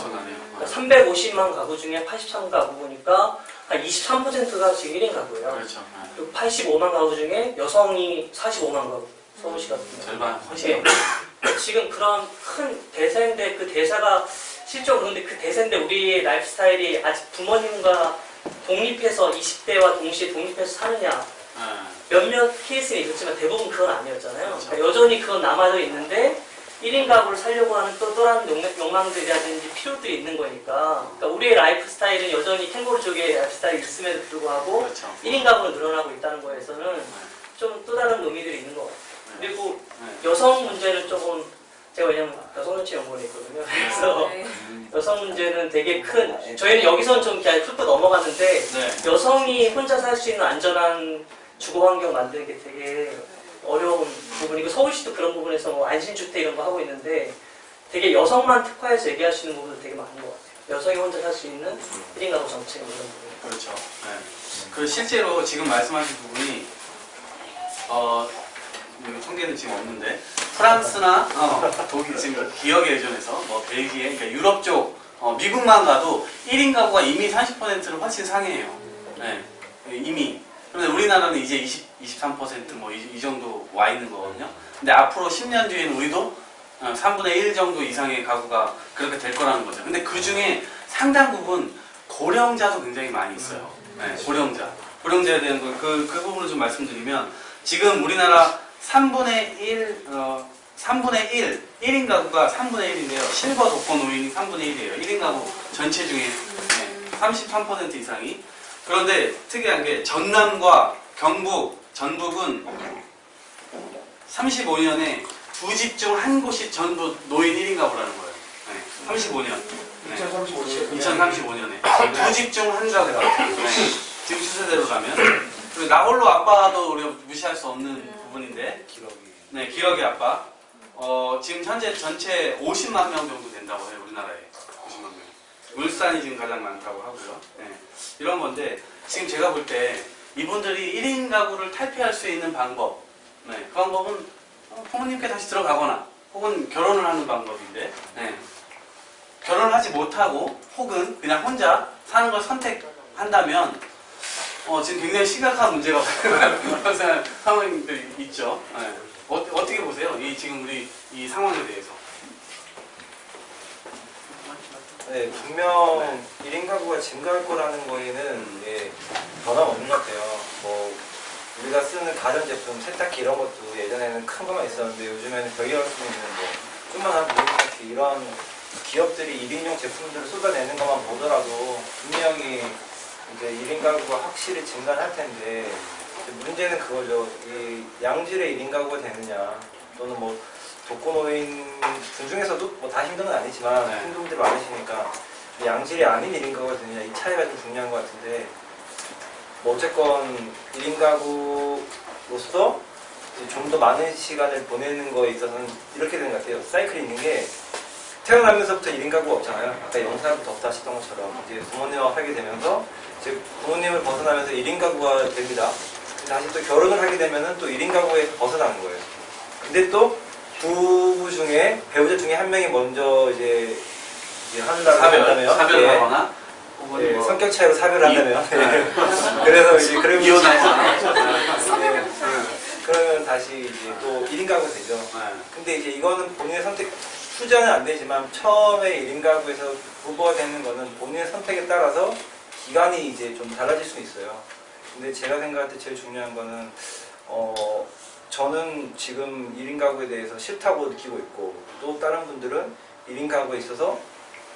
그러니까 350만 가구 중에 83가구니까 한 23%가 지금 1인 가구예요. 그렇죠. 그리고 85만 가구 중에 여성이 45만 가구. 서울시 같은 경우. 절반 훨씬. 지금 그런 큰 대세인데 그 대사가 실제로 그런데 그 대세인데 우리의 라이프 스타일이 아직 부모님과 독립해서 20대와 동시에 독립해서 사느냐 몇몇 케이스는 있었지만 대부분 그건 아니었잖아요. 그러니까 여전히 그건 남아져 있는데 1인 가구를 살려고 하는 또 다른 욕망들이라든지 필요들이 있는 거니까. 그러니까 우리의 라이프 스타일은 여전히 캥거루 쪽의 라이프 스타일이 있음에도 불구하고 그렇죠. 1인 가구는 늘어나고 있다는 거에서는 좀 또 다른 의미들이 있는 것 같아요. 그리고 여성 문제는 조금 제가 왜냐면 여성 정치 연구원에 있거든요. 그래서 여성 문제는 되게 큰 저희는 여기서는 좀 그냥 훑고 넘어갔는데 여성이 혼자 살 수 있는 안전한 주거 환경 만드는 게 되게 어려운 부분이고 서울시도 그런 부분에서 뭐 안심주택 이런 거 하고 있는데 되게 여성만 특화해서 얘기할 수 있는 부분도 되게 많은 것 같아요. 여성이 혼자 살 수 있는 1인 가구 정책 이런 부분. 그렇죠. 네. 그 실제로 지금 말씀하신 부분이 통계는 지금 없는데 프랑스나 독일 지금 기억의 예전에서 뭐 벨기에 그러니까 유럽 쪽 미국만 가도 1인 가구가 이미 30%를 훨씬 상회해요. 네. 이미. 그런데 우리나라는 이제 23% 뭐 이 정도 와 있는 거거든요. 근데 앞으로 10년 뒤에는 우리도 3분의 1 정도 이상의 가구가 그렇게 될 거라는 거죠. 근데 그 중에 상당 부분 고령자도 굉장히 많이 있어요. 네, 고령자에 대한 그 부분을 좀 말씀드리면 지금 우리나라 3분의 1, 1인 가구가 3분의 1인데요. 실버 독거 노인이 3분의 1이에요. 1인 가구 전체 중에 33% 이상이. 그런데 특이한 게 전남과 경북, 전북은 35년에 두 집 중 한 곳이 전부 노인 1인 가구라는 거예요. 네, 35년. 2035년에. 두 집 중 한 가구가. 네, 지금 추세대로 가면. 그리고 나홀로 아빠도 우리가 무시할 수 없는 부분인데. 네, 기러기 아빠. 지금 현재 전체 50만 명 정도 된다고 해요, 우리나라에. 50만 명. 울산이 지금 가장 많다고 하고요. 네, 이런 건데, 지금 제가 볼 때 이분들이 1인 가구를 탈피할 수 있는 방법. 네, 그 방법은 부모님께 다시 들어가거나 혹은 결혼을 하는 방법인데, 네, 결혼을 하지 못하고 혹은 그냥 혼자 사는 걸 선택한다면 지금 굉장히 심각한 문제가 발생하는 상황들이 있죠. 네. 어떻게 보세요? 지금 우리 이 상황에 대해서. 네, 분명 1인 가구가 증가할 거라는 거에는 변함없는 것 같아요. 뭐 우리가 쓰는 가전제품, 세탁기 이런 것도 예전에는 큰 것만 있었는데 요즘에는 별개할 수 있는 뭐 조그만한 물세탁기 이런 기업들이 1인용 제품들을 쏟아내는 것만 보더라도 분명히 이제 1인 가구가 확실히 증가할 텐데 이제 문제는 그거죠. 이 양질의 1인 가구가 되느냐 또는 뭐 독거노인 분 중에서도 뭐 다 힘든 건 아니지만 네. 힘든 분들이 많으시니까 양질이 아닌 1인 가구가 되느냐 이 차이가 좀 중요한 것 같은데 뭐 어쨌건 1인 가구로서 좀 더 많은 시간을 보내는 거에 있어서는 이렇게 되는 것 같아요. 사이클이 있는 게 태어나면서부터 1인 가구가 없잖아요. 아까 영상부터 없다 하셨던 것처럼 이제 부모님과 살게 되면서 이제 부모님을 벗어나면서 1인 가구가 됩니다. 다시 또 결혼을 하게 되면은 또 1인 가구에서 벗어나는 거예요. 근데 또 부부 중에 배우자 중에 한 명이 먼저 이제 한다고 한다면 사별하거나 예, 뭐 성격 차이로 사별을 한다면 그래서 이제 그러면 그러면 다시 이제 또 1인 가구가 되죠. 근데 이제 이거는 본인의 선택 투자는 안 되지만 처음에 1인 가구에서 부부가 되는 거는 본인의 선택에 따라서 기간이 이제 좀 달라질 수 있어요. 근데 제가 생각할 때 제일 중요한 거는 저는 지금 1인 가구에 대해서 싫다고 느끼고 있고 또 다른 분들은 1인 가구에 있어서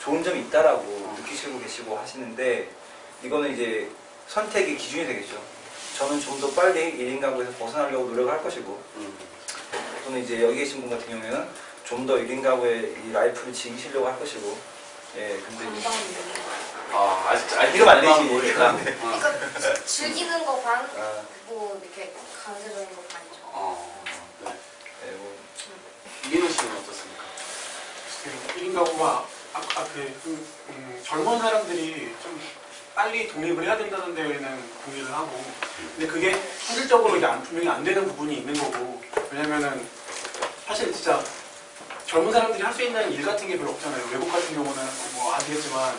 좋은 점이 있다라고 느끼시고 계시고 하시는데 이거는 이제 선택의 기준이 되겠죠. 저는 좀 더 빨리 1인 가구에서 벗어나려고 노력을 할 것이고 또는 이제 여기 계신 분 같은 경우에는 좀 더 1인 가구의 이 라이프를 즐기시려고 할 것이고 예, 근데 아직 이거 안 되지. 그러니까 즐기는 거 반, 뭐 이렇게 강제적인 거 반이죠. 네. 예, 뭐 이민호 씨는 어떻습니까? 1인 가구가 젊은 사람들이 좀 빨리 독립을 해야 된다는 데에는 동의를 하고 근데 그게 현실적으로 이제 분명히 안 되는 부분이 있는 거고 왜냐면은 사실 진짜 젊은 사람들이 할 수 있는 일 같은 게 별로 없잖아요. 외국 같은 경우는 뭐 아시겠지만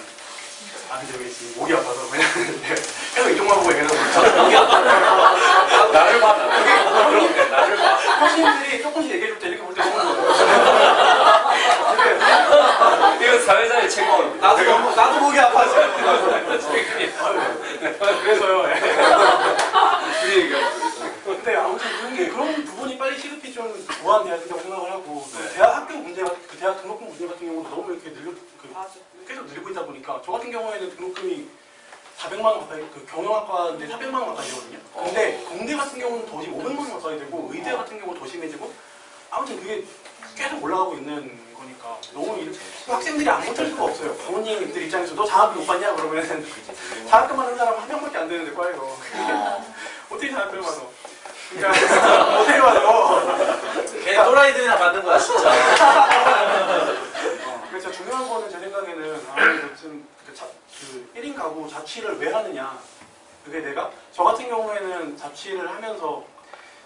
근데 여기 지금 목이 아파서 왜냐면 계속 이쪽만 보고 얘기하는 거예요. 목이 아파서 나를 봐, 나를 봐. 교수님들이 조금씩 얘기해줄 때 이렇게 볼 때 보는 거예요. 이건 사회자의 책임입니다. 나도 목이 아파서. 그래서요. 근데 아무튼 그런 부분이 빨리 시급히 좀 보완돼야 된다고 생각을 하고 대학 학교 문제, 그 대학 등록금 문제 같은 경우도 너무 이렇게 계속 늘고 있다 보니까 저 같은 경우에는 등록금이 400만 원 가까이 경영학과인데 400만 원 가까이 되거든요. 근데 공대 같은 경우는 더 지금 500만 원 가까이 되고 의대 같은 경우는 더 심해지고 아무튼 그게 계속 올라가고 있는 거니까 너무 학생들이 안 못할 수가 없어요. 부모님들 입장에서 너 장학금 못 받냐 그러면 장학금 하는 사람 한 명밖에 안 되는데 과에서 어떻게 장학금을 받아? 그러니까 어떻게 받아? 걔 또라이들이나 받는 거야 진짜. 그래서 중요한 거는 제 생각에는 아무래도 좀 그 1인 가구 자취를 왜 하느냐 그게 내가 저 같은 경우에는 자취를 하면서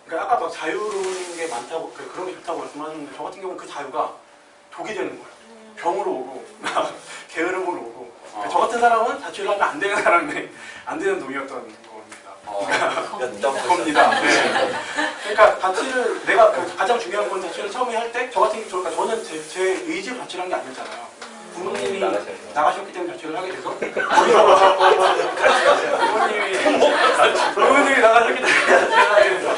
그러니까 아까 막 자유로운 게 많다고 그런 게 좋다고 말씀하셨는데 저 같은 경우는 그 자유가 독이 되는 거예요. 병으로 오고 게으름으로 오고 그러니까 저 같은 사람은 자취를 하면 안 되는 사람인데 안 되는 놈이었던 겁니다. 네. 그러니까 자취를 내가 가장 중요한 건 자취를 처음에 할 때 저 같은 그러니까 저는 제 의지로 자취를 한 게 아니었잖아요. 부모님이 나가셨기 때문에 자취를 하게 돼서 부모님이 나가셨기 때문에 자취를 하게 돼서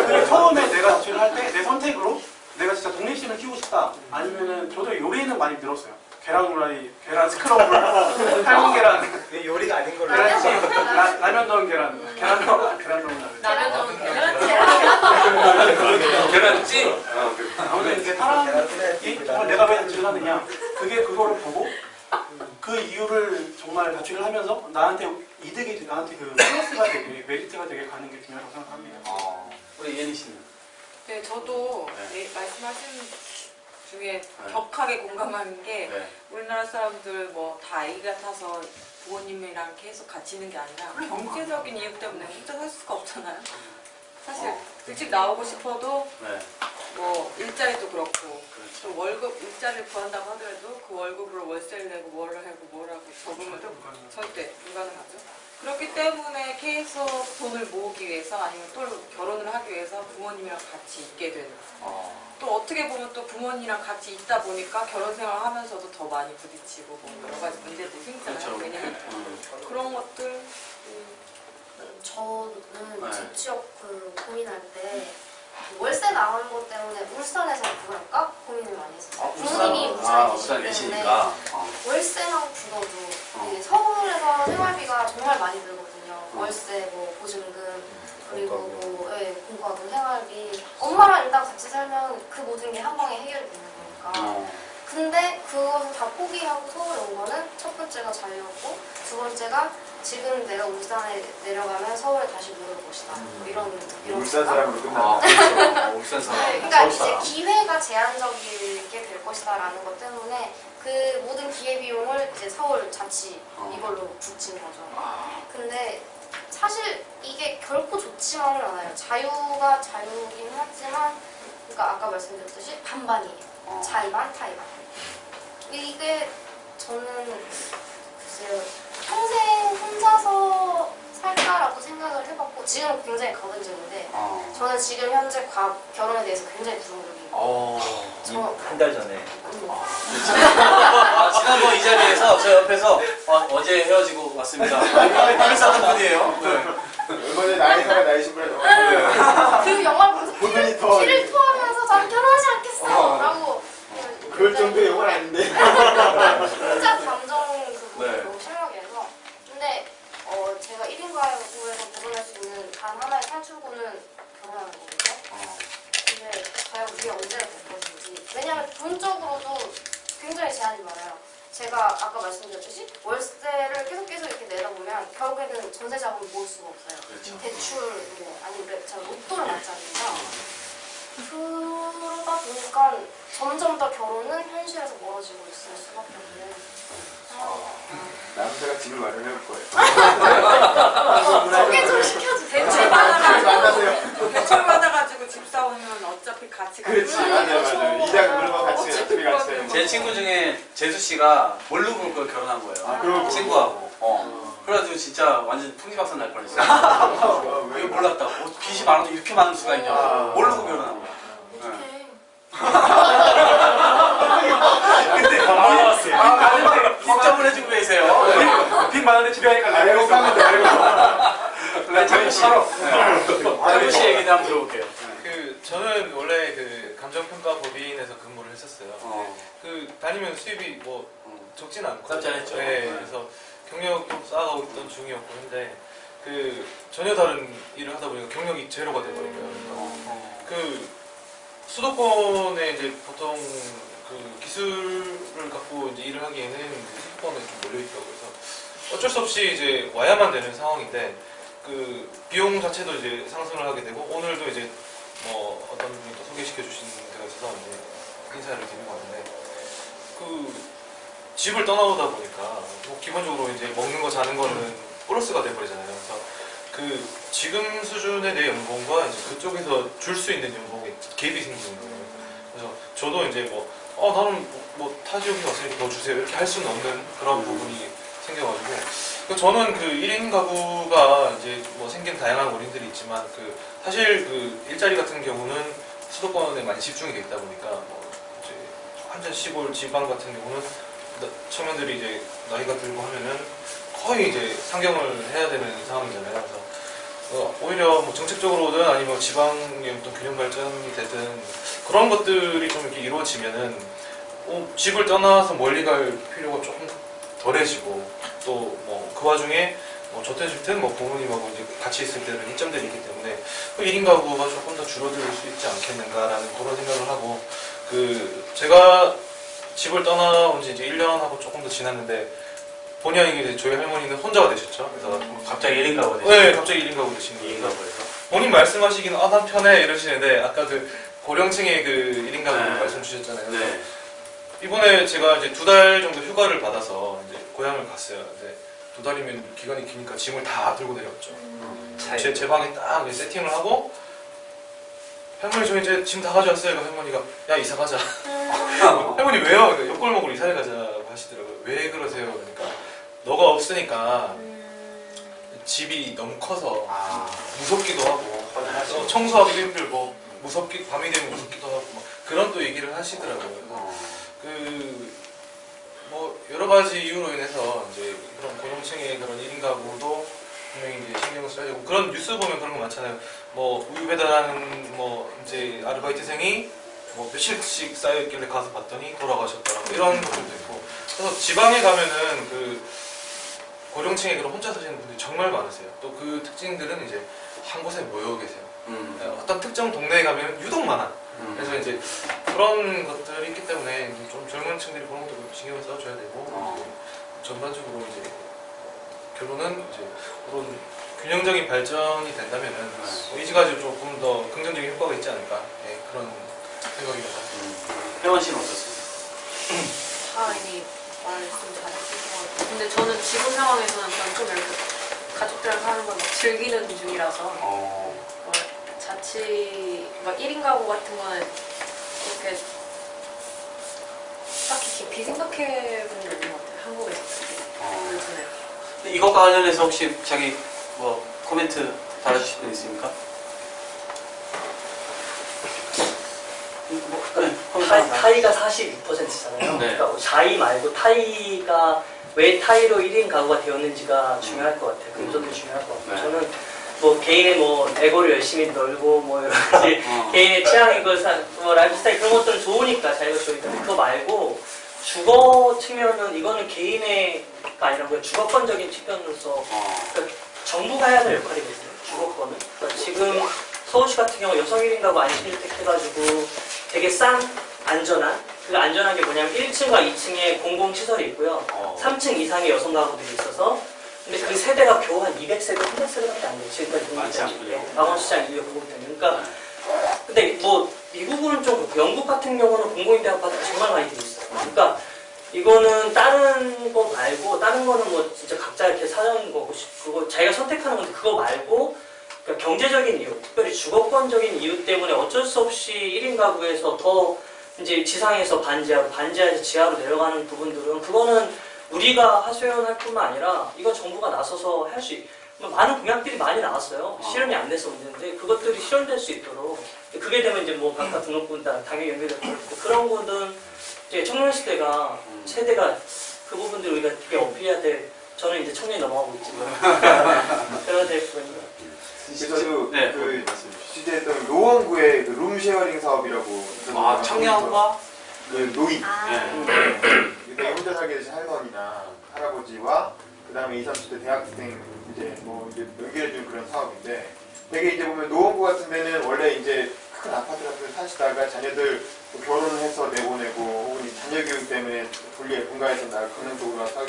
그래 처음에 내가 자취를 할 때 내 선택으로 내가 진짜 독립심을 키우고 싶다 아니면은 저도 요리는 많이 늘었어요. 계란 후라이, 계란 스크럼블, 삶은 계란 요리가 아닌 걸로 라면 넣은 계란 넣은 라면 넣은 계란찜? 아무튼 이제 사람이 정말 내가 왜 자취를 하느냐 그거를 보고 그 이유를 정말 자취를 하면서 나한테 이득이 나한테 그 플러스가 되게 메리트가 되게 가는 게 중요하다고 생각합니다. 우리 이현희 씨는? 네, 저도 말씀하신 중에 격하게 공감하는 게 우리나라 사람들 뭐 다 아이 같아서 부모님이랑 계속 같이 있는 게 아니라 경제적인 이유 때문에 혼자 살 수가 없잖아요. 사실 일찍 나오고 싶어도 뭐 일자리도 그렇고 또 월급 일자리를 구한다고 하더라도 그 월급으로 월세를 내고 뭐를 하고 적으면 절대 불가능하죠. 그렇기 때문에 계속 돈을 모으기 위해서 아니면 또 결혼을 하기 위해서 부모님이랑 같이 있게 되는 또 어떻게 보면 또 부모님이랑 같이 있다 보니까 결혼 생활하면서도 더 많이 부딪히고 뭐 여러 가지 문제들이 생기잖아요. 그렇죠. 왜냐면 그런 것들 저는 네. 집 지역 고민할 때 월세 나가는 것 때문에 울산에서 구할까 고민을 많이 했어요. 부모님이 울산에 계시기 울산 때문에 계시니까. 월세만 굳어도 이게 서울에서 생활비가 정말 많이 들거든요. 월세, 뭐 보증금, 그리고 뭐 공과금, 생활비. 엄마랑 일단 같이 살면 그 모든 게 한 방에 해결이 되는 거니까. 근데 그것을 다 포기하고 서울에 온 거는 첫 번째가 자유였고 두 번째가 지금 내가 울산에 내려가면 서울에 다시 못 올 것이다. 뭐 이런 울산 생각? 사람으로 끝나. 울산 사람. 네, 그러니까 이제 기회가 제한적이게 될 것이다라는 것 때문에 그 모든 기회 비용을 이제 서울 자치 이걸로 붙인 거죠. 근데 사실 이게 결코 좋지만은 않아요. 자유가 자유긴 하지만, 그러니까 아까 말씀드렸듯이 반반이에요. 자의반, 타의반. 이게 저는 글쎄요, 평생 혼자서 살까라고 생각을 해봤고 지금 굉장히 가부적인데 저는 지금 현재 결혼에 대해서 굉장히 부정적이에요. 한 달 전에 지난번 이 자리에서 저 옆에서 어제 헤어지고 왔습니다. 이렇게 하는 분이에요. 얼마 전에 나이 사람 나이 신분에 그 영화를 보면서 보더니 더 피를 토하면서 난 결혼하지 않겠어 라고 그럴 정도의 영화는 아닌데. 혼자 감정 그 부분이 네. 너무 심하게 해서. 근데 제가 1인 가구에서 결혼할 수 있는 단 하나의 탈출구는 결혼하는 거거든요. 근데 과연 그게 언제가 될 것인지. 왜냐면 돈적으로도 굉장히 제한이 많아요. 제가 아까 말씀드렸듯이 월세를 계속 이렇게 내다 보면 결국에는 전세 자금을 모을 수가 없어요. 그렇죠. 대출 뭐 아니면 제가 로또를 맞잖아요. 그러다 보니까 점점 더 결혼은 현실에서 멀어지고 있을 수밖에 없는. 남자가 집을 마련해올 거예요. 소개 좀 시켜주세요. 대출 받아가지고 만나세요. 대출 받아가지고 집 사오면 어차피 같이 그렇지, 맞아요. 이자 물건 같이 어차피 같이 해요. 제 친구 중에 재수 씨가 모르고 그걸 결혼한 거예요. 그럼 친구하고. 그래가지고 진짜 완전 풍지박산 날 뻔했어요. 왜 몰랐다고? 빚이 많아도 이렇게 많을 수가 있냐고. 모르고 결혼한 거야. 근데 걱정을 해주고 계세요. 빚 많은데 집에 가니까 알고 가면 돼, 알고. 저희 재수 씨 얘기도 한번 들어볼게요. 저는 원래 그 감정평가법인에서 근무를 했었어요. 그 다니면 수입이 뭐 적진 않고. 짭짤했죠. 네, 그래서 경력도 쌓아가고 있던 중이었고 한데 그 전혀 다른 일을 하다 보니까 경력이 제로가 돼버린 거예요. 그 수도권에 이제 보통 그 기술을 갖고 이제 일을 하기에는 수도권에 좀 몰려 있다고 해서 어쩔 수 없이 이제 와야만 되는 상황인데 그 비용 자체도 이제 상승을 하게 되고 오늘도 이제 뭐 어떤 분이 또 소개시켜 주신 데가 있어서 이제 인사를 드리고 왔는데 그 집을 떠나오다 보니까 뭐 기본적으로 이제 먹는 거 자는 거는 플러스가 돼버리잖아요. 그래서 그 지금 수준의 내 연봉과 이제 그쪽에서 줄 수 있는 연봉에 갭이 생기는 거예요. 그래서 저도 이제 나는 뭐 타 지역에 왔으니까 더 주세요 이렇게 할 수는 없는 그런 부분이 생겨가지고 저는 그 1인 가구가 이제 뭐 생긴 다양한 원인들이 있지만 그 사실 그 일자리 같은 경우는 수도권에 많이 집중이 돼 있다 보니까 뭐 이제 완전 시골 지방 같은 경우는 청년들이 이제 나이가 들고 하면은 거의 이제 상경을 해야 되는 상황이잖아요. 그래서 오히려 뭐 정책적으로든 아니면 지방의 어떤 균형 발전이 되든 그런 것들이 좀 이렇게 이루어지면은 집을 떠나서 멀리 갈 필요가 조금 덜해지고 또 뭐 그 와중에 뭐 좋든 싫든 뭐 부모님하고 이제 같이 있을 때는 이점들이 있기 때문에 그 1인 가구가 조금 더 줄어들 수 있지 않겠는가라는 그런 생각을 하고 그 제가 집을 떠나온 지 이제 1년하고 조금 더 지났는데 본의 아니게 저희 할머니는 혼자가 되셨죠. 그래서 갑자기 1인 가구 되시죠? 네, 갑자기 1인 가구 되신 거예요. 2인 가구에서. 본인 말씀하시기는 난 편해 이러시는데 아까 그 고령층의 그 1인 가구 말씀 주셨잖아요. 네. 이번에 제가 이제 2달 정도 휴가를 받아서 이제 고향을 갔어요. 근데 2달이면 기간이 기니까 짐을 다 들고 내려왔죠. 제 방에 딱 세팅을 하고 할머니 저 이제 짐 다 가져왔어요. 할머니가 야 이사 가자. 할머니 왜요? 그러니까 옆골목으로 이사를 가자고 하시더라고요. 왜 그러세요? 그러니까 너가 없으니까 집이 너무 커서 무섭기도 하고 청소하기도 힘들고 밤이 되면 무섭기도 하고 그런 또 얘기를 하시더라고요. 그 뭐 여러 가지 이유로 인해서 이제 그런 고령층의 그런 1인 가구도 분명히 이제 신경을 써야 되고 그런 뉴스 보면 그런 거 많잖아요. 뭐 우유 배달하는 뭐 이제 아르바이트생이 뭐 며칠씩 쌓여있길래 가서 봤더니 돌아가셨더라 이런 것들도 있고 그래서 지방에 가면은 그 고령층의 그런 혼자 사시는 분들이 정말 많으세요. 또 그 특징들은 이제 한 곳에 모여 계세요. 어떤 특정 동네에 가면 유독 많아. 그래서 이제 그런 것들이 있기 때문에 좀 젊은 층들이 그런 것도 신경을 써줘야 되고 이제 전반적으로 이제 결론은 이제 그런 균형적인 발전이 된다면은 이 가지고 조금 더 긍정적인 효과가 있지 않을까 그런 생각입니다. 혜원 씨는 어떻습니까? 이미 말씀 잘하신 것 같아요. 근데 저는 지금 상황에서는 저는 좀 이렇게 가족들이랑 사는 걸 막 즐기는 중이라서 자취 막 1인 가구 같은 거는 이렇게 딱히 깊이 생각해 본 적 없는 것 같아요. 한국에서 요즘에. 이것과 관련해서 혹시 자기 뭐 코멘트 달아주실 분 있습니까? 타이가 46%잖아요. 네. 그러니까 자이 말고 타이가 왜 타이로 1인 가구가 되었는지가 중요할 것 같아요. 근본도 중요할 것 같아요. 네. 저는 뭐 개인의 뭐 에고를 열심히 널고 뭐 여러 가지 개인의 취향이고 뭐 라이프 스타일 그런 것들은 좋으니까 자유가 좋으니까 근데 그거 말고 주거 측면은 이거는 개인의가 아니라 그냥 주거권적인 측면으로서 그러니까 정부가 해야 될 역할이거든요. 주거권은. 그러니까 지금 서울시 같은 경우 여성 1인 가구 안심주택 해가지고 되게 싼 안전한 그 안전한 게 뭐냐면 1층과 2층에 공공시설이 있고요. 3층 이상의 여성 가구들이 있어서 근데 그 세대가 겨우 한 200세대, 300세대밖에 안 돼요. 지금까지 공급되는 방원시장 이후에 공급되는. 그러니까 근데 뭐 미국은 좀 그렇고 영국 같은 경우는 공공임대 아파트가 정말 많이 되어 있어요. 그러니까 이거는 다른 거 말고 다른 거는 뭐 진짜 각자 이렇게 사는 거고 그거 자기가 선택하는 건데 그거 말고 그러니까 경제적인 이유, 특별히 주거권적인 이유 때문에 어쩔 수 없이 1인 가구에서 더 이제 지상에서 반지하로, 반지하에서 지하로 내려가는 부분들은 그거는 우리가 하소연할 뿐만 아니라 이거 정부가 나서서 할 수 많은 공약들이 많이 나왔어요. 실현이 안 돼서 문제인데 그것들이 실현될 수 있도록 그게 되면 이제 뭐 각각 등록분 당연히 연결될 거고 그런 거는 이제 청년시대가 세대가 그 부분들 우리가 되게 어필해야 될 저는 이제 청년이 넘어가고 있지만 그래야 될 부분이요. 저도 네, 그 취재했던 노원구의 그 룸쉐어링 사업이라고 청년과 그 노인 네. 되게 혼자 살게 되신 할머니나 할아버지와 그 다음에 20, 30대 대학생 이제 뭐 이제 연결해주는 그런 사업인데 되게 이제 보면 노원구 같은 데는 원래 이제 큰 아파트 같은 데 사시다가 자녀들 결혼을 해서 내보내고 혹은 자녀 교육 때문에 분리해 분가해서 나 그런 쪽으로 사고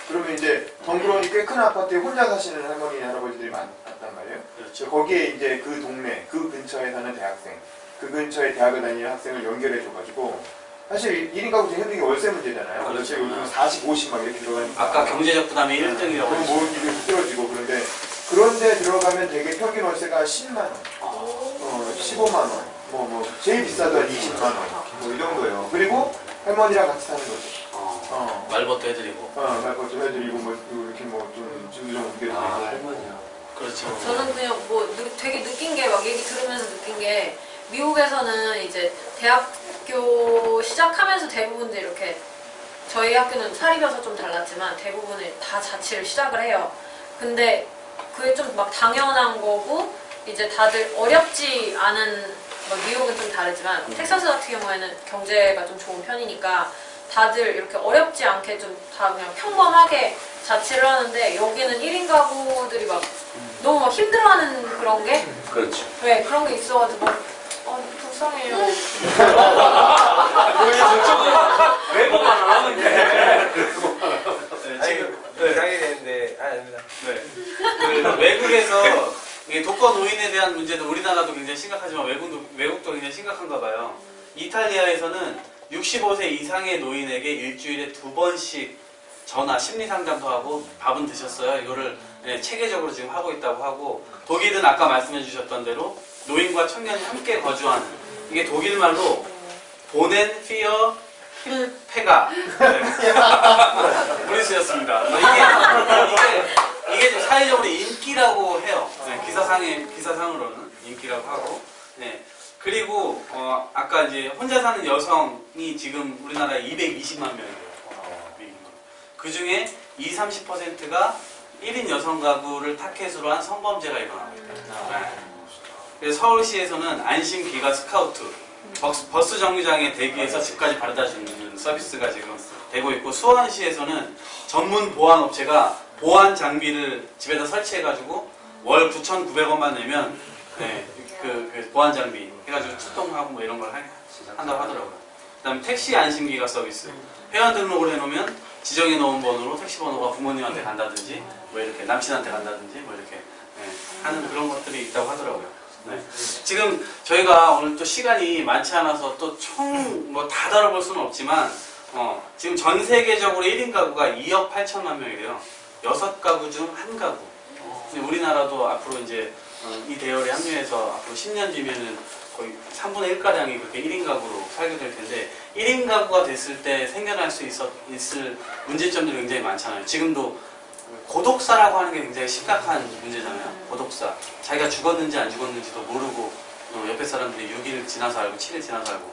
그러면 이제 덩그러니 꽤 큰 아파트에 혼자 사시는 할머니 할아버지들이 많단 말이에요. 그렇죠. 거기에 이제 그 동네 그 근처에 사는 대학생 그 근처에 대학을 다니는 학생을 연결해줘가지고 사실 1인 가구 중에 힘든 게 월세 문제잖아요. 그렇죠. 요즘 40, 50 막 이렇게 들어가니까 아까 경제적 부담이 1등이라고 그럼 모으기도 힘들어지고 그런데 들어가면 되게 평균 월세가 10만 원, 15만 원, 뭐 제일 비싸도 한 20만 원, 뭐 이 정도예요. 그리고 할머니랑 같이 사는 거죠. 말벗도 해드리고. 말벗 좀 해드리고 뭐 이렇게 뭐 좀 짐도 좀 옮겨드리고. 할머니야. 그렇죠. 저는 그냥 뭐 되게 느낀 게 막 얘기 들으면서 느낀 게 미국에서는 이제 대학교 시작하면서 대부분들 이렇게 저희 학교는 사립이어서 좀 달랐지만 대부분을 다 자취를 시작을 해요. 근데 그게 좀 막 당연한 거고 이제 다들 어렵지 않은 뭐 뉴욕은 좀 다르지만 텍사스 같은 경우에는 경제가 좀 좋은 편이니까 다들 이렇게 어렵지 않게 좀 다 그냥 평범하게 자취를 하는데 여기는 1인 가구들이 막 너무 막 힘들어하는 그런 게 그렇죠. 네, 그런 게 있어가지고 불쌍해요. 외모만 안 하면 돼. 지금 이상이 되는데 아닙니다. 네. 그 외국에서 이게 독거 노인에 대한 문제도 우리나라도 굉장히 심각하지만 외국도 굉장히 심각한가 봐요. 이탈리아에서는 65세 이상의 노인에게 일주일에 2번씩 전화, 심리 상담도 하고 밥은 드셨어요. 이거를 체계적으로 지금 하고 있다고 하고 독일은 아까 말씀해 주셨던 대로 노인과 청년이 함께 거주하는 이게 독일말로 보넨 피어 힐페가 우리 쓰였습니다. 이게 좀 사회적으로 인기라고 해요. 기사상으로는 인기라고 하고 그리고 아까 이제 혼자 사는 여성이 지금 우리나라에 220만 명이에요. 그 중에 30%가 1인 여성 가구를 타켓으로 한 성범죄가 일어나고 있다. 네. 그래서 서울시에서는 안심 기가 스카우트 버스 정류장에 대기해서 집까지 바래다 주는 서비스가 지금 되고 있고, 수원시에서는 전문 보안 업체가 보안 장비를 집에다 설치해가지고 월 9,900원만 내면 그 보안 장비 해가지고 출동하고 뭐 이런 걸 한다고 하더라고요. 그다음에 택시 안심기가 서비스, 회원 등록을 해놓으면 지정해 놓은 번호로 택시 번호가 부모님한테 간다든지 뭐 이렇게 남친한테 간다든지 뭐 이렇게 하는 그런 것들이 있다고 하더라고요. 네. 지금 저희가 오늘 또 시간이 많지 않아서 또 총 뭐 다 다뤄볼 수는 없지만 지금 전 세계적으로 1인 가구가 2억 8천만 명이래요. 6가구 중 1가구. 우리나라도 앞으로 이제 이 대열에 합류해서 앞으로 10년 뒤면은 거의 3분의 1가량이 그렇게 1인 가구로 살게 될 텐데, 1인 가구가 됐을 때 생겨날 수 있을 문제점들이 굉장히 많잖아요. 지금도 고독사라고 하는 게 굉장히 심각한 문제잖아요. 고독사. 자기가 죽었는지 안 죽었는지도 모르고 옆에 사람들이 6일 지나서 알고 7일 지나서 알고.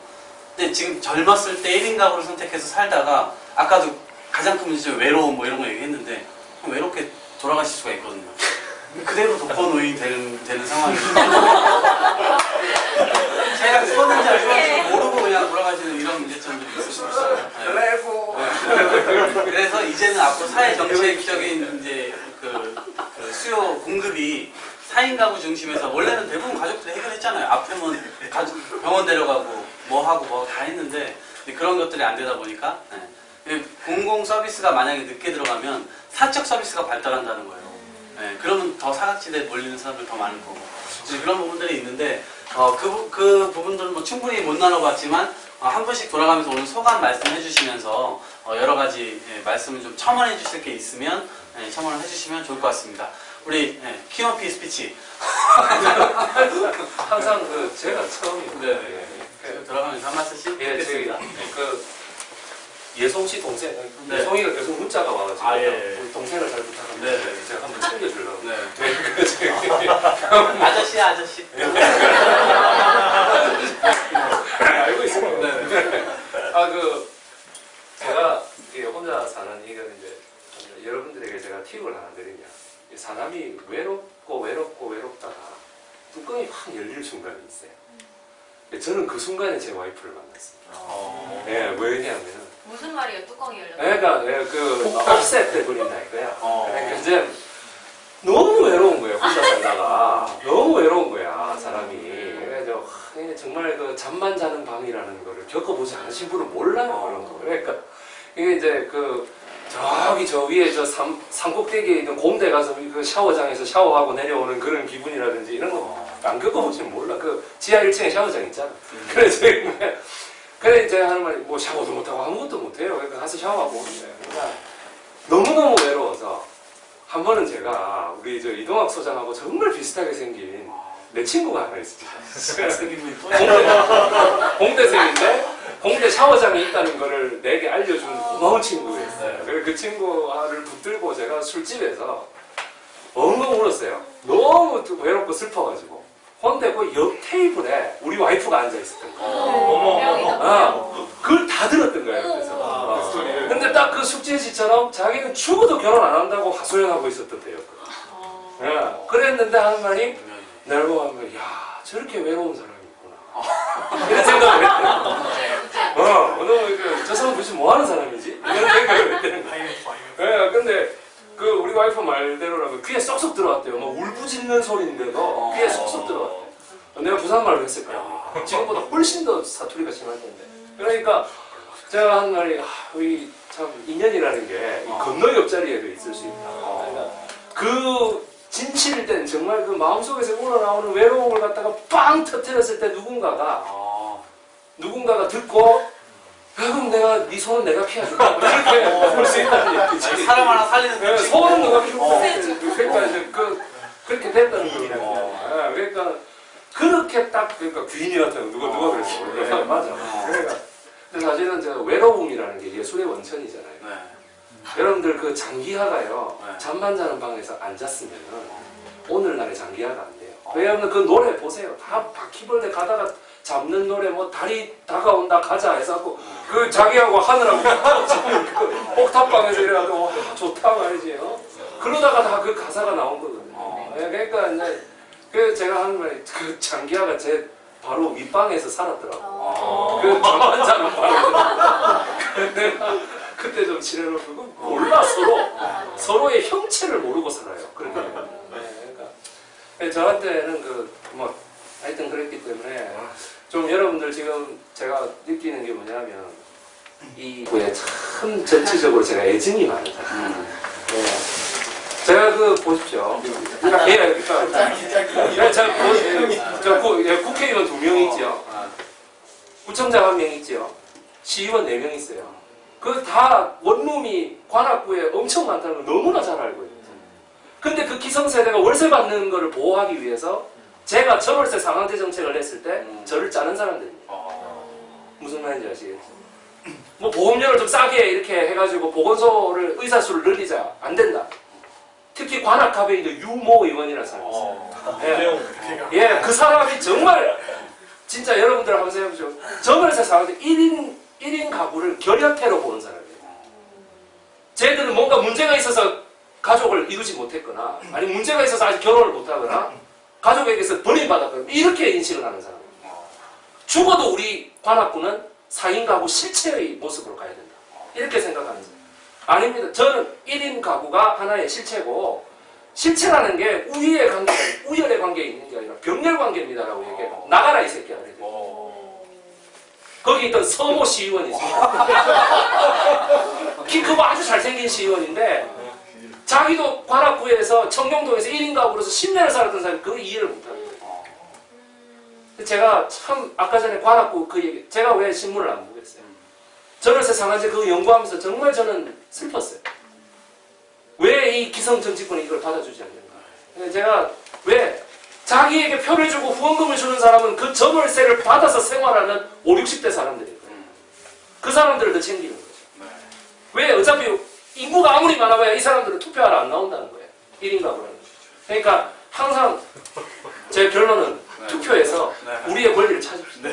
근데 지금 젊었을 때 1인 가구를 선택해서 살다가 아까도 가장 큰 문제죠. 외로움 뭐 이런 거 얘기했는데 외롭게 돌아가실 수가 있거든요. 그대로 독거노인이 되는 상황이죠. 자기가 죽었는지 안 죽었는지 모르고 그냥 돌아가시는 이런 문제점들이 있을 수 있어요. 그래서 이제는 앞으로 사회 정책적인 이제 그 수요 공급이 4인 가구 중심에서, 원래는 대부분 가족들이 해결했잖아요. 아프면 병원 데려가고 뭐 하고 뭐 다 했는데 그런 것들이 안 되다 보니까 공공 서비스가 만약에 늦게 들어가면 사적 서비스가 발달한다는 거예요. 그러면 더 사각지대에 몰리는 사람들 더 많을 거고 그런 부분들이 있는데 그 부분들은 뭐 충분히 못 나눠봤지만 한 분씩 돌아가면서 오늘 소감 말씀해 주시면서 여러 가지 말씀을 좀 첨언해 주실 게 있으면 첨언을 해주시면 좋을 것 같습니다. 우리 키워피 스피치 항상 그 제가 처음이에요. 돌아가면서 한 말씀씩 듣겠습니다. 그 예송 씨 동생, 네. 예송이가 계속 문자가 와가지고 우리 동생을 잘 부탁합니다. 네. 제가 한번 챙겨주려고. 아저씨. 알고 있습니다. 제가 혼자 사는 이거는 이제 여러분들에게 제가 팁을 하나 드리냐. 사람이 외롭다가 뚜껑이 확 열릴 순간이 있어요. 저는 그 순간에 제 와이프를 만났습니다. 왜냐하면 무슨 말이에요? 뚜껑이 열려? 그러니까 업셋 버린다 이거야. 그러니까 이제 너무 외로운 거예요. 혼자 살다가 너무 외로운 거야 사람이. 그래서 정말 그 잠만 자는 방이라는 거를 겪어보지 않으신 분은 몰라요 그런 거. 그러니까 이게 이제 저기 저 위에 산꼭대기에 있는 곰대 가서 그 샤워장에서 샤워하고 내려오는 그런 기분이라든지 이런 거 안 겪어보시면 몰라. 그 지하 1층에 샤워장 있잖아. 그래 이제 하는 말이 뭐 샤워도 못하고 아무것도 못해요. 그러니까 가서 샤워하고 오는데 너무너무 외로워서 한 번은 제가 우리 이동학 소장하고 정말 비슷하게 생긴 내 친구가 하나 있었죠. 공대생인데 공대 샤워장이 있다는 거를 내게 알려준 고마운 친구였어요. 그래서 그 친구를 붙들고 제가 술집에서 엉엉 울었어요. 너무 외롭고 슬퍼가지고. 근데 그 옆 테이블에 우리 와이프가 앉아 있었던 거예요. 그걸 다 들었던 거예요. 그래서. 근데 딱 그 숙제지처럼 자기는 죽어도 결혼 안 한다고 하소연하고 있었던 때였거든. 그랬는데 하는 말이 날 보고 하면 야 저렇게 외로운 사람이 있구나. 이런 생각을 했대요. 저 사람 도대체 뭐 하는 사람이지? 이런 생각을 했대는 거예요. 근데 우리 와이프 말대로라면 귀에 쏙쏙 들어왔대요. 막 울부짖는 소리인데도 귀에 쏙쏙 들어왔대요. 내가 부산말을 했을 거야. 지금보다 훨씬 더 사투리가 심할 텐데. 그러니까 제가 한 말이 우리 참 인연이라는 게 건너 옆자리에도 있을 수 있다. 그러니까 그 진실일 때는 정말 그 마음속에서 우러나오는 외로움을 갖다가 빵 터뜨렸을 때 누군가가 듣고 그럼 내가 네 손은 내가 피워줄까? 이렇게 볼 수 있다는 얘기지. 사람 하나 살리는 손은 누가 피울까? 그러니까 이제 그렇게 됐다는 거예요. 그러니까 그렇게 딱 귀인이 같은 누가 그랬어. 맞아. 그러니까 근데 사실은 외로움이라는 게 예술의 원천이잖아요. 여러분들 그 장기하가요. 잠만 자는 방에서 앉았으면은 오늘날의 장기하가 안 돼요. 왜냐하면 그 노래 보세요. 다 바퀴벌레 가다가 잡는 노래 뭐 달이 다가온다 가자 해서 그 자기하고 하늘하고 지금 그 옥탑방에서 이래가지고 와, 좋다 말이지. 그러다가 다 그 가사가 나온 거거든요. 그러니까 이제 그 제가 하는 말이 그 장기하가 제 바로 윗방에서 살았더라고. 그 잠만 자는 방에. 내가 그때 좀 지내놓고 몰라 서로의 형체를 모르고 살아요. 그러니까. 저한테는 뭐 하여튼 그랬기 때문에 좀 여러분들 지금 제가 느끼는 게 뭐냐면 이 참 전체적으로 제가 애증이 많은 사람. 제가 보십시오. 국회의원 2명 있죠. 구청장 1명 있죠. 시의원 4명 있어요. 그 다 원룸이 관악구에 엄청 많다는 걸 너무나 잘 알고 있어요. 근데 그 기성세대가 월세 받는 거를 보호하기 위해서 제가 저월세 상한제 정책을 했을 때 저를 짜는 사람들입니다. 무슨 말인지 아시겠죠? 뭐 보험료를 좀 싸게 이렇게 해가지고 보건소를 의사 수를 늘리자. 안 된다. 특히 관악갑에 있는 유모 의원이라는 사람이 있어요. 예, 그 사람이 정말 진짜 여러분들 한번 생각해보세요. 저번에 상한제 1인 가구를 결여태로 보는 사람이에요. 쟤들은 뭔가 문제가 있어서 가족을 이루지 못했거나 아니 문제가 있어서 아직 결혼을 못하거나 가족에게서 버림받았거나 이렇게 인식을 하는 사람이에요. 죽어도 우리 관악구는 4인 가구 실체의 모습으로 가야 된다. 이렇게 생각하는 사람. 아닙니다. 저는 1인 가구가 하나의 실체고 실체라는 게 우위의 관계, 우열의 관계에 있는 게 아니라 병렬 관계입니다라고 얘기해요. 나가라 이 새끼야. 거기 있던 서모 시의원이 있습니다. 키 크고 아주 잘생긴 시의원인데 자기도 관악구에서 청경동에서 1인 가구로서 10년을 살았던 사람이 그걸 이해를 못하는 거예요. 제가 참 아까 전에 관악구 그 얘기 제가 왜 신문을 안 보겠어요. 저널세 상한제 그거 연구하면서 정말 저는 슬펐어요. 왜 이 기성 정치권이 이걸 받아주지 않는가. 제가 왜 자기에게 표를 주고 후원금을 주는 사람은 그 저널세를 받아서 생활하는 5, 60대 사람들인 거예요. 그 사람들을 더 챙기는 거죠. 왜 어차피 인구가 아무리 많아봐야 이 사람들은 투표하러 안 나온다는 거예요. 1인 가구라는 거죠. 그러니까 항상 제 결론은 투표해서 우리의 권리를 찾읍시다.